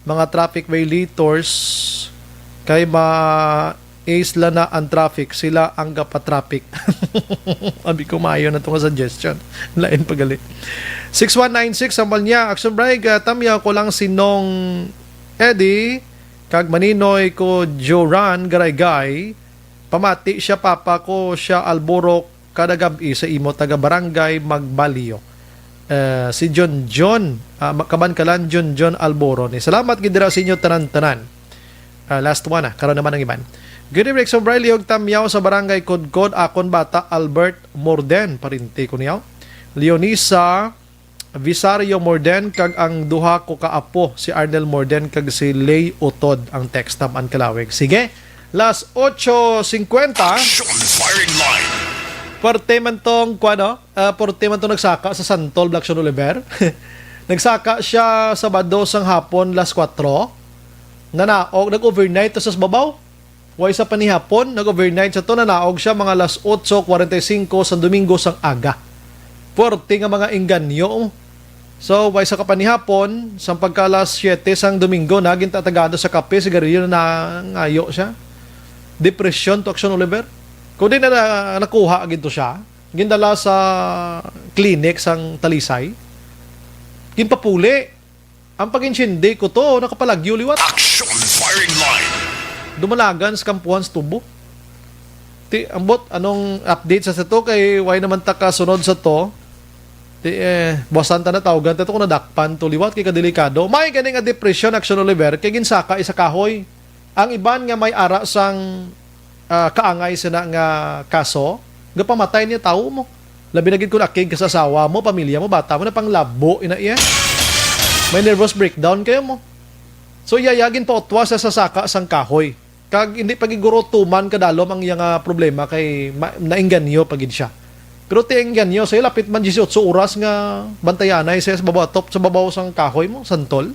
mga traffic violators kay isla na ang traffic sila ang gapatraffic. Abi ko maayo na itong suggestion. Lain pagali. 6196 sambal niya. Action break. Tamya ko lang sinong Eddie kag maninoy ko Joran Garaygay. Pamati siya papa ko siya Alborok kada gabi sa imo taga barangay Magbaliyo. Si John kaban-kalan John Alboro ni. Salamat gid dira sa inyo tanan-tanan. Last one karon naman ang iban. Good evening sa Briley og tamyaw sa barangay Kudkod akon bata Albert Morden parinti ko niyaw. Leonisa Visario Morden kag ang duha ko kaapo si Arnel Morden kag si Lay Utod ang text tab an kalawig. Sige. Last 8:50. Action Firing Line. Porte man tong nagsaka sa Santol Blackson Oliver. Nagsaka siya Sabado sang hapon las 4. Nanaog nag-overnight sa babaw. Way sa panihapon nag-overnight sa to nanaog siya mga las 8:45 sa Domingo sang aga. Porte nga mga inganyo. So way sa kapanihapon sa pagka las 7 sang Domingo naging tatagado sa kape sigarilyo na ngayo siya. Depression to Action Oliver. Kung di na nakuha ginto siya, gindala sa clinic sang Talisay, ginpapuli. Ang pag-insindi ko to, nakapalagyo liwat. Action firing line. Dumalagan sa kampuhan sa tubo. Ambot, anong update sa to kay why naman ta kasunod sa to? Buwasan ta na tawagan ta to kung nadakpan to liwat kay kadelikado. May ganing nga depression, Action Oliver, kay ginsaka isa kahoy. Ang iban nga may ara sang kaangay sa nga kaso, nga pamatay niya tao mo. Labi na gid kun akig ka sa asawa mo, pamilya mo, bata mo na pang labo ina iya. May nervous breakdown kayo mo. So yayagin pa otwa sa sasaka sang kahoy. Kag hindi pagiguro tuman kadalom ang iyang problema kay nainganyo pagid siya. Pero tiinganyo say lapit man 18 oras nga bantayanay sa babaw top sa babaw sang kahoy mo, santol.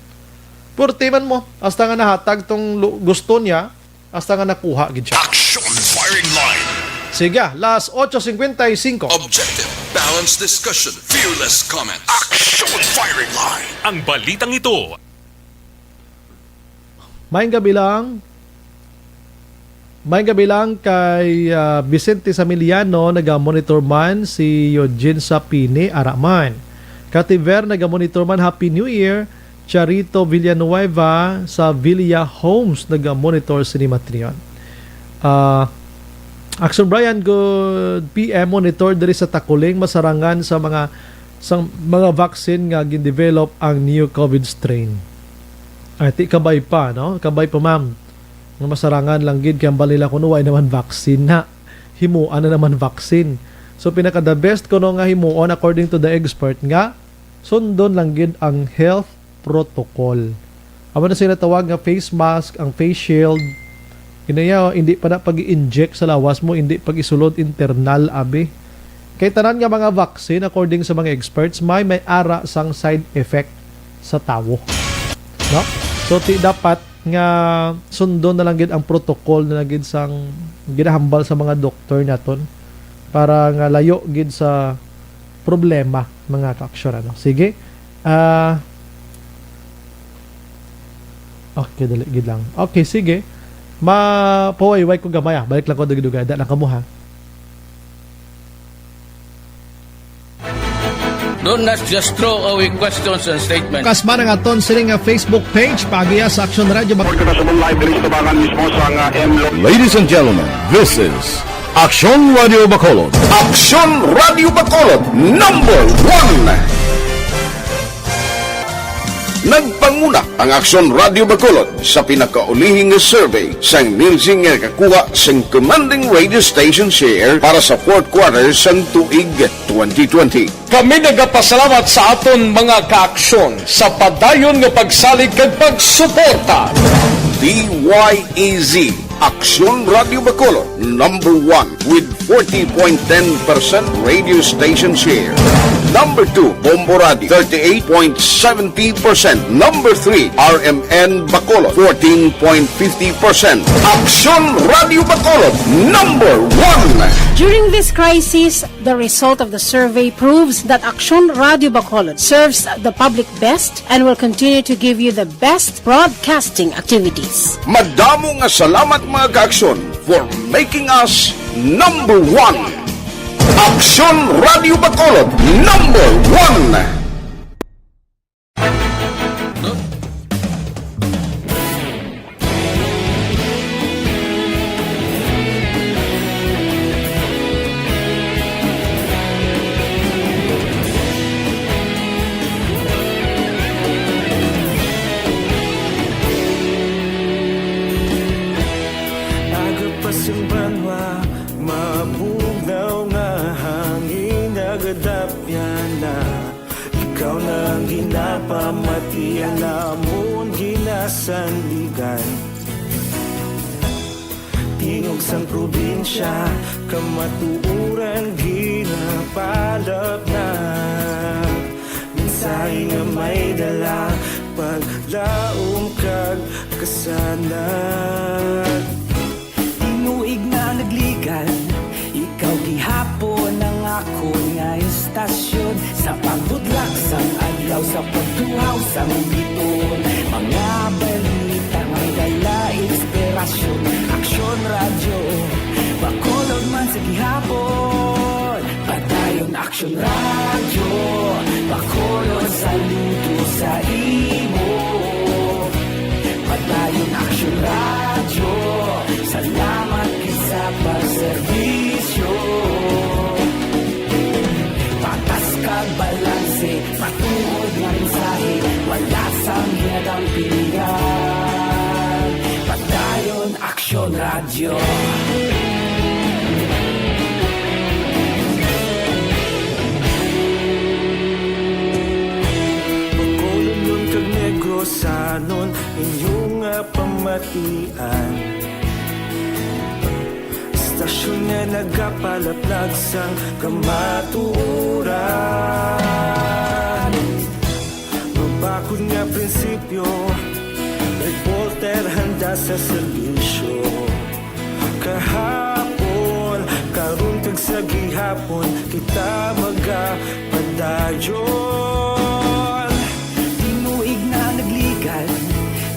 Purti man mo hasta nga nahatag tong gusto niya, hasta nga nakuha gid siya. Action firing line. Sige, last 8:55. Objective, balanced discussion, fearless comments. Action firing line. Ang balitang ito. May gabi lang kay Vicente Samiliano naga-monitor man si Eugene Sapini Araman. Kativer naga-monitor man Happy New Year. Charito Villanueva sa Villa Homes naga-monitor si Matrion. Action Brian, good PM monitor diri sa Takuling masarangan sa mga vaccine nga gin-develop ang new COVID strain. Ay kabay pa no? Kabay pa ma'am. Nga masarangan lang gid kay balila kuno way naman vaccine na. Himuan na naman vaccine. So pinaka the best kuno nga himuon according to the expert nga sundon lang gid ang health protocol. Amo na sila tawag nga face mask, ang face shield. Kinaya hindi pa na pag-i-inject sa lawas mo, hindi pag-isulod internal abi. Kay tanan nga mga vaccine according sa mga experts may ara sang side effect sa tawo. No? So dapat nga sundon na lang gid ang protocol na gid sang ginahambal sa mga doktor naton para nga layo gid sa problema mga ka-aksyon ano. Sige. Okay, dali gid lang. Okay, sige. Mapaway-way ko gamay Balik lang ko dugay-dugay. Da lang kamo ha. Don't not just throw away questions and statements. Kasma nga aton siling nga Facebook page pagiya sa Action Radio. Ladies and gentlemen, this is Action Radio Bacolod. Action Radio Bacolod number 1. Nagpanguna ang Action Radio Bacolod sa pinakaulihing survey sa nilsing nga kakuha sa commanding radio station share para sa fourth quarter sa tuig 2020. Kami nagapasalamat sa aton mga kaaksyon sa padayon nga pagsalig kag pagsuporta. DYEZ Action Radio Bacolod number 1 with 40.10% radio station share. Number 2, Bombo Radio, 38.70%. Number 3, RMN Bacolod, 14.50%. Action Radio Bacolod, number 1. During this crisis, the result of the survey proves that Action Radio Bacolod serves the public best and will continue to give you the best broadcasting activities. Madamo nga salamat mga ka-aksyon for making us number 1. Action Radio Bacolod number 1. Agapasumbanwa, mabugnaw nga hangin nagadapyan na. Ikaw na ang ginapamatian namon ginasandigan. Tingog sang probinsya, kamatuuran ginapalap na. Minsay nga may dala, paglaom kag kasanan. Inuig na nagligan, ikaw gihapon ang ako nga istasyon. Sa pagbudlak sang adlaw, sa pagtuhaw sang biton. Mga balita may dala inspirasyon. Action Radio, Bacolod man sa gihapon. Padayon Action Radio, Bacolod saludo sa imo. Aksyon Radio, salamat sa pagserbisyo. Patas kag balanse, matuod nga mensahe, wala sang ginadang pilihan. Padayon Aksyon Radio. Pagkolon kag negrosanon, inyong pamatian. Istasyon nga nagapalaplag sang kamatuuran. Mabakod nga prinsipyo, reporter handa sa serbisyo. Kahapon, karun kag sa gihapon, kita magapadayon. Tinuig na nagligal,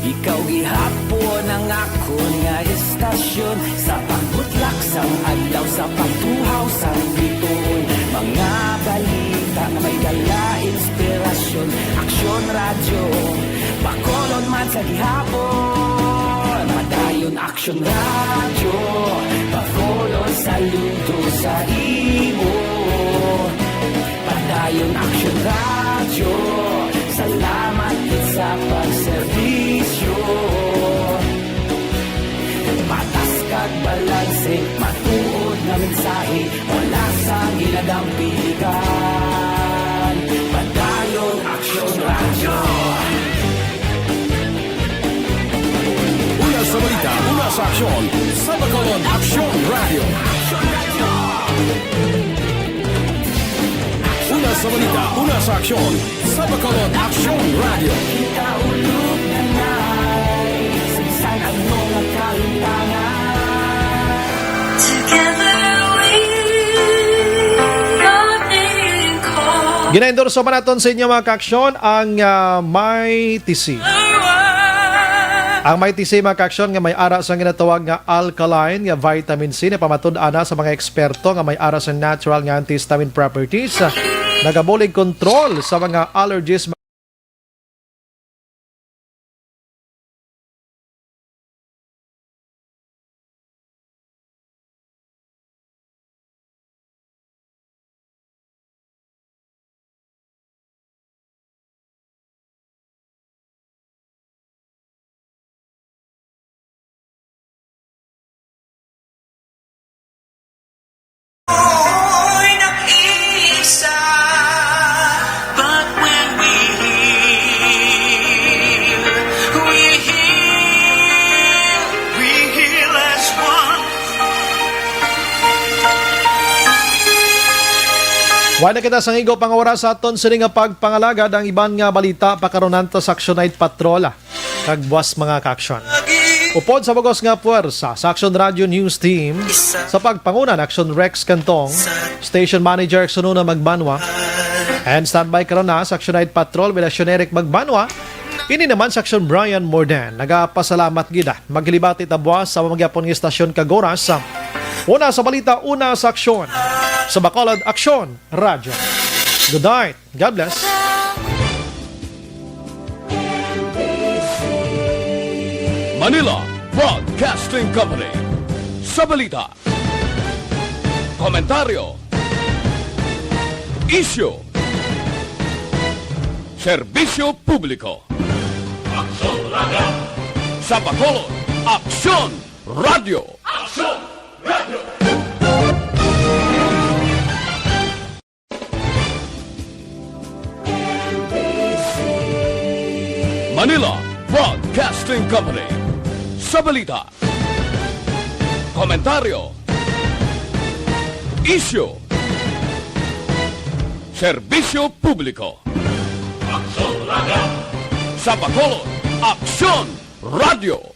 ikaw gihapon ang ako nga estasyon. Sa pagbutlak sang adlaw, sa pagtuhaw sang bituon, mga balita na may dala inspirasyon. Aksyon Radio, Bacolod man sa gihapon. Madayon Aksyon Radio, Bacolod saludo sa imo. Padayon Aksyon Radio, salamat sa pagserbisyo. Patas kag balanse, matuod na mensahe, wala sang ginadang pilihan. Padayon Aksyon Radio. Una sa balita, una sa aksyon, sa Bacolod Aksyon Radio. Una sa balita, una sa aksyon, sa Bacolod Aksyon Radio. Kita ulog na na'y sagsan ang mga kalintangan. Together we running call. Gina-endorso pa natin sa inyo mga kaaksyon ang Mighty C. Ang Mighty C mga kaaksyon nga may ara sa ginatawag nga alkaline nga vitamin C na pamatud-ana sa mga eksperto nga may ara sa natural nga antihistamine properties. Nagabulig control sa mga allergies. Wala kita sang igo pang oras sa aton sa nga pagpangalagad ang iban nga balita pakaronan ta sa Action Night Patrola kag buwas mga kaaksyon. Upod sa bagos nga puwersa sa Action Radio News Team sa pagpangunan Action Rex Cantong, Station Manager Sununa Magbanwa, and standby karon na sa Action Night Patrol with Eric Magbanwa. Ini naman sa Action Brian Morden. Nagapasalamat gida. Maglibati ta buwas sa magyapon nga istasyon kag oras. Una sa balita, una sa aksyon. Sa Bacolod Aksyon Radio. Good night. God bless. Manila Broadcasting Company. Sa balita, komentaryo, issue, serbisyo publiko. Aksyon Radio. Sa Bacolod Aksyon Radio. Aksyon Radio. Manila Broadcasting Company. Sa balita, komentaryo, issue, serbisyo publiko. Aksyon Radio. Sa Bacolod Aksyon Radio.